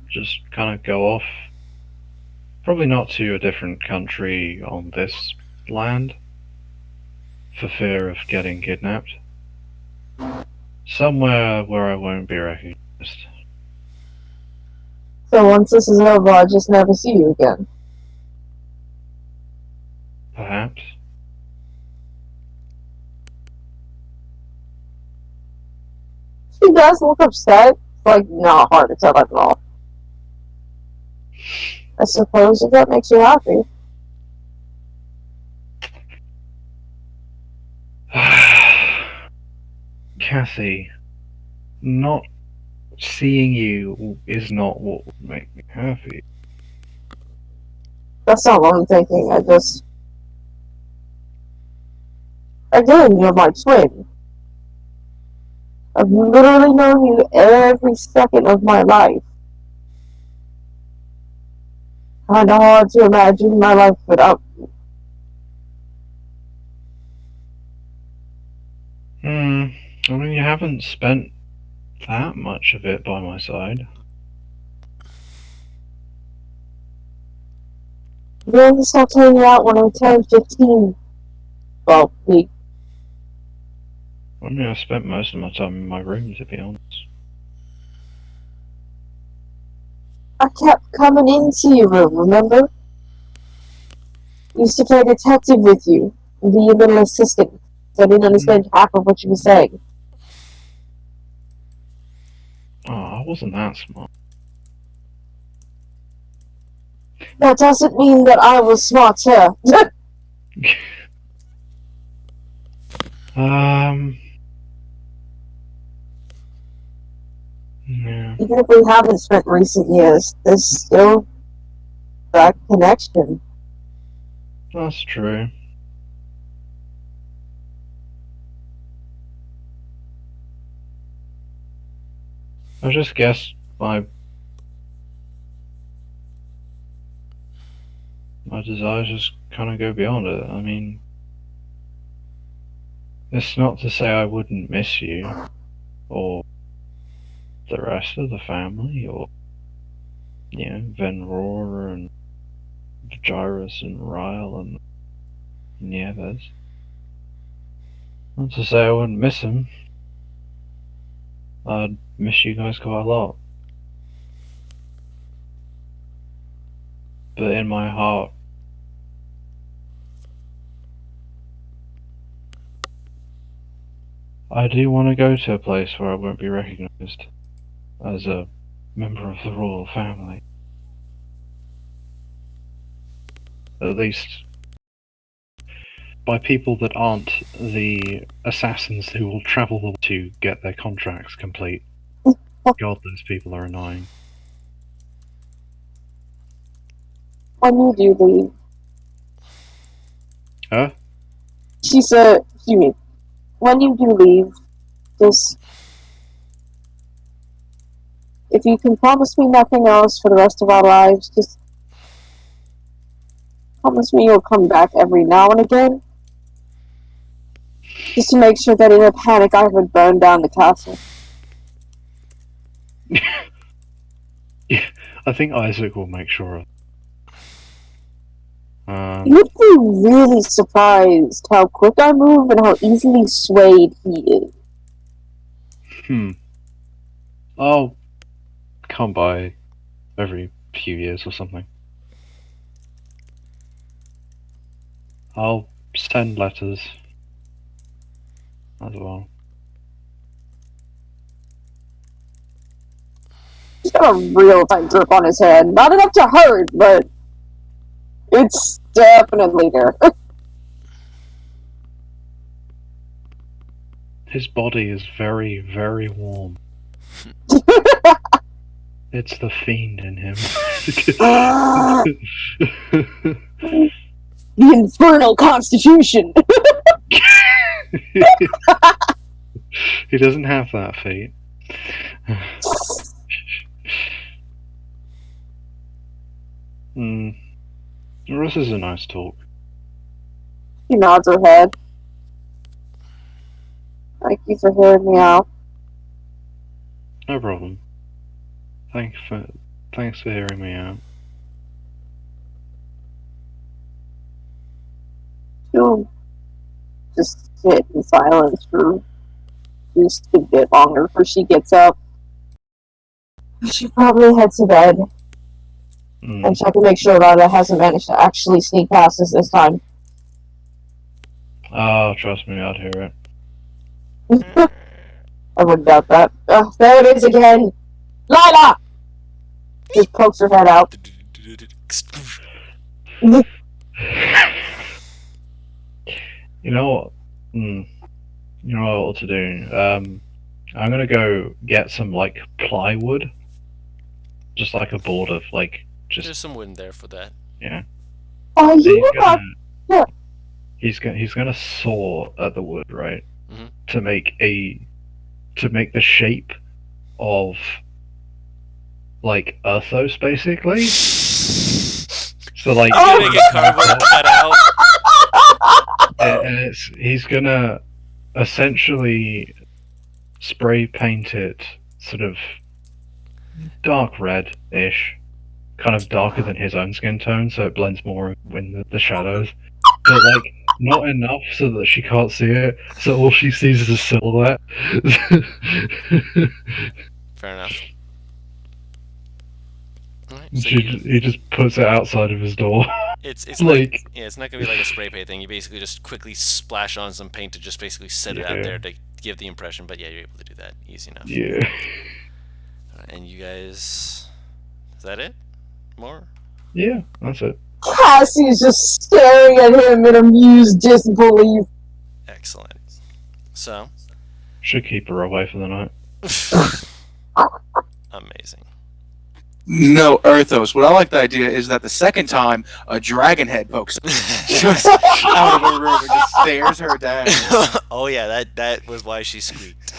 just kind of go off. Probably not to a different country on this land, for fear of getting kidnapped. Somewhere where I won't be recognized.
So once this is over, I'll just never see you again.
Perhaps.
She does look upset. It's like not hard to tell at all. I suppose if that makes you happy.
Cassie, not seeing you is not what would make me happy.
That's not what I'm thinking. Again, you're my twin. I've literally known you every second of my life. Kinda hard to imagine my life without you.
I mean, you haven't spent that much of it by my side.
We only stopped hanging out when I turned 15. Well, we.
I mean, I spent most of my time in my room, to be honest.
I kept coming into your room, remember? Used to play detective with you, and be your little assistant, so I didn't understand half of what you were saying.
Oh, I wasn't that smart.
That doesn't mean that I was smarter.
Yeah,
Even if we haven't spent recent years, there's still that connection.
that's true. I just guess my desires just kind of go beyond it. I mean, it's not to say I wouldn't miss you, or the rest of the family, or, you know, Venror and Gyrus and Ryle and Nieves. Not to say I wouldn't miss them. I'd miss you guys quite a lot. But in my heart, I do want to go to a place where I won't be recognized as a member of the royal family. At least by people that aren't the assassins who will travel to get their contracts complete. God, those people are annoying.
When you do leave.
Huh?
She said, excuse me, when you do leave, just, if you can promise me nothing else for the rest of our lives, just promise me you'll come back every now and again. Just to make sure that in a panic I haven't burned down the castle.
Yeah, I think Isaac will make sure of it.
You'd be really surprised how quick I move and how easily swayed he is.
I'll come by every few years or something. I'll send letters as well.
He's got a real tight grip on his head. Not enough to hurt, but it's definitely there.
His body is very, very warm. It's the fiend in him.
The infernal constitution!
He doesn't have that fate. This is a nice talk.
She nods her head. Thank you for hearing me out.
No problem. Thanks for hearing me out.
She'll just sit in silence for just a bit longer before she gets up. She probably head to bed. And check to make sure Rada hasn't managed to actually sneak past us this time.
Oh, trust me, I'd hear it.
I wouldn't doubt that. There it is again! Lila! Just pokes her head out.
You know what? You know what to do. I'm gonna go get some, like, plywood. Just like a board of, like,
There's some wood in there for that.
Yeah.
Oh,
He's gonna saw at the wood, right?
Mm-hmm.
To make the shape of, like, Earthos, basically. So, like,
he's gonna get cardboard cut out.
And he's gonna essentially spray paint it sort of dark red-ish, kind of darker than his own skin tone, so it blends more in the shadows. But, like, not enough so that she can't see it, so all she sees is a silhouette.
Fair enough. Right, so
He just puts it outside of his door.
It's
like,
yeah, it's not gonna be like a spray paint thing. You basically just quickly splash on some paint to just basically set it out there to give the impression. But yeah, you're able to do that easy enough.
Yeah.
And you guys, is that it? More?
Yeah, that's it.
Cassie's just staring at him in amused disbelief.
Excellent. So,
should keep her away for the night.
Amazing.
No, Erthos. What I like the idea is that the second time a dragon head pokes just out of the room and just stares her down.
Oh yeah, that was why she squeaked.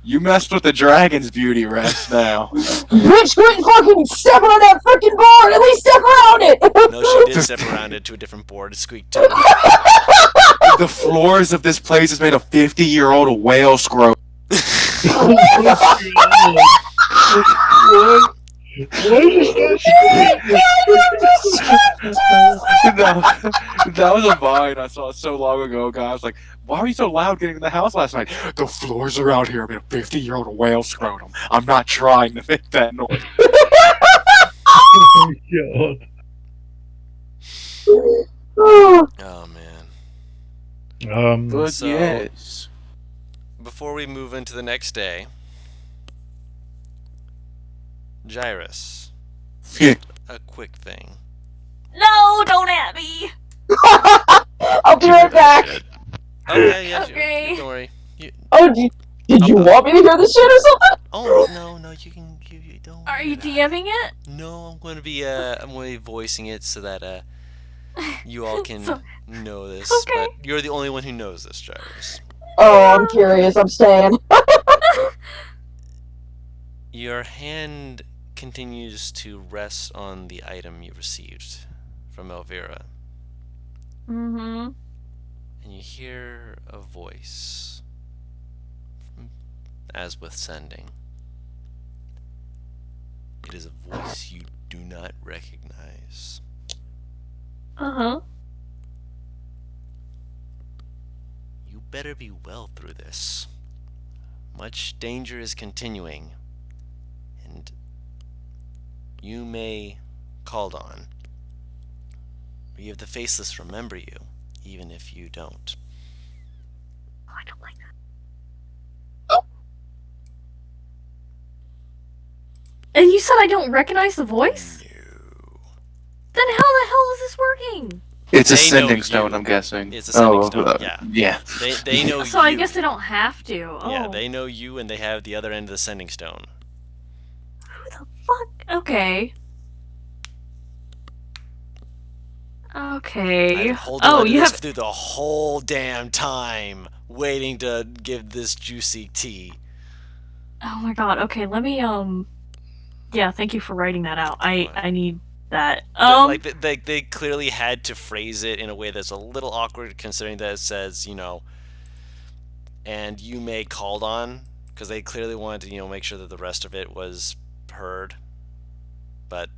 You messed with the dragon's beauty rest now.
Bitch, quit fucking stepping on that freaking board! At least step around it!
No, she did step around it to a different board. It squeaked too.
The floors of this place is made of 50-year-old whale scrotum. That was a vine I saw so long ago, guys. I was like, why were you so loud getting in the house last night? The floors around here are made of 50-year-old whale scrotum. I'm not trying to make that noise.
Oh, God.
Oh man.
But
So-
yes.
Before we move into the next day, Gyrus, a quick thing.
No, don't at me.
I'll be right back.
Okay, yeah,
Okay.
don't worry.
Oh, did you want me to hear this shit or something?
Oh no, you can don't.
Are you DMing it?
No, I'm going to be voicing it so that you all can
So-
know this.
Okay.
But you're the only one who knows this, Gyrus.
Oh, I'm curious. I'm staying.
Your hand continues to rest on the item you received from Elvira,
Mm-hmm.
and you hear a voice, as with sending. It is a voice you do not recognize.
Uh-huh.
You better be well through this. Much danger is continuing, and you may called on. We of the Faceless remember you, even if you don't.
Oh, I don't like that. And you said I don't recognize the voice?
No.
Then how the hell is this working?
It's a
They know
sending
you.
stone, I'm guessing.
It's a sending
Oh,
stone, yeah.
Yeah.
They know
So
you.
I guess they don't have to. Oh.
Yeah, they know you, and they have the other end of the sending stone.
Who the fuck? Okay. Okay.
I'm holding
Oh,
on to
you
this
have.
through the whole damn time, waiting to give this juicy tea.
Oh my god. Okay, let me. Yeah, thank you for writing that out. I need that.
Like they clearly had to phrase it in a way that's a little awkward, considering that it says, and you may called on, because they clearly wanted to, make sure that the rest of it was heard. But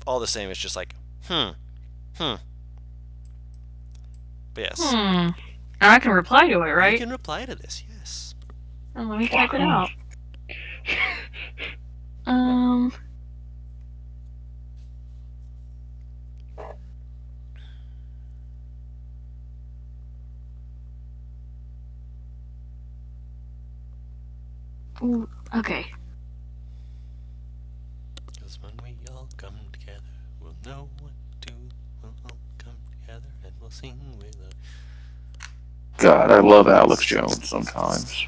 all the same, it's just like, But yes.
And I can reply to it,
You
right?
can reply to this, yes.
Oh, let me type it out. Ooh, okay.
Because when we all come together, we'll know what to do. We'll all come together and we'll sing with love.
God, I love Alex Jones sometimes.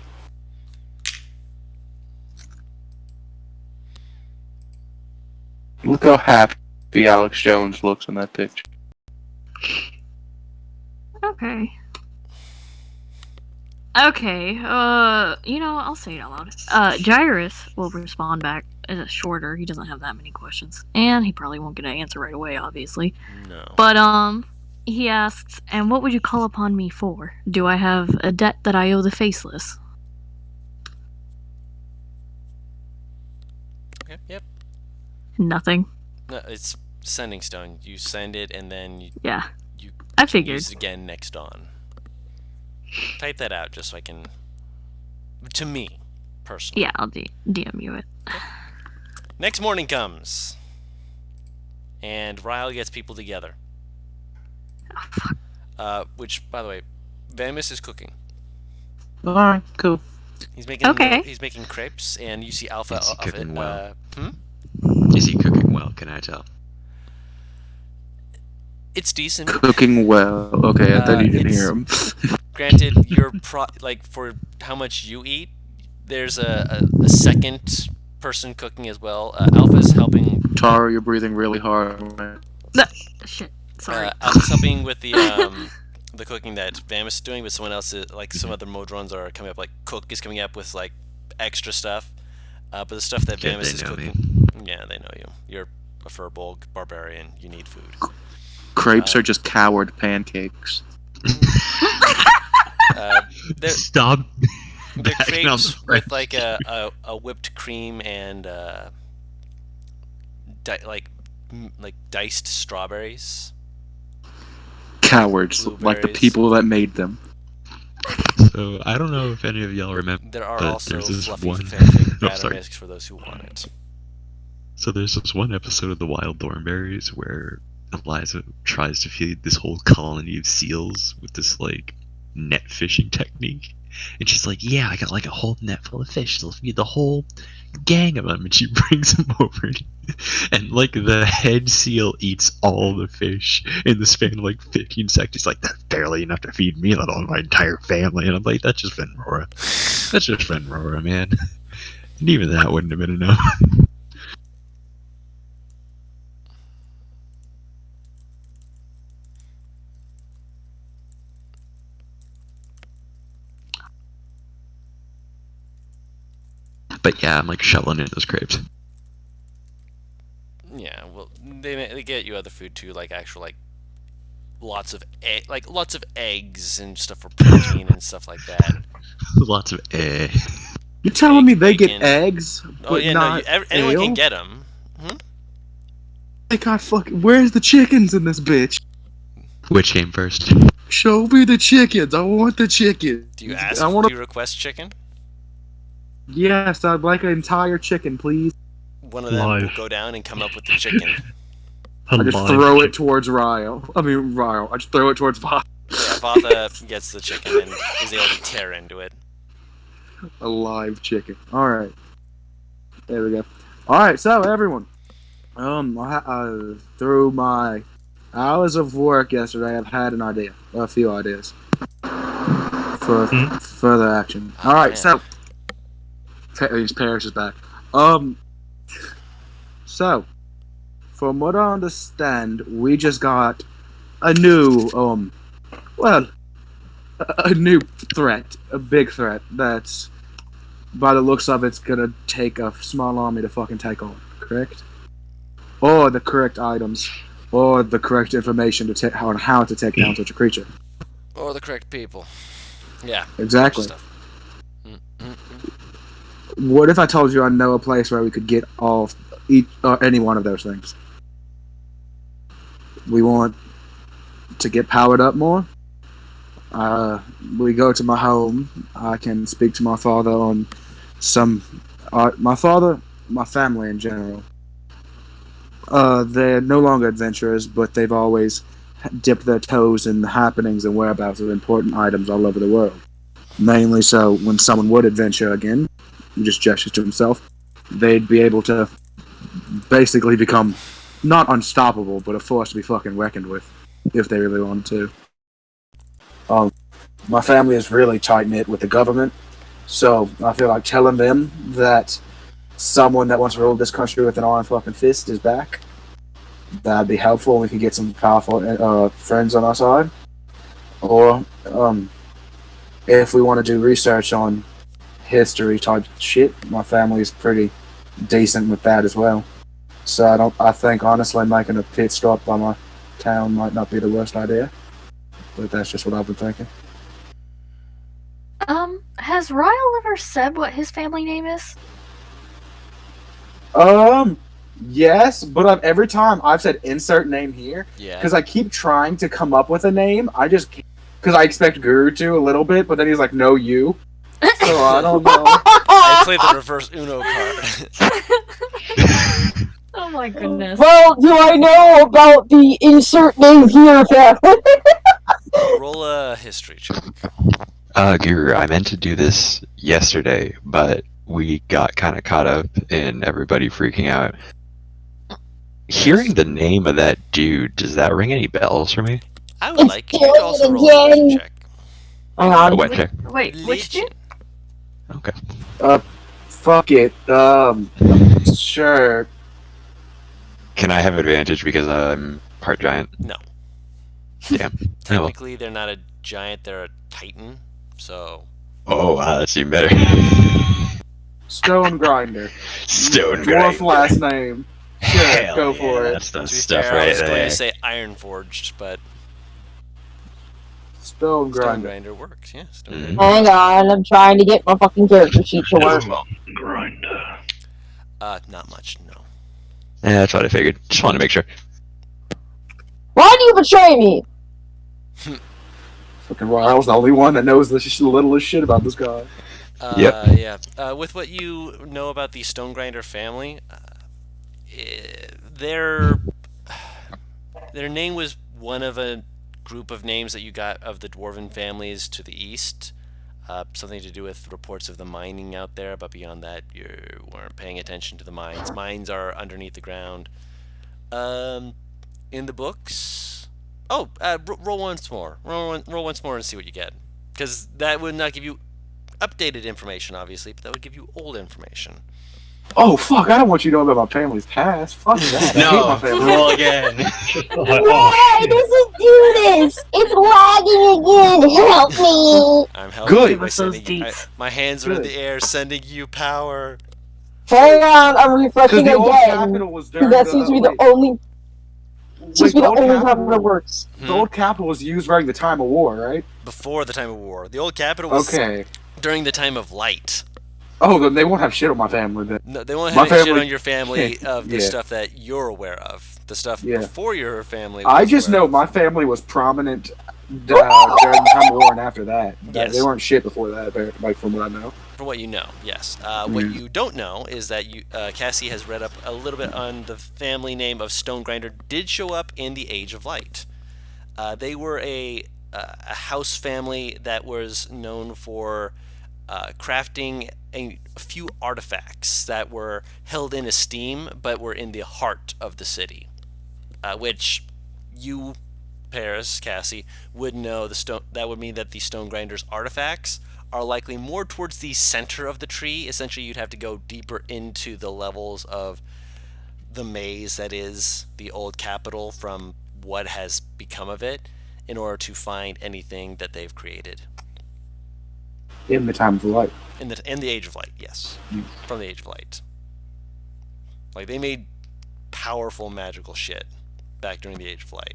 Look how happy Alex Jones looks in that picture.
Okay. Okay, I'll say it out loud. Gyrus will respond back shorter. He doesn't have that many questions. And he probably won't get an answer right away, obviously.
No.
But, he asks, and what would you call upon me for? Do I have a debt that I owe the Faceless?
Yep.
Nothing.
No, it's sending stone. You send it and then you
I
can
figured.
use it again next on. Type that out just so I can. To me, personally.
Yeah, I'll DM you it.
Next morning comes, and Ryle gets people together.
Oh, fuck.
Which, by the way, Vamus is cooking.
Alright, cool.
He's making
Okay.
He's making crepes, and you see Alpha
Is he
of it.
cooking well?
Hmm?
Is he cooking well? Can I tell?
It's decent.
Cooking well. Okay, I thought you didn't hear him.
Granted, for how much you eat, there's a second person cooking as well. Alpha's helping.
Tara, you're breathing really hard.
Shit. Sorry.
Alpha's helping with the cooking that Vamus is doing, but someone else some other Modrons are coming up. Like Cook is coming up with like extra stuff. But the stuff that Vamus is cooking, yeah, they know you. You're a Furbolg barbarian. You need food.
Crepes are just coward pancakes.
Stop.
They're crepes with like a whipped cream and like diced strawberries.
Cowards, like the people that made them.
So I don't know if any of y'all remember.
There are also fluffy
one...
fanfic for those who want it.
So there's this one episode of the Wild Thornberries where Eliza tries to feed this whole colony of seals with this like net fishing technique, and she's like, "Yeah, I got like a whole net full of fish. So I'll feed the whole gang of them." And she brings them over, and like the head seal eats all the fish in the span of like 15 seconds. He's like, "That's barely enough to feed me, let alone my entire family." And I'm like, "That's just Venrora. That's just Venrora, man." And even that wouldn't have been enough. But yeah, I'm like shoveling in those crepes.
Yeah, well, they get you other food too, like actual like lots of eggs and stuff for protein and stuff like that.
Lots of eggs.
You're telling me they get eggs, but not
anyone can get them.
They got fucking. Where's the chickens in this bitch?
Which came first?
Show me the chickens. I want the chicken.
Do you ask? Do you request chicken?
Yes, I'd like an entire chicken, please.
One of them will go down and come up with the chicken.
I just throw it towards Ryle. I just throw it towards Vatha.
Yeah, Vatha gets the chicken and is able to tear into it.
A live chicken. Alright. There we go. Alright, so everyone. Through my hours of work yesterday, I've had a few ideas for further action. Alright, so Paris is back. So, from what I understand, we just got a new, a new threat, a big threat that's, by the looks of it's gonna take a small army to fucking take on, correct? Or the correct items, or the correct information on how to take down such a creature.
Or the correct people. Yeah.
Exactly. What if I told you I know a place where we could get any one of those things? We want to get powered up more. We go to my home. I can speak to my father on my family in general. They're no longer adventurers, but they've always dipped their toes in the happenings and whereabouts of important items all over the world. Mainly so when someone would adventure again, he just gestures to himself, they'd be able to basically become not unstoppable, but a force to be fucking reckoned with, if they really wanted to. My family is really tight-knit with the government, so I feel like telling them that someone that wants to rule this country with an iron fucking fist is back, that'd be helpful. We could get some powerful friends on our side. Or, if we want to do research on history type shit, my family is pretty decent with that as well. So I think honestly making a pit stop by my town might not be the worst idea. But that's just what I've been thinking.
Has Ryle ever said what his family name is?
Yes, but every time I've said insert name here, because I keep trying to come up with a name, because I expect Guru to a little bit, but then he's like, no, you. So I don't know.
I played the reverse Uno card.
Oh my goodness.
Well, do I know about the insert name here family?
Roll a history check.
Guru, I meant to do this yesterday, but we got kind of caught up in everybody freaking out. Hearing the name of that dude, does that ring any bells for me?
I would like you to also roll a religion check.
Hang
A
on.
what check?
Wait, which dude?
Okay.
Fuck it. Sure.
Can I have advantage because I'm part giant?
No.
Damn. Oh, well.
Technically, they're not a giant; they're a titan. So.
Oh, wow, that's even better.
Stone Grinder.
Stone
Dwarf
Grinder.
last name. Sure,
Hell
go
yeah,
for it.
That's the
To be
stuff
fair, I
right
was going
there.
to say Iron Forged, but
Stone
Stone
Grinder.
Grinder works. Yeah, Stone
Mhm.
Grinder.
Hang on, I'm trying to get my fucking character sheet to work.
Grinder.
Not much. No.
Yeah, that's what I figured. Just wanted to make sure.
Why do you betray me?
Fucking Ryle's the only one that knows the littlest shit about this guy.
Yep.
Yeah. With what you know about the Stone Grinder family, their name was one of a group of names that you got of the dwarven families to the east. Something to do with reports of the mining out there, but beyond that, you weren't paying attention to the mines. Mines are underneath the ground. In the books. Oh, roll once more. Roll once more and see what you get, because that would not give you updated information, obviously, but that would give you old information.
Oh fuck! I don't want you to know about my family's past. Fuck that. I hate my family.
roll again.
Why does it do this? It's lagging again. Help me.
I'm helping
Good.
you by
Give us those
sending you,
deets.
my hands are in
Good.
the air, sending you power.
Hang on, I'm
Because
refreshing
the old
again.
capital was
Because
during
that seems to be the
wait,
only. Seems to be the
old
only
capital-
time that works.
The old capital was used during the time of war, right?
Before the time of war, the old capital was
Okay.
during the time of light.
Oh, then they won't have shit on my family then.
No, they won't
My
have any shit
family-
on your family of the
Yeah.
stuff that you're aware of. The stuff
Yeah.
before your family.
I
was
just
aware
know
of.
my family was prominent during the time of war and after that.
Yes.
They weren't shit before that, like from what I know.
For what you know, yes. What you don't know is that Cassie has read up a little bit on the family name of Stone Grinder. Did show up in the Age of Light. They were a house family that was known for crafting a few artifacts that were held in esteem, but were in the heart of the city, which you, Paris, Cassie, would know. That would mean that the Stone Grinder's artifacts are likely more towards the center of the tree. Essentially, you'd have to go deeper into the levels of the maze that is the old capital from what has become of it in order to find anything that they've created.
In the time of light.
In the Age of Light, yes. From the Age of Light. Like, they made powerful magical shit back during the Age of Light.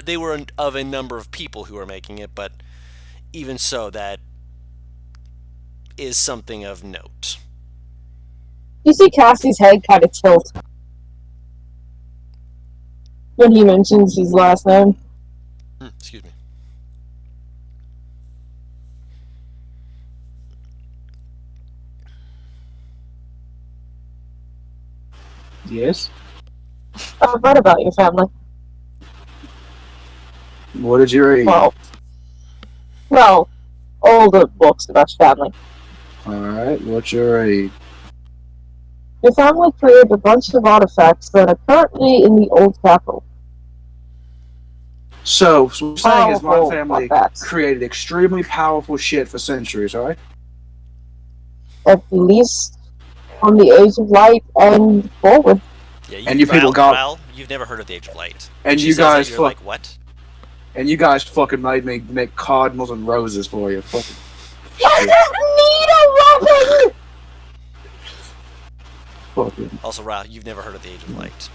They were of a number of people who were making it, but even so, that is something of note.
You see Cassie's head kind of tilt when he mentions his last name.
Excuse me.
Yes?
I've read about your family.
What did you read?
Well, all the books about your family.
Alright, what's your read?
Your family created a bunch of artifacts that are currently in the old capital.
So what you're saying is my
Powerful
family
artifacts.
created extremely powerful shit for centuries, right?
At least from the Age of Light and forward.
Yeah,
And you people got-
Val, you've never heard of the Age of Light.
And
She
you
says that,
guys
you're
fuck-
like, what?
And you guys fucking made me make cardinals and roses for you. Fucking
I don't need a weapon!
fucking.
Also, Ral, you've never heard of the Age of Light.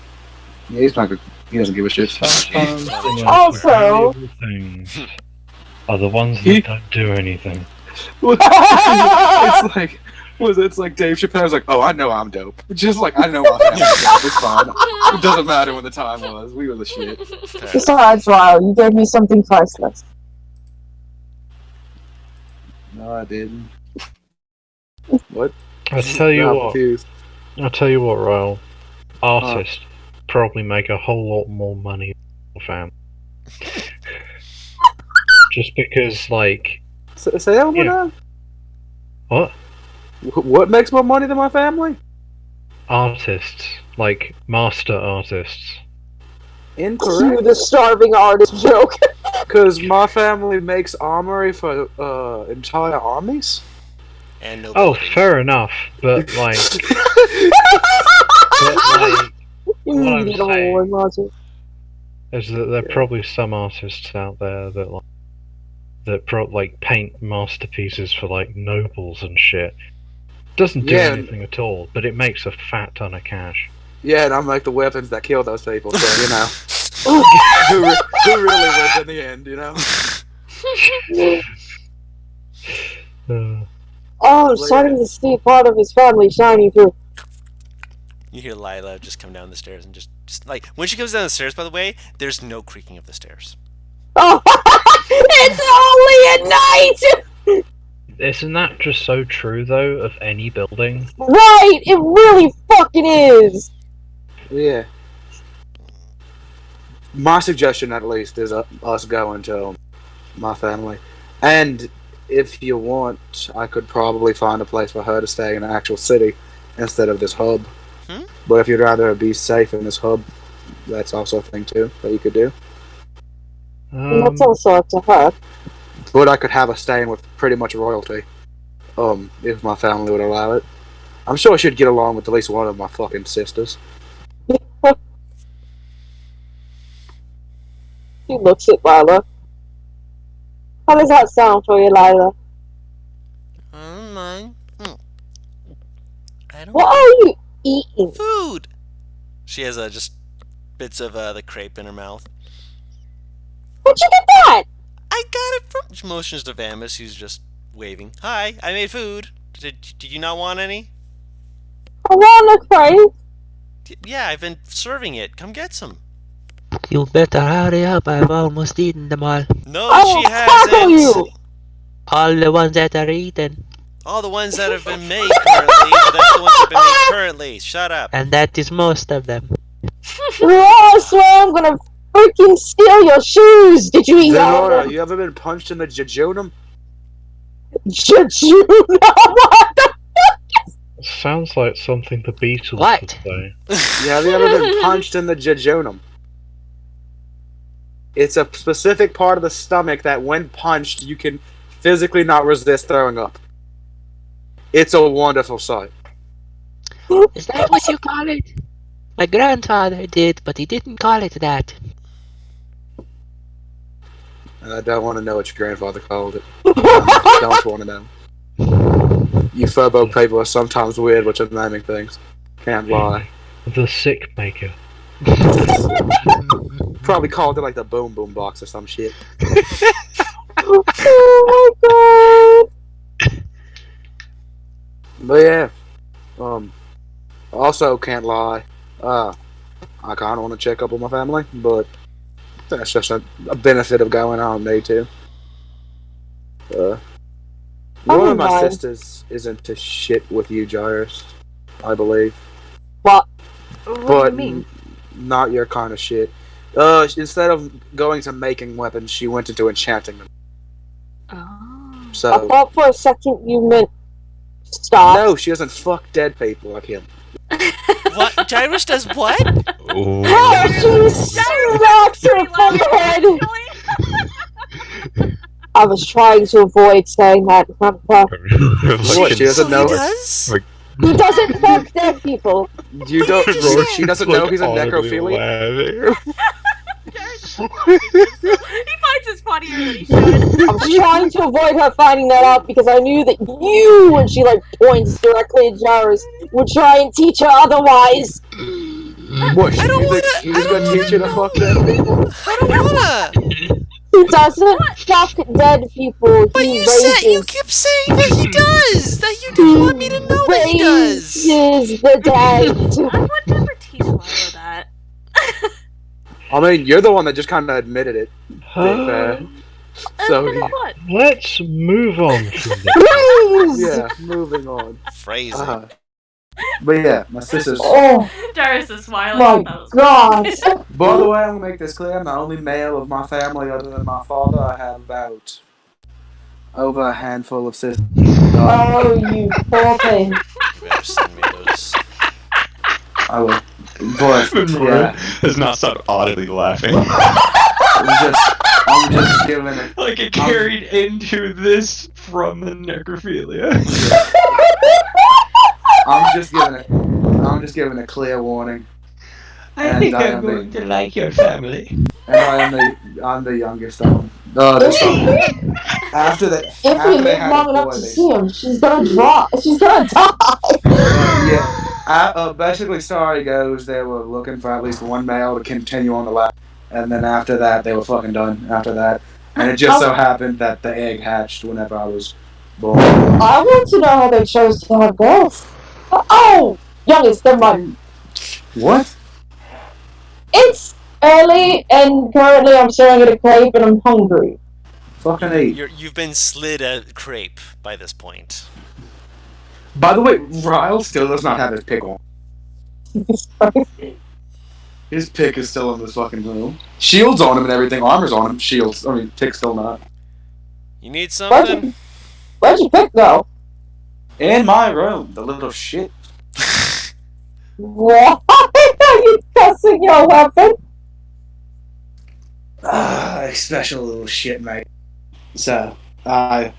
Yeah, he's not good. He doesn't give a shit.
Sometimes the most
Also-
valuable things are the ones that don't do anything.
It's like, it's like Dave Chappelle's like, oh, I know I'm dope. Just like, I know my family's dope. It's fine. It doesn't matter when the time was. We were the shit.
Besides, Lyle, you gave me something priceless.
No, I didn't. What?
I'll tell you
I'm
what.
confused.
I'll tell you what, Raoul. Artists probably make a whole lot more money than family. Just because, like,
Say that one more
Yeah.
time.
what?
What makes more money than my family?
artists, like master artists.
Cue the starving artist joke.
Because my family makes armory for entire armies.
And no.
Oh, fair enough, but like, what I'm saying is that there are probably some artists out there that like paint masterpieces for like nobles and shit. Doesn't do anything at all, but it makes a fat ton of cash.
Yeah, and I'm like the weapons that kill those people, so you know. who really wins in the end, you know?
I'm starting to see part of his family shining through.
You hear Lila just come down the stairs and just like when she comes down the stairs. By the way, there's no creaking of the stairs.
Oh, it's only at night.
Isn't that just so true though of any building?
Right, it really fucking is.
Yeah. My suggestion, at least, is us going to my family, and if you want, I could probably find a place for her to stay in an actual city instead of this hub. But if you'd rather be safe in this hub, that's also a thing too that you could do.
That's also up to her.
But I could have her staying with pretty much royalty, if my family would allow it. I'm sure she'd get along with at least one of my fucking sisters.
She looks at Lila. How does that sound for you, Lila?
I don't mind.
What are you eating?
Food. She has just bits of the crepe in her mouth.
Where'd you get that?
I got it from. She motions to Vamus, who's just waving. Hi, I made food. Did you not want any?
I want a crepe.
Yeah, I've been serving it. Come get some.
You better hurry up, I've almost eaten them all.
No, she hasn't.
You.
All the ones that are eaten.
All the ones that have been made currently. That's the ones that have been made currently. Shut up.
And that is most of them.
I swear I'm gonna freaking steal your shoes. Did you eat all of
Zenora,
them?
you ever been punched in the jejunum?
Jejunum? What the
Sounds like something the Beatles
What?
would say.
Yeah, have you ever been punched in the jejunum? It's a specific part of the stomach that when punched, you can physically not resist throwing up. It's a wonderful sight.
Is that what you call it? My grandfather did, but he didn't call it that.
I don't want to know what your grandfather called it. I don't want to know. You Furbo people are sometimes weird with your naming things. Can't lie.
The Sick Maker.
Probably called it like the Boom Boom Box or some shit.
Oh my god.
But yeah. Also can't lie. I kind of want to check up on my family, but that's just a benefit of going on me too. One of my sisters isn't to shit with you, Jairus, I believe.
What?
What do you mean?
Not your kind of shit. Instead of going to making weapons, she went into enchanting them.
Oh.
I
So
thought for a second you meant stop.
no, she doesn't fuck dead people like him.
What? Jairus does what?
Oh.
Oh, she smacks her forehead. I was trying to avoid saying that in front of her.
What? She doesn't know.
He does?
He doesn't fuck dead people.
You don't. She doesn't know he's a necrophiliac.
He finds it funnier than he should.
I was trying to avoid her finding that out because I knew that you, when she like points directly at Jairus, would try and teach her otherwise.
What? She was gonna teach you to fuck dead people?
I don't wanna.
He doesn't fuck dead people.
But
He
you said you
raises.
kept saying that he does. That you didn't want me to know that he does.
Raises the dead.
I would never teach Lila that.
I mean, you're the one that just kind of admitted it. To be fair. So
What?
Let's move on from this.
Please.
yeah, moving on.
Phrasing.
But yeah, my sister's.
Oh
Darius is smiling.
my
That was
god.
By the way, I'm gonna make this clear. I'm the only male of my family other than my father. I have about over a handful of sisters.
Oh, you poor thing.
You better send me those.
I will. But yeah,
does not stop audibly laughing.
I'm just giving it.
Like it carried into this from the necrophilia.
I'm just giving a clear warning.
I think I'm going to like your family.
And I'm the youngest of them. After that,
If you
after they
live
had
long
a
enough
boy,
to
they
see him, she's gonna die.
basically, story goes they were looking for at least one male to continue on the line, and then after that, they were fucking done. After that, and it just so happened that the egg hatched whenever I was born.
I want to know how they chose to have girls. Oh, youngest, never mind.
What?
It's early, and currently I'm staring at a crepe, and I'm hungry.
Fucking eat.
You've been slid a crepe by this point.
By the way, Ryle still does not have his pick on. His pick is still in this fucking room. Shields on him and everything. Armor's on him. Shields. I mean, pick's still not.
You need something?
Where'd your pick go?
In my room, the little shit.
Why are you cussing your weapon?
Special little shit, mate. I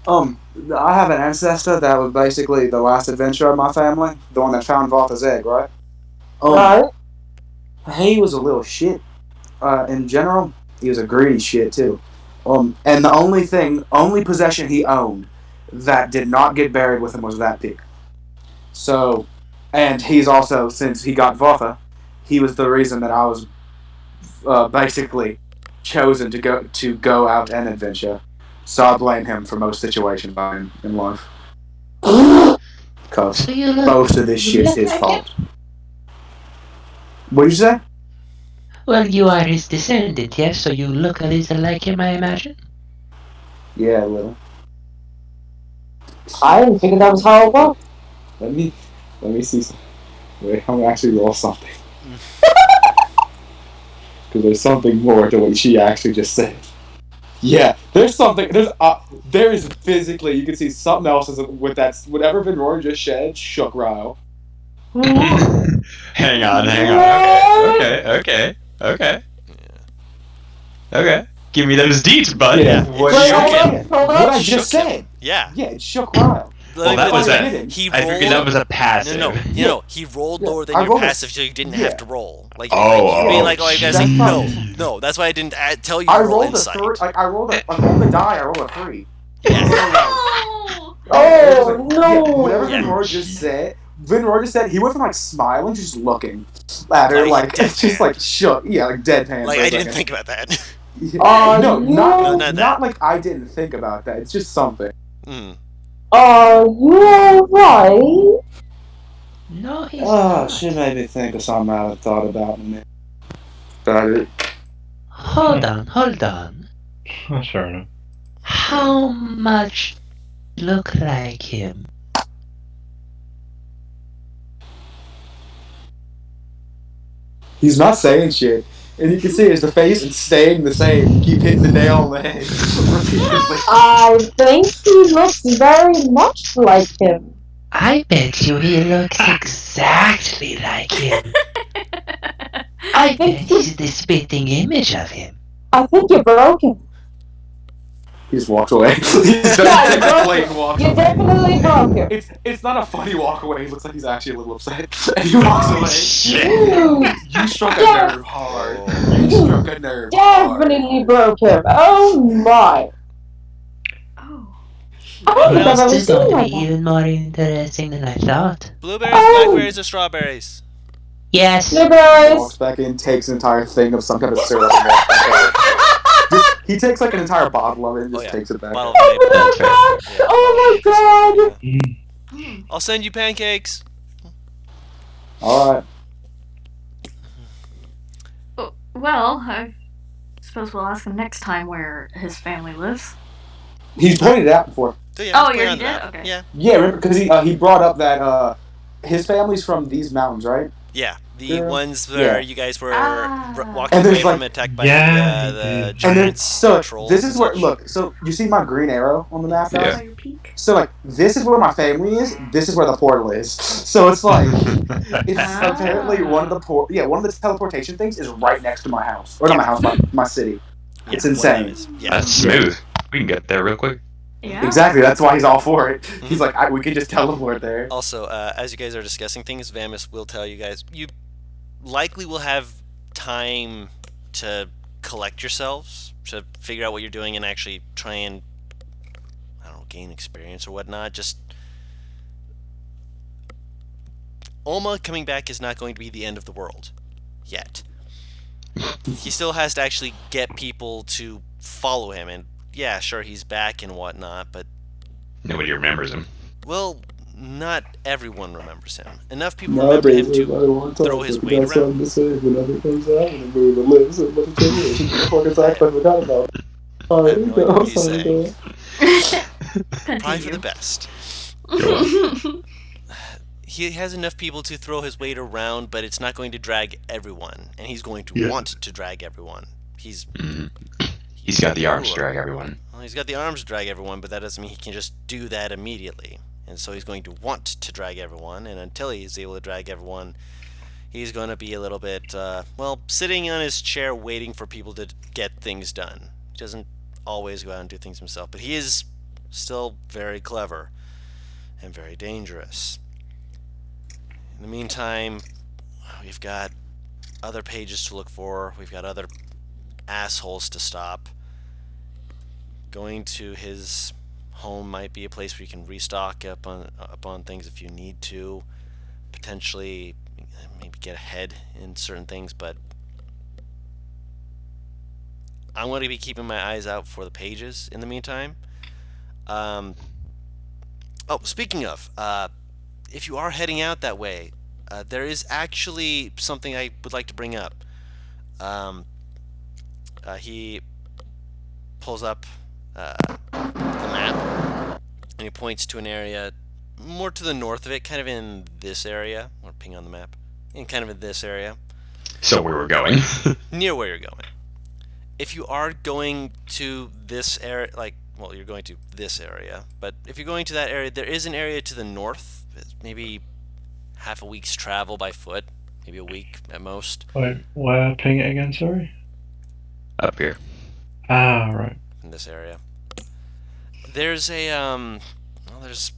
have an ancestor that was basically the last adventurer of my family, the one that found Vartha's egg, right?
Right.
He was a little shit. In general, he was a greedy shit too. And the only possession he owned that did not get buried with him was that pig. So, and he's also, since he got Vartha, he was the reason that I was basically chosen to go out and adventure. So I blame him for most situations in life. Because most of this shit's his fault. What did you say?
Well, you are his descendant, yes? So you look a little like him, I imagine?
Yeah, a little.
I didn't figure that was how it worked.
Let me see. Wait, I'm gonna actually roll something. Because there's something more to what she actually just said. Yeah, there's something. There is physically, you can see something else with that. Whatever Vinroy just said shook Ryle.
Hang on. Okay. Give me those deets, bud.
Yeah.
What
I just said.
Yeah.
Yeah, it shook Ryle.
Well, that was
I
figured that was a passive.
No, he rolled lower than
I
your
rolled
passive, so you didn't have to roll. Like,
Oh,
being like, I gotta say
that's
no. That's why I didn't tell you.
I
to roll
rolled
insight.
I rolled on the die. I rolled a 3.
Yeah.
Oh, no.
Whatever
Yeah.
Vinroy just said, he went from like smiling to just looking at her
Like
like it's just like shook. Yeah, like deadpan.
Like,
for a
I didn't
second.
think about that.
No,
not that.
not like I didn't think about that. It's just something.
Mm.
Are you alright?
No, he's not.
She made me think of something I hadn't thought about in a minute. About it.
Hold on.
That's fair enough.
How much look like him?
He's not saying shit. And you can see his face is staying the same. Keep hitting the nail on the head repeatedly.
I think he looks very much like him.
I bet you he looks exactly like him. I bet he's the spitting image of him.
I think you broke him.
He just walks away. He doesn't take the plate and walks
You
away.
definitely broke him.
It's not a funny walk away. He looks like he's actually a little upset. And he walks away.
Shit.
You struck a nerve hard. You struck a nerve hard.
Definitely broke him. Oh my.
Oh.
I don't think
Well,
I've ever
this is
seen
going to
like
be
that.
even more interesting than I thought.
Blueberries, blackberries, or strawberries?
Yes.
Blueberries.
Walks back in, takes an entire thing of some kind of syrup and walks back out. He takes like an entire bottle of it and just takes it back.
Bottle
out.
of maple.
That's right.
Yeah,
Oh my god.
I'll send you pancakes.
Alright.
Well, I suppose we'll ask him next time where his family lives.
He's pointed it out before.
So, yeah,
Oh,
put it
you
on
already
the
did?
map.
Okay.
Yeah.
Yeah, remember, because he brought up that his family's from these mountains, right?
Yeah. The
Yeah.
ones where
Yeah.
you guys were
Ah.
walking
And
away
there's,
from
like-
attacked by
Yeah,
the
he did.
And
giants,
then, so
trolls.
this is
and
where,
such.
look, so you see my green arrow on the map, guys?
Yeah.
Oh, your peak.
So, like, this is where my family is, this is where the portal is. So it's like, It's apparently one of the teleportation things is right next to my house, or not my house, my city.
Yeah,
It's insane.
That's smooth. We can get there real quick.
Yeah.
Exactly. That's why he's all for it. He's like, we could just teleport there.
Also, as you guys are discussing things, Vamus will tell you guys you likely will have time to collect yourselves, to figure out what you're doing, and actually try and, I don't know, gain experience or whatnot. Just Oma coming back is not going to be the end of the world yet. He still has to actually get people to follow him, and yeah, sure, he's back and whatnot, but
Nobody remembers him.
well, not everyone remembers him. Enough people remember him to throw his weight around.
Something to say whenever it comes out and move the lips and what the fuck is that I forgot about.
I have no idea what he's saying. Probably for the best. He has enough people to throw his weight around, but it's not going to drag everyone, and he's going to want to drag everyone. He's
got the arms to drag everyone.
Well, he's got the arms to drag everyone, but that doesn't mean he can just do that immediately. And so he's going to want to drag everyone, and until he's able to drag everyone, he's going to be a little bit, sitting on his chair waiting for people to get things done. He doesn't always go out and do things himself, but he is still very clever and very dangerous. In the meantime, we've got other pages to look for. We've got other assholes to stop. Going to his home might be a place where you can restock up on things if you need to. Potentially, maybe get ahead in certain things, but I'm going to be keeping my eyes out for the pages in the meantime. Speaking of, if you are heading out that way, there is actually something I would like to bring up. He pulls up the map, and he points to an area more to the north of it, kind of in this area, or ping on the map, and kind of in this area.
So where we're going?
Near where you're going. If you are going to this area, you're going to this area, but if you're going to that area, there is an area to the north, maybe half a week's travel by foot, maybe a week at most.
Wait, where? Ping it again, sorry?
Up here.
Ah, right.
In this area. There's there's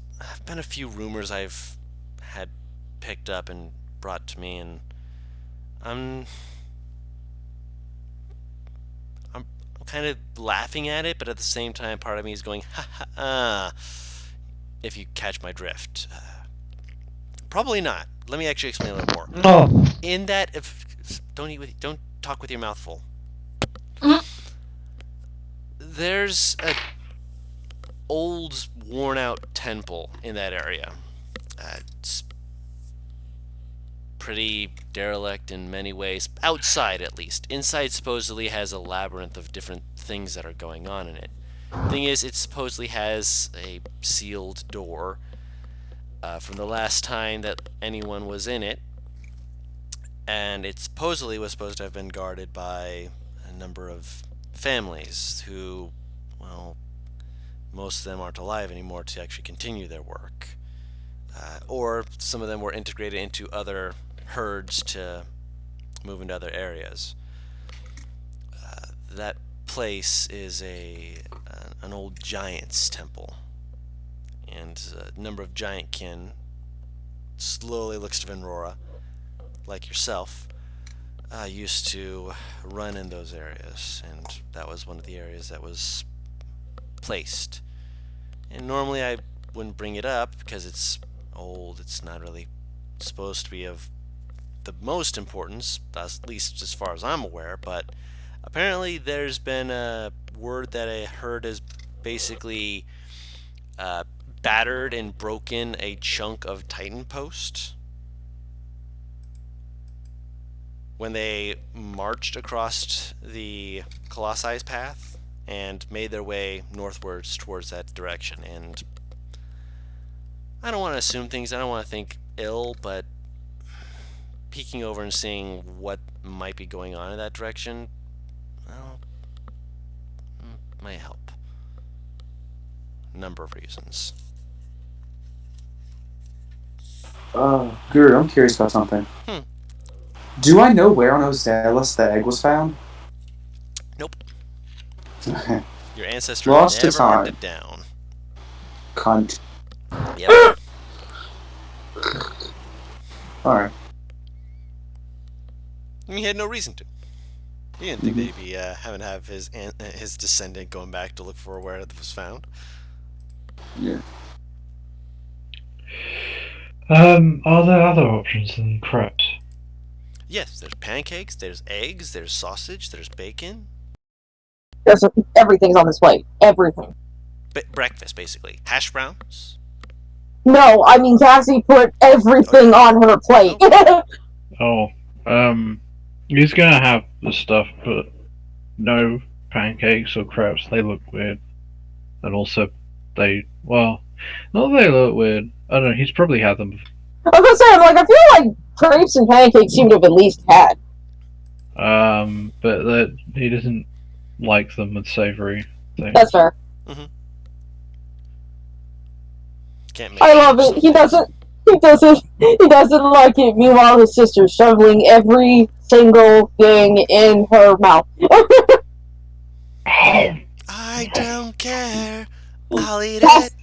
been a few rumors I've had picked up and brought to me, and I'm kind of laughing at it, but at the same time, part of me is going, ha ha, if you catch my drift. Probably not. Let me actually explain a little more.
Oh.
In that, don't talk with your mouth full. There's a old, worn-out temple in that area. It's pretty derelict in many ways, outside at least. Inside supposedly has a labyrinth of different things that are going on in it. Thing is, it supposedly has a sealed door from the last time that anyone was in it, and it supposedly was supposed to have been guarded by a number of families who, well, most of them aren't alive anymore to actually continue their work. Or some of them were integrated into other herds to move into other areas. That place is an old giant's temple. And a number of giant kin slowly looks to Venrora, like yourself, used to run in those areas, and that was one of the areas that was placed. And normally I wouldn't bring it up because it's old, it's not really supposed to be of the most importance, at least as far as I'm aware, but apparently there's been a word that a herd has basically battered and broken a chunk of Titan Post when they marched across the Colossi path and made their way northwards towards that direction. And I don't want to assume things, I don't want to think ill, but peeking over and seeing what might be going on in that direction, well, might help. A number of reasons.
Guru, I'm curious about something. Do I know where on Ozelis the egg was found?
Nope.
Okay.
Your ancestor
Lost to
never
time.
marked it down.
Cunt.
Yep.
Alright.
He had no reason to. He didn't think they'd be having to have his descendant going back to look for where it was found.
Yeah.
Are there other options than crepes?
Yes, there's pancakes, there's eggs, there's sausage, there's bacon.
Everything's on this plate. Everything.
Breakfast, basically. Hash browns.
No, I mean Cassie put everything on her plate.
He's gonna have the stuff, but no pancakes or crepes. They look weird. And also, not that they look weird. I don't know, he's probably had them before.
I was gonna say, I feel like crepes and pancakes he would have at least had.
But that he doesn't like them with savory things.
That's fair.
Can't make
I love it. He doesn't like it. Meanwhile, his sister's shoveling every single thing in her mouth.
I don't care. I'll eat it.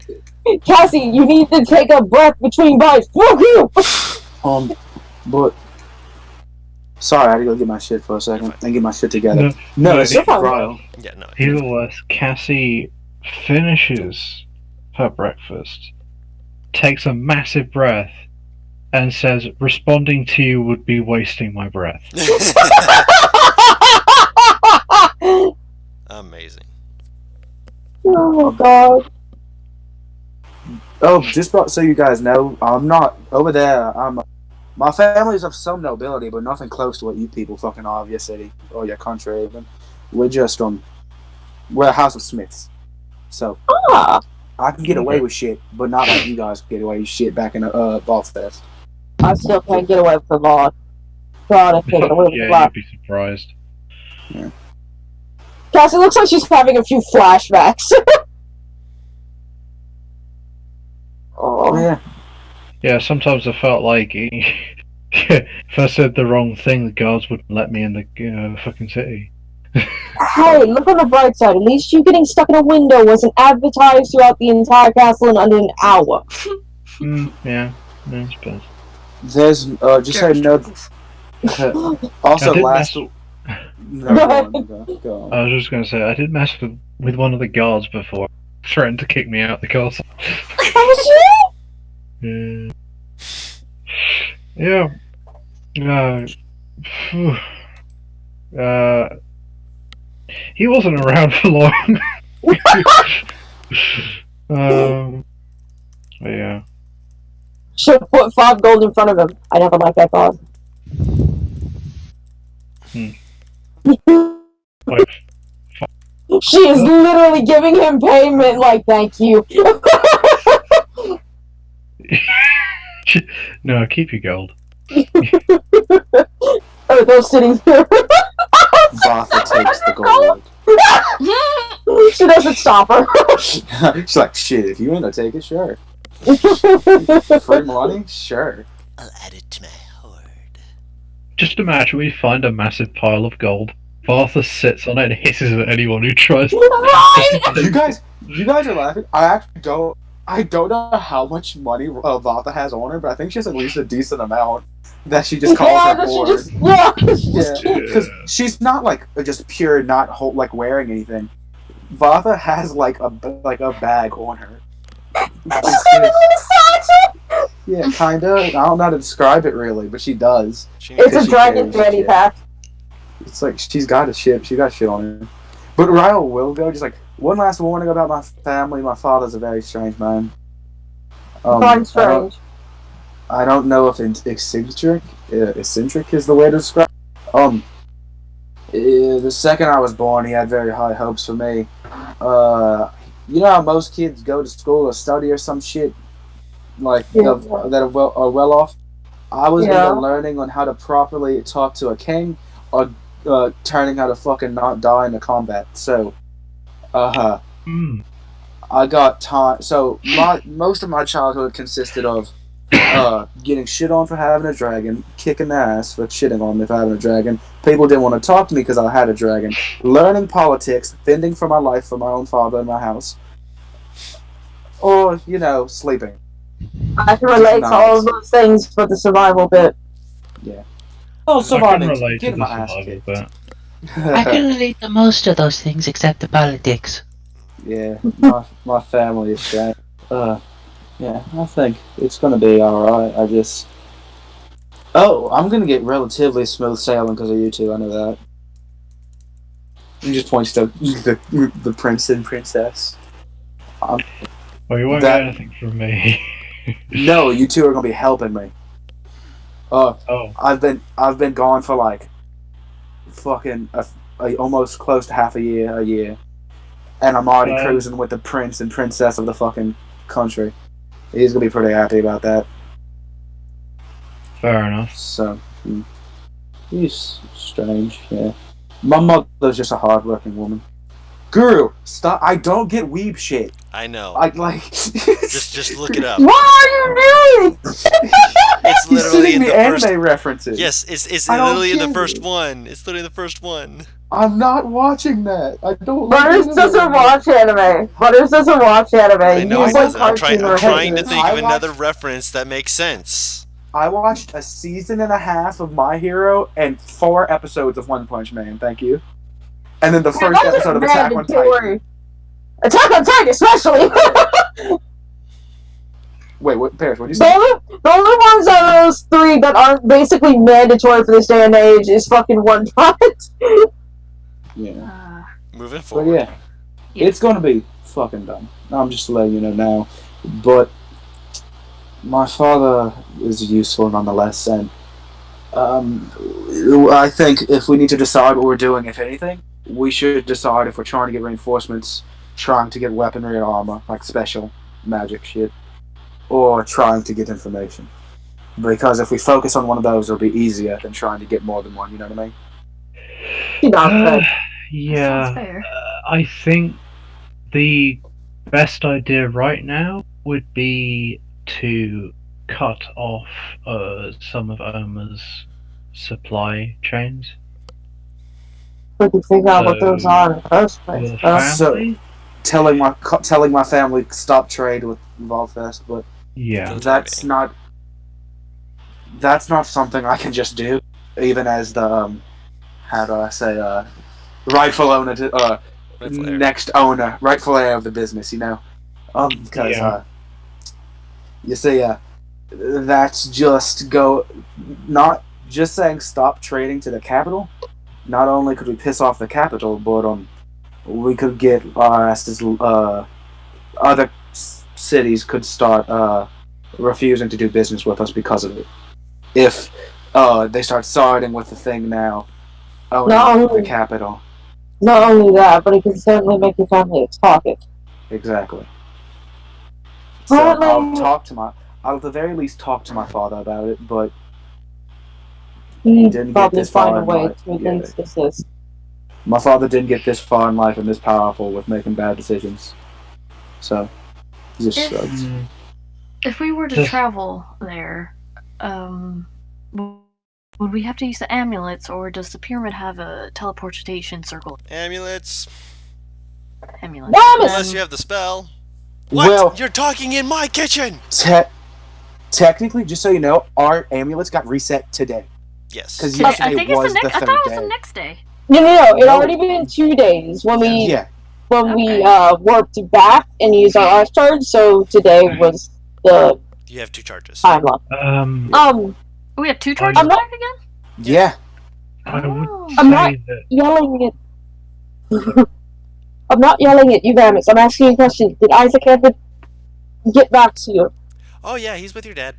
Cassie, you need to take a breath between bites. Fuck you!
But... Sorry, I had to go get my shit for a second and get my shit together. No, it's Ryle.
Yeah, no.
Either way, Cassie finishes her breakfast, takes a massive breath, and says, "Responding to you would be wasting my breath."
Amazing.
Oh god.
Oh, just so you guys know, I'm not over there. My family's of some nobility, but nothing close to what you people fucking are of your city or your country even. We're just we're a house of Smiths, so I can get away with shit, but not like you guys can get away with shit back in Balfest.
I still can't get away with the law. God, I can't get away with the law.
You'd be surprised.
Yeah.
Cassie looks like she's having a few flashbacks.
Oh yeah.
Yeah, sometimes I felt like if I said the wrong thing, the guards wouldn't let me in the fucking city.
Hey, look on the bright side. At least you getting stuck in a window wasn't advertised throughout the entire castle in under an hour.
Yeah, I suppose.
There's just so you know. Also, last. No, go on.
I was just gonna say I did mess with one of the guards before, threatened to kick me out the castle. Yeah. He wasn't around for long. Yeah.
Should have put 5 gold in front of him. I never liked that card. She is literally giving him payment like, thank you.
No, keep your gold.
Oh, they're sitting here.
Vafa takes the gold.
She doesn't stop her.
She's like, shit, if you ain't gonna take it, sure. Free money? Sure.
I'll add it to my hoard.
Just imagine we find a massive pile of gold. Vafa sits on it and hisses at anyone who tries to...
You guys are laughing. I don't know how much money Vafa has on her, but I think she has at least a decent amount that she just calls her hoard. Yeah, because she's not like just pure not like wearing anything. Vafa has like a bag on her. Yeah, kinda. I don't know how to describe it really, but she does.
It's a dragon fanny pack.
It's like she's got a shit. She got shit on her. But Ryle will go. Just like one last warning about my family. My father's a very strange man.
Strange.
I don't know if eccentric is the way to describe. The second I was born, he had very high hopes for me. You know how most kids go to school or study or some shit, like that are well off. I was learning on how to properly talk to a king, or turning how to fucking not die in a combat. So, I got time. So most of my childhood consisted of getting shit on for having a dragon, kicking their ass for shitting on me for having a dragon. People didn't want to talk to me because I had a dragon. Learning politics, fending for my life for my own father in my house. Or, sleeping.
I can relate to all of those things, but the survival bit.
Yeah. Oh,
I
surviving.
can relate to
Getting
the
my ass
survival
kicked.
bit.
I can relate to most of those things except the politics.
Yeah, my family is strange. Yeah, I think it's gonna be alright. I'm gonna get relatively smooth sailing because of you two, I know that. He just points to the prince and princess.
Well, you won't get anything from me.
No, you two are gonna be helping me. I've been gone for like fucking almost close to half a year, and I'm already cruising with the prince and princess of the fucking country. He's gonna be pretty happy about that.
Fair enough.
So, he's strange, yeah. My mother's just a hard-working woman. Girl, stop! I don't get weeb shit.
I know.
Just
look it up.
What are you doing?
It's literally in the first
anime references.
Yes, it's literally in the first one. It's literally in the first one.
I'm not watching that. I don't.
Butters doesn't watch anime. Butters doesn't watch anime.
I know
He's
I
like
doesn't. I'm trying to think of
I
another reference that makes sense.
I watched a season and a half of My Hero and 4 episodes of One Punch Man. Thank you. And then the first episode of Attack on Titan.
Attack on Titan, especially.
Wait, what? Paris, what did you say?
The only ones out of those 3 that aren't basically mandatory for this day and age is fucking One Punch.
Yeah.
Moving
But
forward.
yeah, it's gonna be fucking dumb. I'm just letting you know now. But my father is useful nonetheless, and I think if we need to decide what we're doing, if anything, we should decide if we're trying to get reinforcements, trying to get weaponry and armor, like special magic shit, or trying to get information. Because if we focus on one of those, it'll be easier than trying to get more than one, you know what I mean?
Yeah, I think the best idea right now would be to cut off some of Oma's supply chains.
We can figure out what those are in the first place.
So, telling my family stop trade with Volfest, but
yeah,
that's not something I can just do, even as the how do I say rightful owner to next owner, rightful heir of the business, you know, because you see, that's just not just saying stop trading to the capital. Not only could we piss off the capital, but we could get our asses. Other cities could start refusing to do business with us because of it. If they start siding with the thing now, the capital.
Not only that, but it can certainly make your family a target.
Exactly. So I'll at the very least talk to my father about it, but
he
didn't
probably
get this
find
far
a
in
way
life.
to against this.
My father didn't get this far in life and this powerful with making bad decisions. So, he just shrugs.
If we were to travel there, would we have to use the amulets, or does the pyramid have a teleportation circle?
Amulets.
Amulets.
Unless you have the spell. What?
Well,
you're talking in my kitchen!
Technically, just so you know, our amulets got reset today.
Yes.
Because
I
yesterday
think it's
was
the next.
the
I
third
thought it was
day.
the next day.
No. It already been 2 days when we warped back and used our arch charge. So today was the.
You have 2 charges.
Time lock.
We have 2 charges back again.
Yeah.
I would
I'm not yelling at. I'm not yelling at you, Ramus. I'm asking you a question. Did Isaac ever get back to you?
Oh yeah, he's with your dad.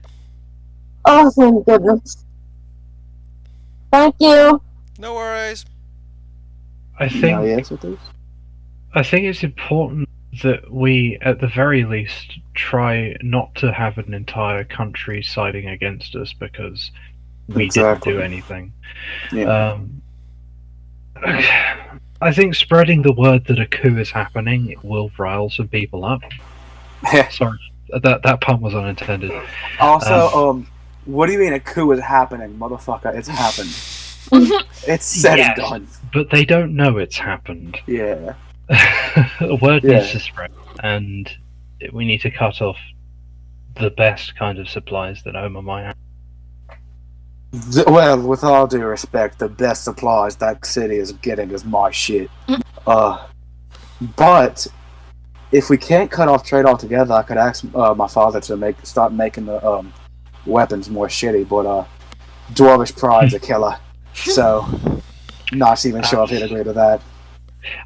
Oh, thank goodness. Thank you.
No worries.
I think it's important that we, at the very least, try not to have an entire country siding against us because we didn't do anything.
Yeah.
I think spreading the word that a coup is happening will rile some people up. Sorry, That pun was unintended.
Also, what do you mean a coup is happening, motherfucker? It's happened. It's said and done.
But they don't know it's happened.
Yeah.
Word needs to spread, and we need to cut off the best kind of supplies that Omar might have.
Well, with all due respect, the best supplies that city is getting is my shit. But if we can't cut off trade altogether, I could ask my father to start making the weapons more shitty. But Dwarvish pride's a killer, so not even sure if he'd agree to that.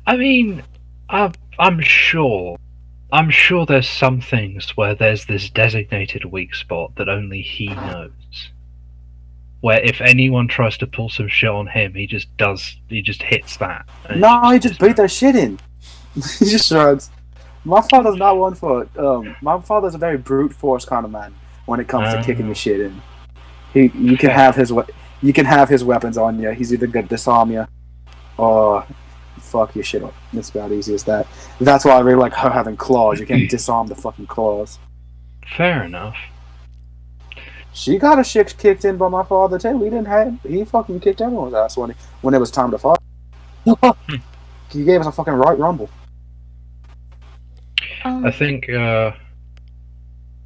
I mean, I'm sure there's some things where there's this designated weak spot that only he knows. Where if anyone tries to pull some shit on him, he just hits that.
No, he just beat that shit in. He just shrugs. My father's not one for my father's a very brute force kind of man when it comes to kicking your shit in. You can have his weapons on you. He's either gonna disarm you or fuck your shit up. It's about easy as that. That's why I really like her having claws. You can't disarm the fucking claws.
Fair enough.
She got her shit kicked in by my father too. He fucking kicked everyone's ass when it was time to fight. He gave us a fucking right rumble.
I think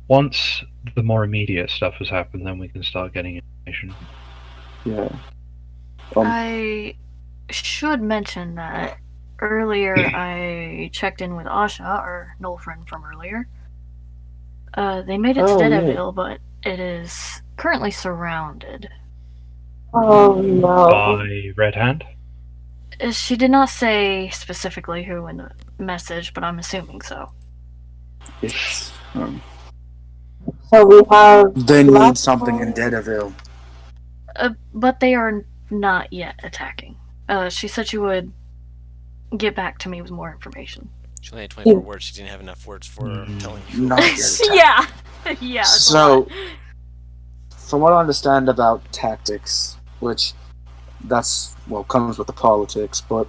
once the more immediate stuff has happened, then we can start getting information.
Yeah.
I should mention that earlier I checked in with Asha, our null friend from earlier. They made it to Dedeville, but it is currently surrounded.
Oh no.
By Red Hand?
She did not say specifically who in the message, but I'm assuming so.
It's,
So we have...
They need something in Dedeville.
But they are not yet attacking. She said she would get back to me with more information.
She only had 24 words. She didn't have enough words for telling you.
Yeah. Yeah.
So, from what I understand about tactics, which comes with the politics, but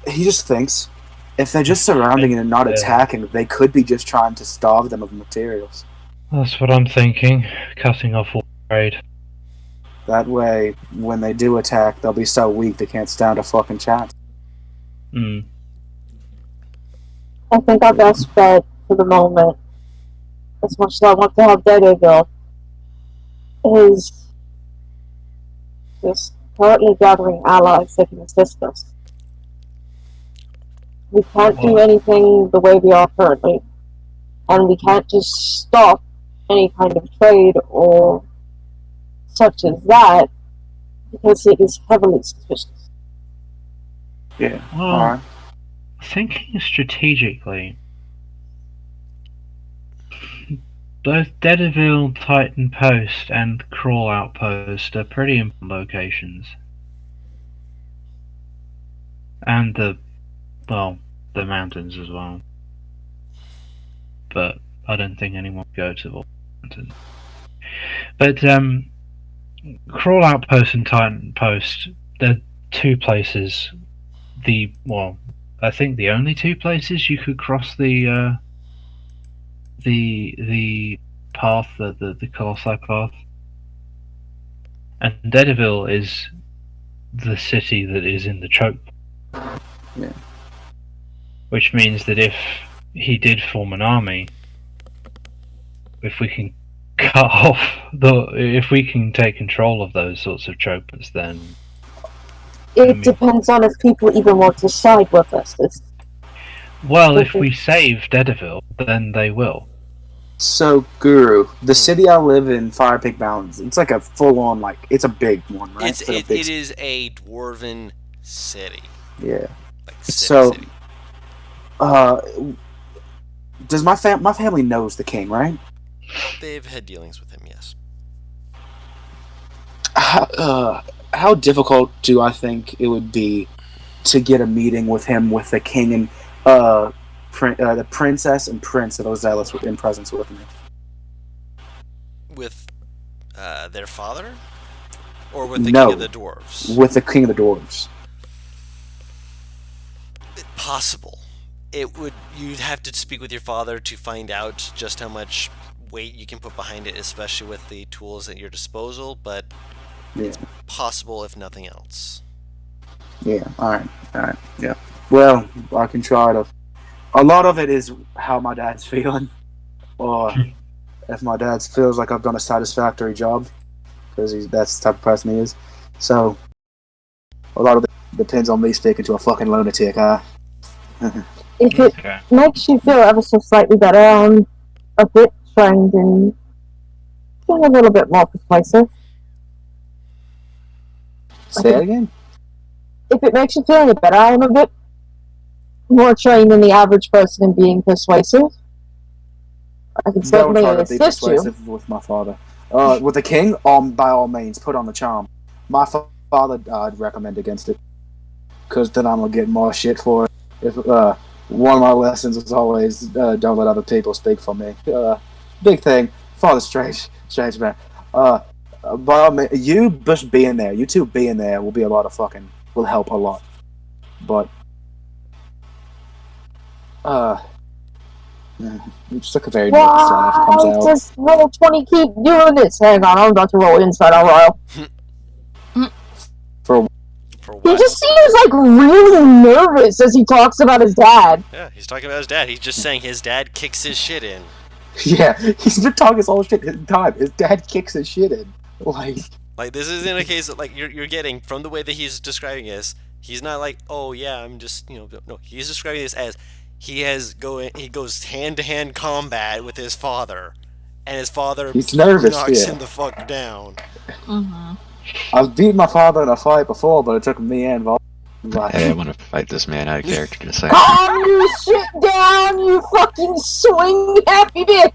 he just thinks if they're just surrounding it and not attacking, they could be just trying to starve them of materials.
That's what I'm thinking. Cutting off all trade.
That way, when they do attack, they'll be so weak they can't stand a fucking chance.
I think our best bet for the moment, as much as I want to have Dedeville, is just currently gathering allies that can assist us. We can't do anything the way we are currently, and we can't just stop any kind of trade or such as that, because it is heavily suspicious.
Yeah.
Well, thinking strategically, both Dedeville, Titan Post, and Crawl Outpost are pretty important locations. And the mountains as well. But I don't think anyone would go to the mountains. But Crawl Outpost and Titan Post, they're two places. I think the only two places you could cross the path, the Colossi path. And Dedeville is the city that is in the choke.
Yeah.
Which means that if he did form an army, if we can if we can take control of those sorts of choke points, then
it depends on if people even want to side with us.
Well, if we save Dedeville, then they will.
So, Guru, the city I live in, Fire Peak Mountains, it's like a full-on, it's a big one, right?
It is a dwarven city.
Yeah.
Like
city. Does my family knows the king, right?
They've had dealings with him, yes.
How difficult do I think it would be to get a meeting with him, with the king and the princess and prince of Ozelis in presence with me?
With their father? Or with the king of the dwarves?
With the king of the dwarves.
Possible. you'd have to speak with your father to find out just how much weight you can put behind it, especially with the tools at your disposal, but it's possible if nothing else.
Yeah, alright, yeah. Well, I can try to... A lot of it is how my dad's feeling, or if my dad feels like I've done a satisfactory job, because that's the type of person he is. So, a lot of it depends on me speaking to a fucking lunatic,
If it makes you feel ever so slightly better, I'm a bit trained in being a little bit more persuasive.
Say it again?
If it makes you feel any better, I'm a bit more trained than the average person in being persuasive. I can certainly
Don't try to be
assist you.
persuasive with my father. With the king, by all means, put on the charm. My father, I'd recommend against it. Because then I'm going to get more shit for it. If one of my lessons was always, don't let other people speak for me. Big thing. Father's strange man. By all means, you just being there, you two being there will be a lot of fucking, will help a lot. But, you just look a very nervous laugh comes out.
Does roll 20 keep doing this? Hang on, I'm about to roll inside on Royal.
For
He
what?
just seems like really nervous as he talks about his dad.
Yeah, he's talking about his dad. He's just saying his dad kicks his shit in.
Yeah, he's been talking his whole shit the time. His dad kicks his shit in.
Like this isn't a case of, like, you're getting from the way that he's describing this. He's not like, oh yeah, I'm just, no. He's describing this as he goes hand-to-hand combat with his father, and his father
he's nervous,
knocks
yeah.
him the fuck down.
Mm-hmm.
I've beat my father in a fight before, but it took me and Vol.
Hey, I want to fight this man out of character in a second.
Calm your shit down, you fucking swing happy bitch!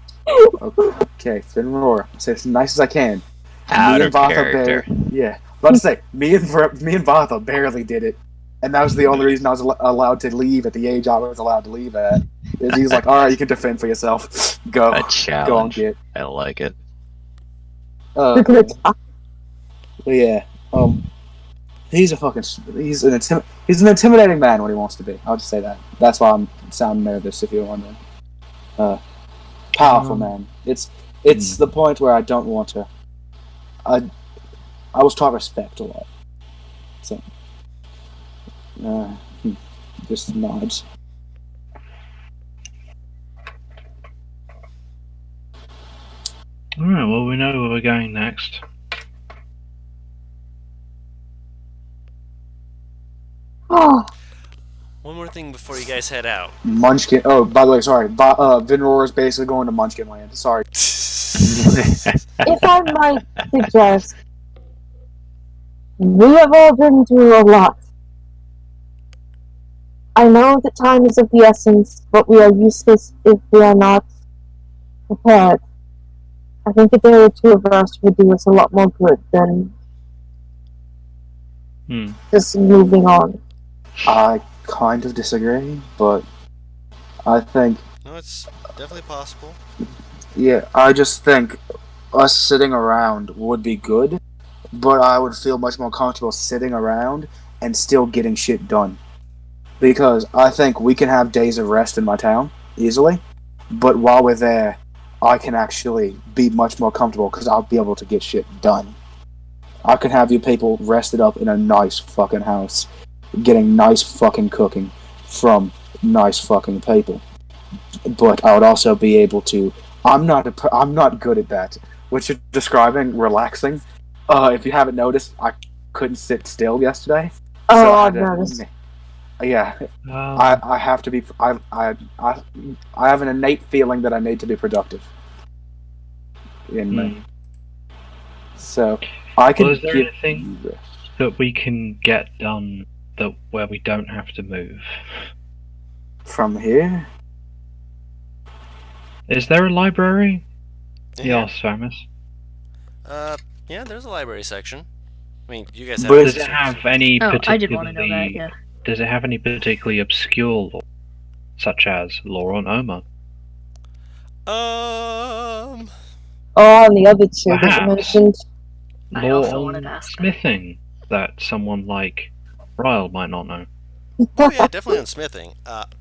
Okay, Finroar. Say as nice as I can.
Out
me
of
and
character.
Yeah, about to say me and Vatha barely did it, and that was the only reason I was allowed to leave at the age I was allowed to leave at. Is he's like, all right, you can defend for yourself. Go,
A challenge.
go and get.
I like it.
Yeah. He's an intimidating man when he wants to be. I'll just say that. That's why I'm sounding nervous. If you're wondering. Powerful man. It's the point where I don't want to. I was taught respect a lot. So. Just nods.
Alright, well, we know where we're going next.
One more thing before you guys head out.
Munchkin. Oh, by the way, sorry. Vinroar is basically going to Munchkin Land. Sorry.
If I might suggest, we have all been through a lot. I know that time is of the essence, but we are useless if we are not prepared. I think a day or two of us would do us a lot more good than just moving on.
I kind of disagree, but I think...
No, it's definitely possible.
Yeah, I just think us sitting around would be good, but I would feel much more comfortable sitting around and still getting shit done. Because I think we can have days of rest in my town, easily, but while we're there, I can actually be much more comfortable because I'll be able to get shit done. I can have you people rested up in a nice fucking house, getting nice fucking cooking from nice fucking people. But I would also be able to... I'm not good at that. What you're describing, relaxing. If you haven't noticed, I couldn't sit still yesterday.
Oh,
so
I've noticed.
Yeah, I have to be. I have an innate feeling that I need to be productive in me. So I can.
Well, is there anything that we can get done where we don't have to move
from here?
Is there a library? Yes, Samus.
Yeah, there's a library section. I mean, you guys have.
Does it have any particularly?
I did want to know that. Yeah.
Does it have any particularly obscure lore, such as lore on Oma?
Oh, and the other two that you mentioned.
I also
Lore
wanted to
on
ask.
smithing that someone like Ryle might not know.
Oh yeah, definitely on smithing.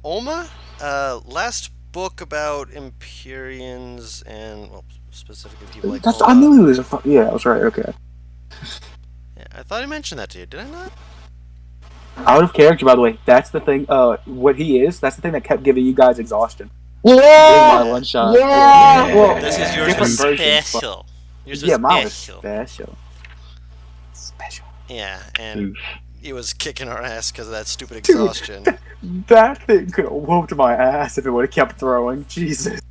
Oma? last book about Empyreans and, well, specifically people like
That's,
Ola.
I knew he was a. Yeah, I was right. Okay.
Yeah, I thought I mentioned that to you. Did I not?
Out of character, by the way. That's the thing. What he is. That's the thing that kept giving you guys exhaustion.
Yeah.
In my one shot.
Yeah.
Well,
This is yours
different
was
versions, but-
special. Yours
Yeah,
was
mine was
special.
special.
Yeah, and
Oof.
he was kicking our ass because of that stupid exhaustion.
That thing could have whooped my ass if it would have kept throwing. Jesus.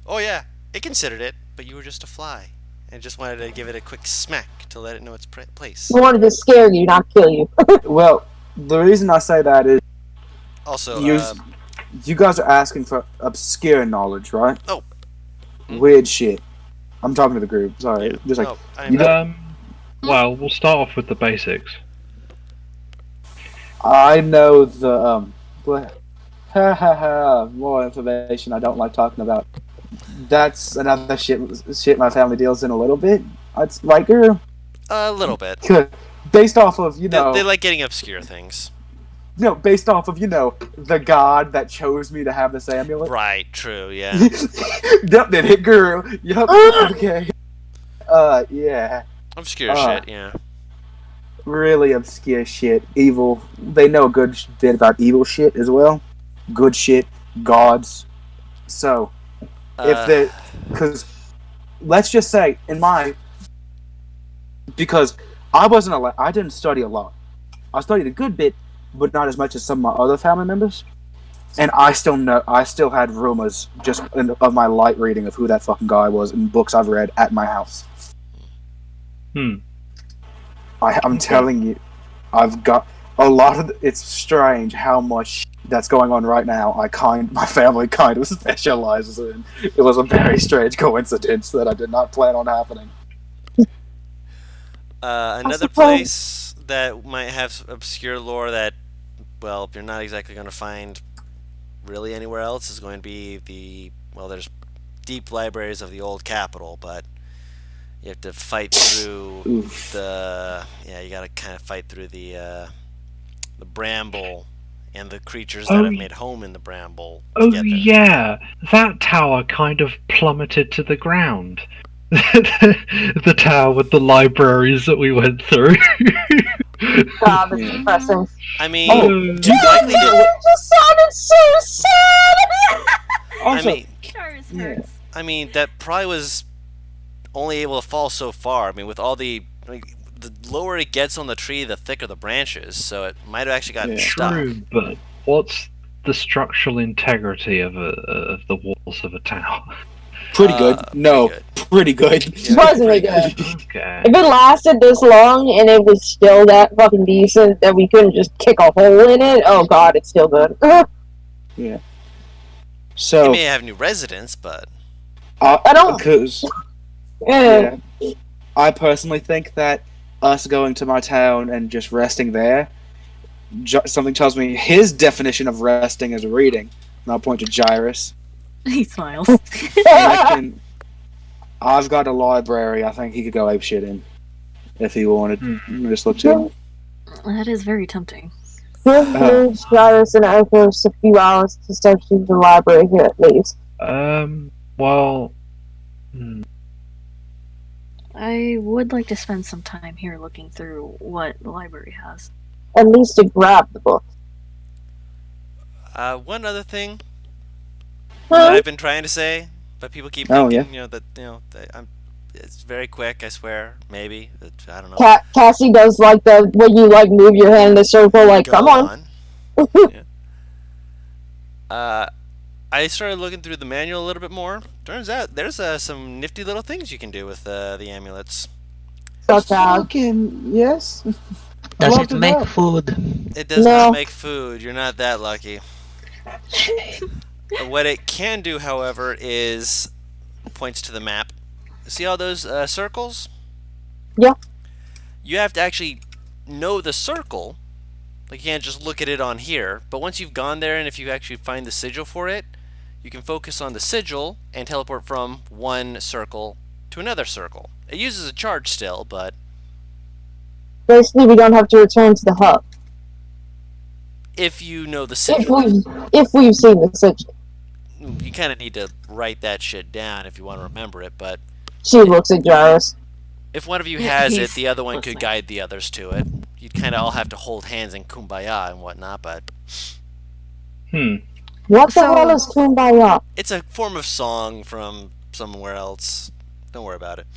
Oh yeah, it considered it, but you were just a fly, and just wanted to give it a quick smack to let it know its place.
I wanted to scare you, not kill you.
Well, the reason I say that is
Also,
you guys are asking for obscure knowledge, right?
Oh.
Weird shit. I'm talking to the group. Sorry.
Yeah.
Just like
No, I
you
know.
Well, we'll start off with the basics.
I know the more information I don't like talking about. That's another shit my family deals in a little bit. It's right, Guru?
A little bit.
Good. Based off of, you know,
They like getting obscure things.
no, based off of, you know, the god that chose me to have this amulet.
Right. True. Yeah.
Yep, that hit Guru. Yep. Okay. Yeah.
Obscure shit. Yeah.
Really obscure shit. Evil. They know a good bit about evil shit as well. Good shit. Gods. So, if they, because let's just say in my, because I wasn't allowed, I didn't study a lot. I studied a good bit, but not as much as some of my other family members. And I still had rumors just of my light reading of who that fucking guy was in books I've read at my house. I'm telling you, I've got a lot of. It's strange how much that's going on right now. My family kind of specializes in. It was a very strange coincidence that I did not plan on happening.
Another place that might have obscure lore that, well, you're not exactly going to find really anywhere else is going to be there's deep libraries of the old capital, but you have to fight through you gotta kind of fight through the bramble and the creatures that have made home in the bramble.
Oh yeah, that tower kind of plummeted to the ground. The tower with the libraries that we went through.
God, that's depressing.
I mean,
It just sounded so sad.
I mean, that probably was only able to fall so far. I mean, with all the lower it gets on the tree, the thicker the branches. So it might have actually gotten stuck.
True, but what's the structural integrity of the walls of a tower?
Pretty good. Pretty good.
Surprisingly good.
Okay.
If it lasted this long and it was still that fucking decent that we couldn't just kick a hole in it, oh god, it's still good.
Yeah. So
They may have new residents, but
I don't.
Because
Yeah.
I personally think that us going to my town and just resting there, something tells me his definition of resting is reading. And I'll point to Gyrus.
He smiles.
I've got a library. I think he could go ape shit in if he wanted. Just look to him.
That is very tempting.
Give Gyrus and Echoes a few hours to search through the library here at least.
Well...
I would like to spend some time here looking through what the library has.
At least to grab the book.
one other thing that I've been trying to say, but people keep thinking, it's very quick. I swear, maybe I don't know.
Cassie does like the when you like move your hand in a circle, like come on.
I started looking through the manual a little bit more. Turns out there's some nifty little things you can do with the amulets.
Such as
yes.
Does it make food?
It does not make food. You're not that lucky. What it can do, however, is points to the map. See all those circles?
Yeah.
You have to actually know the circle. Like, you can't just look at it on here. But once you've gone there, and if you actually find the sigil for it, you can focus on the sigil and teleport from one circle to another circle. It uses a charge still, but
basically we don't have to return to the hub.
If you know the
If
sigil.
we've seen the sigil.
You kind of need to write that shit down if you want to remember it, but
She looks at Jairus.
if one of you has it,
He's
the other one
listening.
could guide the others to it. You'd kind of all have to hold hands and kumbaya and whatnot, but
What the
So-
hell is Kumbaya?
it's a form of song from somewhere else. Don't worry about it.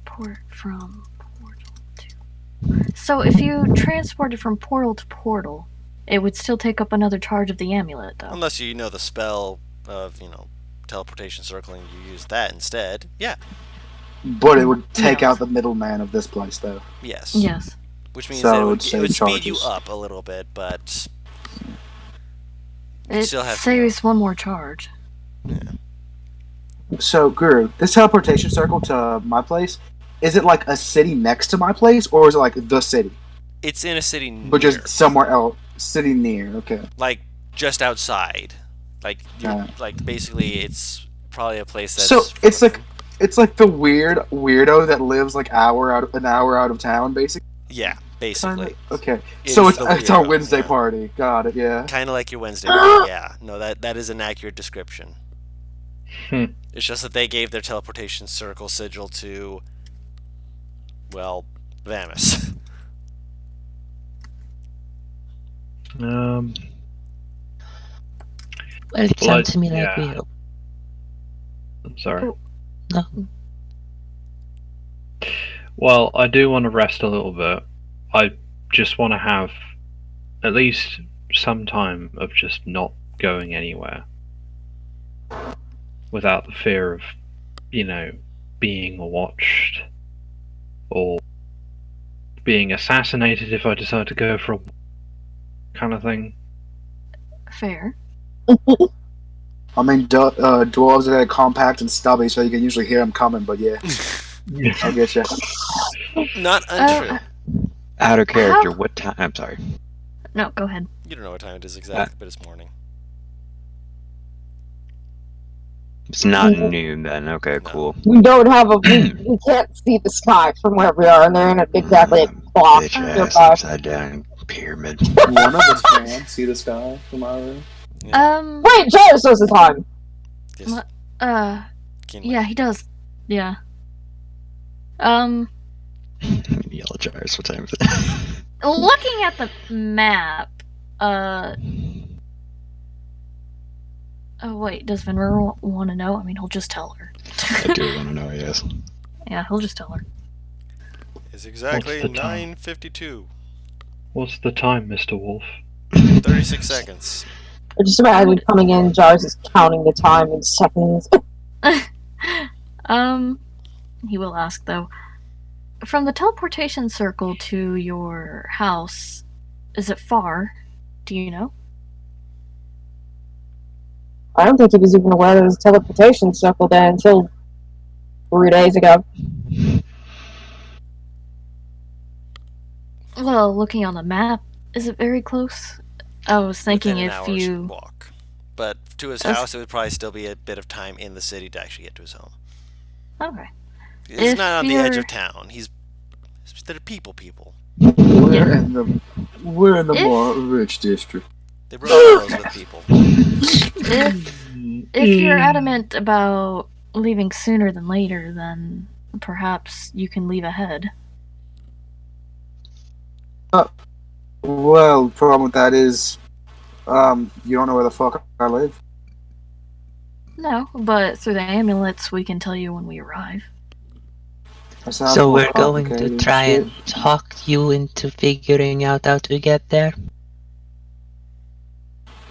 Port from portal to. So if you transported from portal to portal, it would still take up another charge of the amulet, though.
Unless you know the spell of, teleportation circling, you use that instead. Yeah.
But it would take
Yes.
out the middleman of this place, though.
Yes.
Yes.
Which means
So
that
it
it
would
would
save
speed you
charges.
up a little bit, but
It
still have to
saves one more charge.
So, Guru, this teleportation circle to my place, is it like a city next to my place, or is it like the city?
it's in a city
But
near,
just somewhere else. City near, okay.
like just outside. Like
Alright.
like basically it's probably a place that's
So, it's like the weirdo that lives like an hour out of town, basically.
yeah, basically.
Okay.
It
So
is
it's
the
our
weirdo,
Wednesday
yeah.
party. Got it, yeah.
Kind of like your Wednesday party, yeah. No, that is an accurate description. It's just that they gave their teleportation circle sigil to, well, Vamus.
Well, it sounds to me like we.
I'm sorry.
No.
Well, I do want to rest a little bit. I just want to have at least some time of just not going anywhere without the fear of, being watched or being assassinated if I decide to go for a kind of thing.
Fair.
I mean, dwarves are very compact and stubby, so you can usually hear them coming, but yeah. I get you.
Not untrue.
Out of character,
How-
what time? I'm sorry.
No, go ahead.
You don't know what time it is exactly, but it's morning.
It's not noon then. Okay, cool.
We don't have a. We can't see the sky from where we are, and they're in exactly a clock
Bitch ass
nearby.
upside down pyramid.
One of us can see the sky from our room.
Wait, Jairus knows the time.
Yes.
What?
Keenly.
Yeah, he does. Yeah.
Yell at Jairus, what time is it?
Looking at the map, oh wait, does Venera want to know? I mean, he'll just tell her.
I do want to know, yes.
Yeah, he'll just tell her.
It's exactly
What's the time?
9:52.
What's the time, Mr. Wolf?
36 seconds.
I just imagine coming in, Jairus is counting the time in seconds.
He will ask though. From the teleportation circle to your house, is it far? Do you know?
I don't think he was even aware there was a teleportation circle there until 3 days ago.
Well, looking on the map, is it very close? I was thinking
Within an
if
hour's
you.
walk. But to his
That's-
house, it would probably still be a bit of time in the city to actually get to his home.
Okay.
He's
If
not on the edge
you're-
of town. They're people.
We're in the
If-
more rich district.
They rub elbows with people.
If you're adamant about leaving sooner than later, then perhaps you can leave ahead.
Well, problem with that is, you don't know where the fuck I live.
No, but through the amulets, we can tell you when we arrive.
That sounds
So
more
we're going to
complicated
try
shit.
and talk you into figuring out how to get there,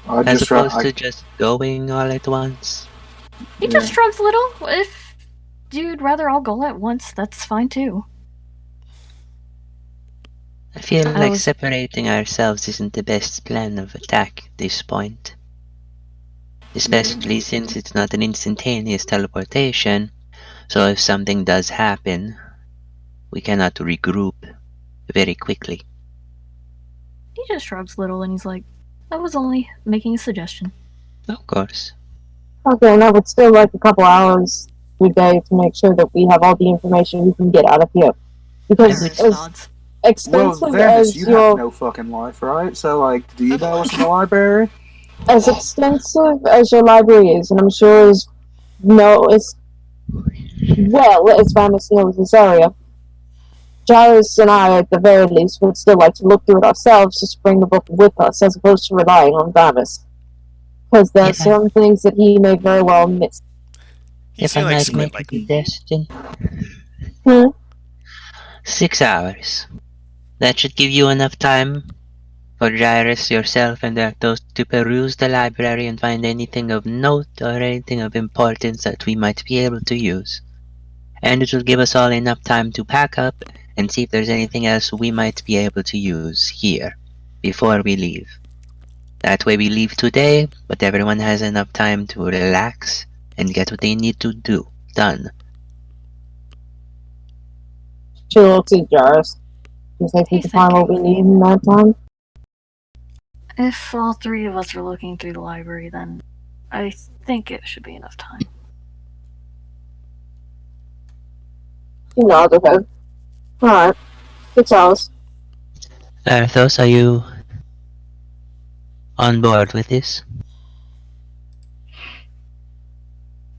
I
as
just
opposed to just going all at once.
He just shrugs a little. If you'd rather all go at once, that's fine too.
I feel
I
like
was-
separating ourselves isn't the best plan of attack at this point. Especially since it's not an instantaneous teleportation, so if something does happen, we cannot regroup very quickly.
He just shrugs a little and he's like, I was only making a suggestion.
Of course.
Okay, and I would still like a couple hours a day to make sure that we have all the information we can get out of here. Because
Everett
as,
nods.
extensive
Well, Vanis,
as
you
your
have no fucking life, right? So, like, do you know what's in the library?
as extensive as your library is, and I'm sure as well as Vanis knows this area, Gyrus and I, at the very least, would still like to look through it ourselves, just bring the book with us, as opposed to relying on Vanis. Because there are some things that he may very well miss.
If I might make a suggestion. 6 hours. That should give you enough time for Gyrus, yourself, and Arctos to peruse the library and find anything of note or anything of importance that we might be able to use. And it will give us all enough time to pack up and see if there's anything else we might be able to use here before we leave. That way we leave today, but everyone has enough time to relax and get what they need to do done.
She looks at Gyrus. Does he think we can find what we need in that time?
If all three of us are looking through the library, then I think it should be enough time.
He nods her head. Alright. 6 hours.
Arthos, are you on board with this?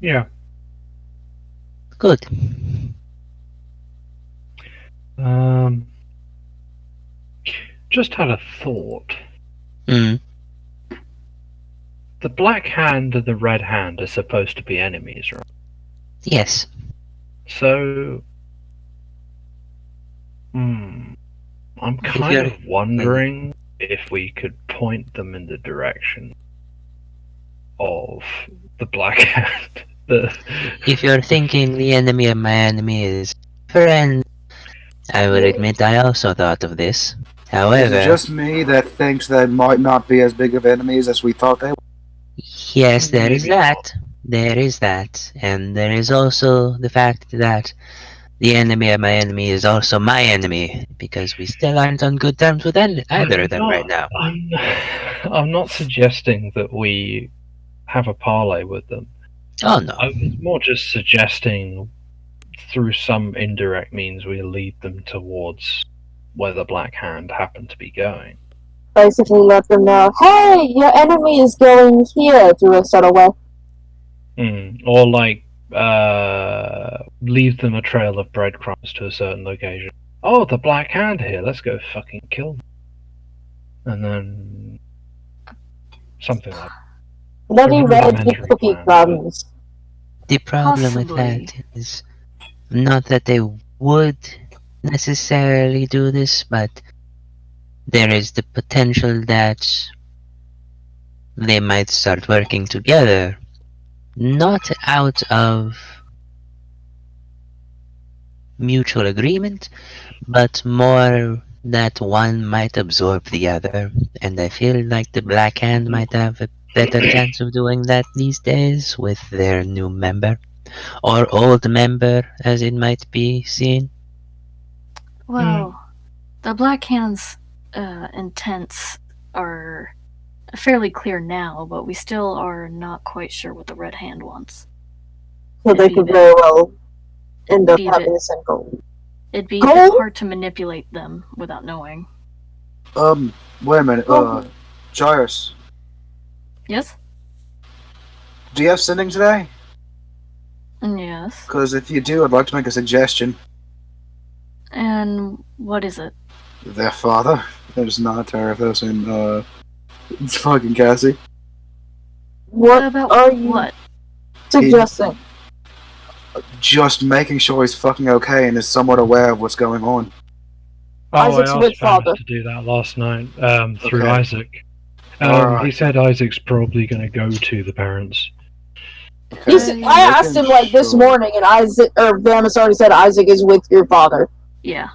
Yeah.
Good.
Just had a thought.
Mm.
The Black Hand and the Red Hand are supposed to be enemies, right?
Yes.
So, I'm kind of wondering if we could point them in the direction of the Black Hand.
If you're thinking the enemy of my enemy is friend, I will admit I also thought of this. However,
Is it just me that thinks they might not be as big of enemies as we thought they were?
yes, there is that. There is that. And there is also the fact that the enemy of my enemy is also my enemy, because we still aren't on good terms with either of them right now.
I'm not suggesting that we have a parley with them.
Oh no.
I was more just suggesting through some indirect means we lead them towards where the Black Hand happen to be going.
Basically let them know, hey, your enemy is going here, through a subtle way.
Or like, leave them a trail of breadcrumbs to a certain location. Oh, the Black Hand here, let's go fucking kill them. And then something like that.
Bloody red cookie crumbs.
The problem with that is not that they would necessarily do this, but there is the potential that they might start working together, not out of mutual agreement, but more that one might absorb the other, and I feel like the Black Hand might have a better chance of doing that these days with their new member, or old member as it might be seen.
Well, the Black Hand's intents are fairly clear now, but we still are not quite sure what the Red Hand wants.
So they could very well end up having the same goal.
It'd be a bit hard to manipulate them without knowing.
Wait a minute, Gyrus.
Yes?
Do you have sending today?
Yes.
Because if you do, I'd like to make a suggestion.
And what is it?
Their father. There's not Tarathos and, it's fucking Cassie.
What
about
are you suggesting?
Just making sure he's fucking okay and is somewhat aware of what's going on.
Oh,
Isaac's
I
with
asked
father.
Vanis to do that last night through
Okay.
Isaac. He said Isaac's probably going to go to the parents.
I asked him like this morning, and Vanis already said Isaac is with your father.
Yeah.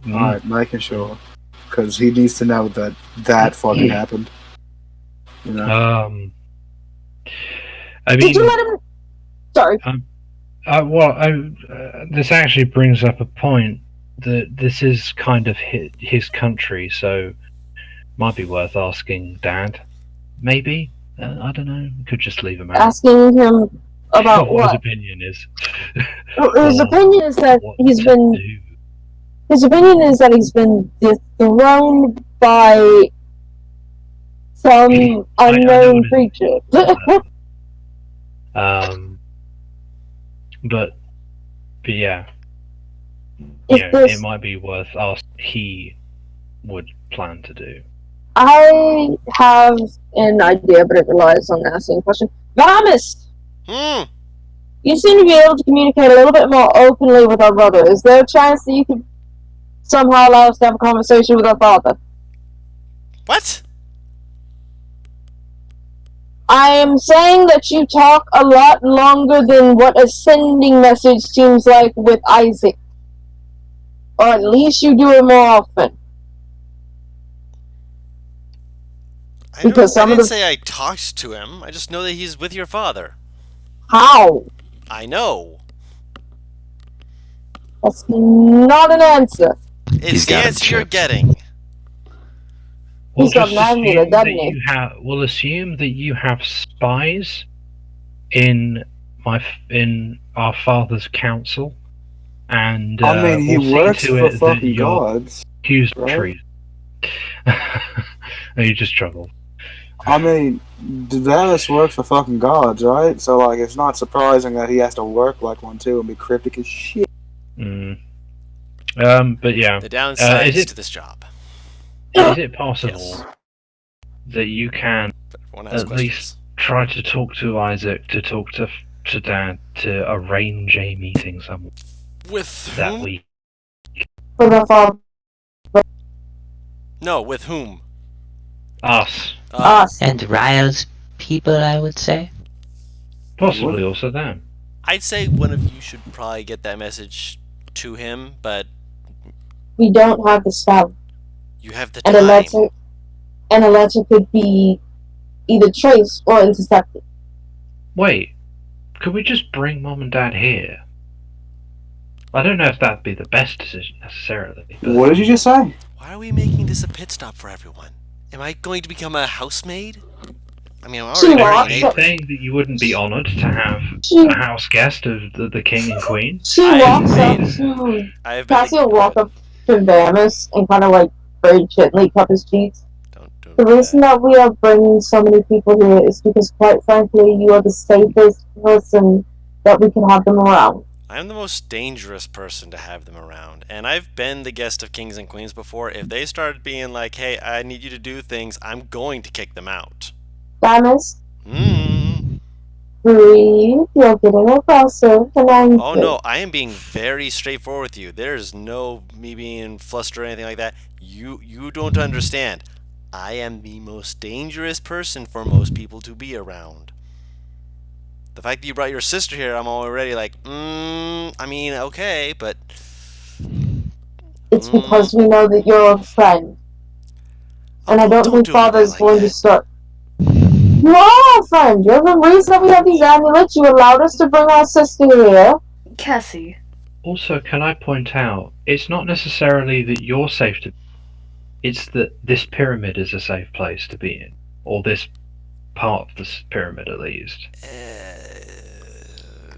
Alright, making sure. Because he needs to know that fucking happened. You know?
I mean,
Did you let him? Sorry.
This actually brings up a point that this is kind of his country, so might be worth asking Dad. Maybe? I don't know. We could just leave him out.
Asking him about
what his
what?
opinion is.
Well, his opinion is that he's been His opinion is that he's been dethroned by some unknown creature.
But yeah. It might be worth asking he would plan to do.
I have an idea, but it relies on asking a question. Vamis! You seem to be able to communicate a little bit more openly with our brother. Is there a chance that you could somehow allow us to have a conversation with our father?
What?
I am saying that you talk a lot longer than what a sending message seems like with Isaac. Or at least you do it more often.
I didn't say I talked to him. I just know that he's with your father.
How?
I know.
That's not an answer.
It's the answer you're getting.
He's got an amulet, doesn't he?
We'll assume that you have spies in our father's council, and
he
we'll
works
see to
for
it that
fucking
you're
gods.
accused of
right?
treason. You just troubled.
I mean, Daenerys works for fucking gods, right? So, like, it's not surprising that he has to work like one, too, and be cryptic as shit.
But yeah.
The downsides to this job.
Is it possible that you can
at
least try to talk to Isaac, to talk to Dad, to arrange a meeting somewhere?
With
that
whom?
week?
With our father.
No, with whom?
Us.
Us.
And Ryle's people, I would say.
Possibly also them.
I'd say one of you should probably get that message to him, but
We don't have the stuff.
you have the
And
time.
a letter could be either traced or intercepted.
Wait, could we just bring Mom and Dad here? I don't know if that'd be the best decision necessarily. But
What did you just say?
Why are we making this a pit stop for everyone? Am I going to become a housemaid? I mean, I'm already
Are
married.
you saying that you wouldn't be honoured to have a house guest of the king and queen?
She walks up to
I've
Cassie will walk up to Vamis and kind of like very gently cup his cheeks. The reason that we are bringing so many people here is because, quite frankly, you are the safest person that we can have them around.
I'm the most dangerous person to have them around, and I've been the guest of kings and queens before. If they started being like, hey, I need you to do things, I'm going to kick them out.
Vamis, breathe. You're getting aggressive and angry.
Oh no, I am being very straightforward with you. There's no me being flustered or anything like that. You don't understand. I am the most dangerous person for most people to be around. The fact that you brought your sister here, I'm already like, I mean, okay, but
It's because we know that you're a friend. And I don't think Father's going to start. You are a friend. You're the reason that we have these amulets. You allowed us to bring our sister here.
Cassie.
Also, can I point out, it's not necessarily that you're safe to. It's that this pyramid is a safe place to be in, or this part of this pyramid at least.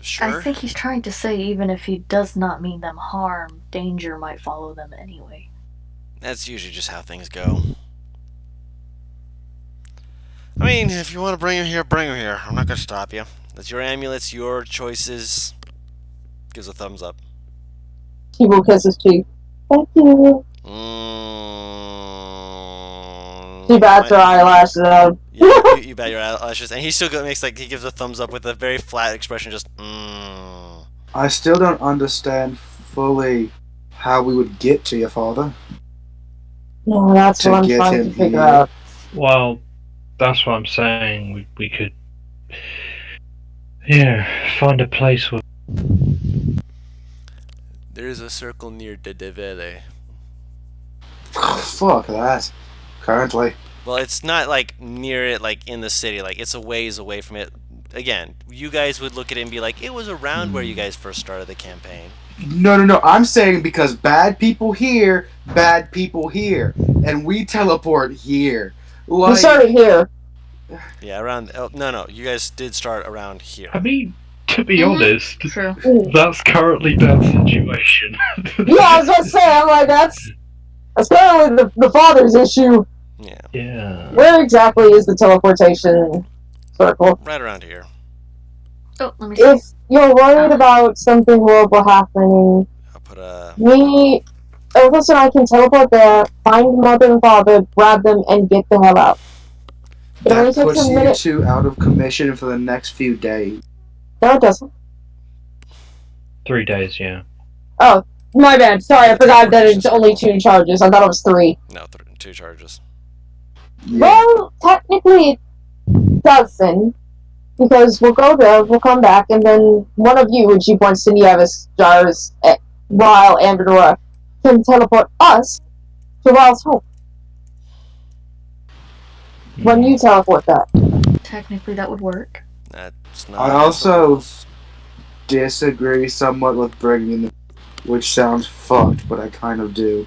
Sure.
I think he's trying to say even if he does not mean them harm, danger might follow them anyway.
That's usually just how things go. I mean, if you want to bring her here, bring her here. I'm not going to stop you. That's your amulets, your choices. Gives a thumbs up.
She will kiss his cheek. Thank you. She bats her eyelashes out.
You bat your eyelashes, and he still makes like he gives a thumbs up with a very flat expression. Just.
I still don't understand fully how we would get to your father.
No, that's what I'm trying to figure out.
Well, that's what I'm saying. We could, find a place where.
There's a circle near Dedevele.
Fuck that. Currently.
Well, it's not like near it, like in the city. Like it's a ways away from it. Again, you guys would look at it and be like, it was around where you guys first started the campaign.
No. I'm saying because bad people here, and we teleport here. Like,
we started here.
Yeah, around. Oh, no. You guys did start around here.
I mean, To be honest,
True.
that's currently that situation.
Yeah, I was gonna say, I'm like, that's currently the father's issue.
Yeah.
Yeah.
Where exactly is the teleportation circle?
Right around here.
Oh, let me see.
If you're worried about something horrible happening,
I'll put a.
Elvis and I can teleport there, find mother and father, grab them, and get the hell out. It only
That
takes
puts
a
you
minute.
two out of commission for the next few days.
No, it doesn't.
3 days, yeah.
Oh, my bad. Sorry, I forgot that it's only 2 charges. I thought it was 3.
No, 2 charges.
Yeah.
Well, technically it doesn't. Because we'll go there, we'll come back, and then one of you, and she points to Nieves, Jairus, Ryle, and Aurora, can teleport us to Ryle's home. When you teleport that.
Technically, that would work.
That's not.
I also disagree somewhat with bringing them, which sounds fucked, but I kind of do.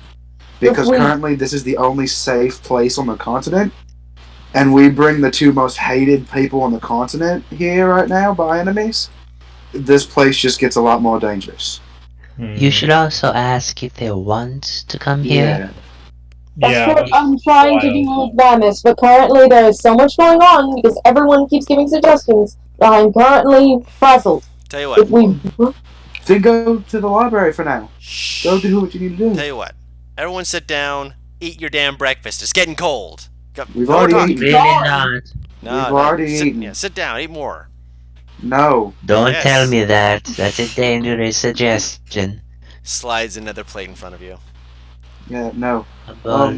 Because currently this is the only safe place on the continent, and we bring the 2 most hated people on the continent here right now by enemies. This place just gets a lot more dangerous.
You should also ask if they want to come here.
That's what I'm trying to do with Vamis, but currently there is so much going on because everyone keeps giving suggestions that I'm currently frazzled.
Tell you what.
Then go to the library for now. Go do what you need to do.
Tell you what. Everyone sit down, eat your damn breakfast. It's getting cold.
We've already eaten.
Really not.
No,
We've already eaten.
Yeah, sit down, eat more.
No.
Don't
Yes.
tell me that. That's a dangerous suggestion.
Slides another plate in front of you.
Yeah, no.
But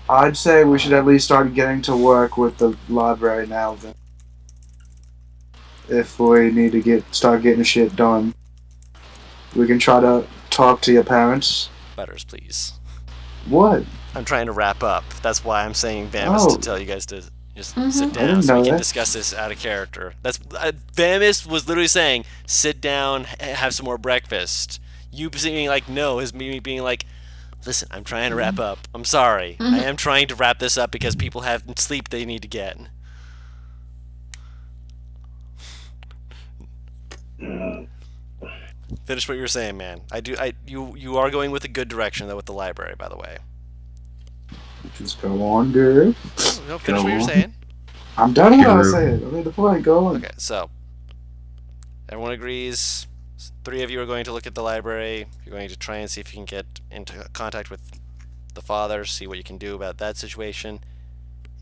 I'd say we should at least start getting to work with the library now then. If we need to start getting shit done. We can try to talk to your parents.
Butters, please.
What?
I'm trying to wrap up. That's why I'm saying Vamis to tell you guys to just sit
I
down
didn't
so we
know
can
that.
discuss this out of character. That's Vamis was literally saying, sit down, have some more breakfast. You being like, no, is me being like, listen, I'm trying to wrap up. I'm sorry. I am trying to wrap this up because people have sleep they need to get. Finish what you were saying, man. You are going with a good direction though with the library, by the way.
Just go on, girl.
No, finish what you were saying.
I'm done with what I was saying. I made the point. Go on.
Okay, so everyone agrees. 3 of you are going to look at the library. You're going to try and see if you can get into contact with the father, see what you can do about that situation.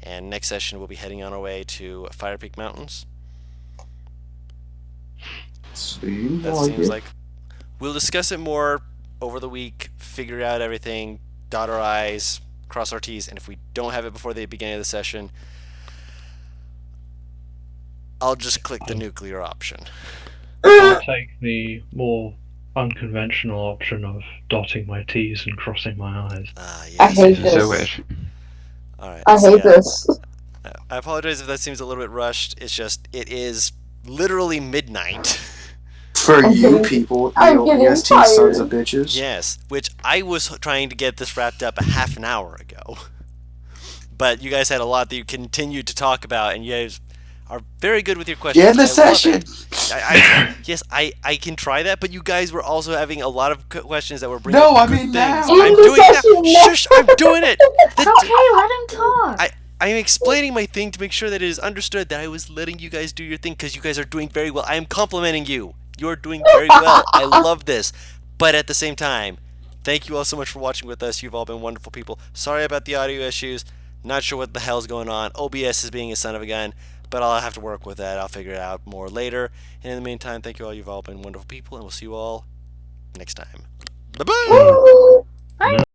And next session, we'll be heading on our way to Fire Peak Mountains. Seems like we'll discuss it more over the week, figure out everything, dot our I's, cross our T's, and if we don't have it before the beginning of the session, I'll just click the nuclear option.
I'll take the more unconventional option of dotting my T's and crossing my I's.
Yes,
I hate
yes.
this.
Alright,
I hate this.
I apologize if that seems a little bit rushed. It's just, it is literally midnight.
For you people, you EST sons of bitches.
Yes, which I was trying to get this wrapped up a half an hour ago. But you guys had a lot that you continued to talk about, and you guys are very good with your questions.
Get in the session!
Yes, I can try that, but you guys were also having a lot of questions that were bringing
No,
up
I mean
good
now!
things. I'm doing it now! Shush, I'm doing it!
It's okay, let him talk.
I am explaining my thing to make sure that it is understood that I was letting you guys do your thing because you guys are doing very well. I am complimenting you. You're doing very well. I love this. But at the same time, thank you all so much for watching with us. You've all been wonderful people. Sorry about the audio issues. Not sure what the hell's going on. OBS is being a son of a gun, but I'll have to work with that. I'll figure it out more later. And in the meantime, thank you all. You've all been wonderful people, and we'll see you all next time. Bye-bye!
Bye.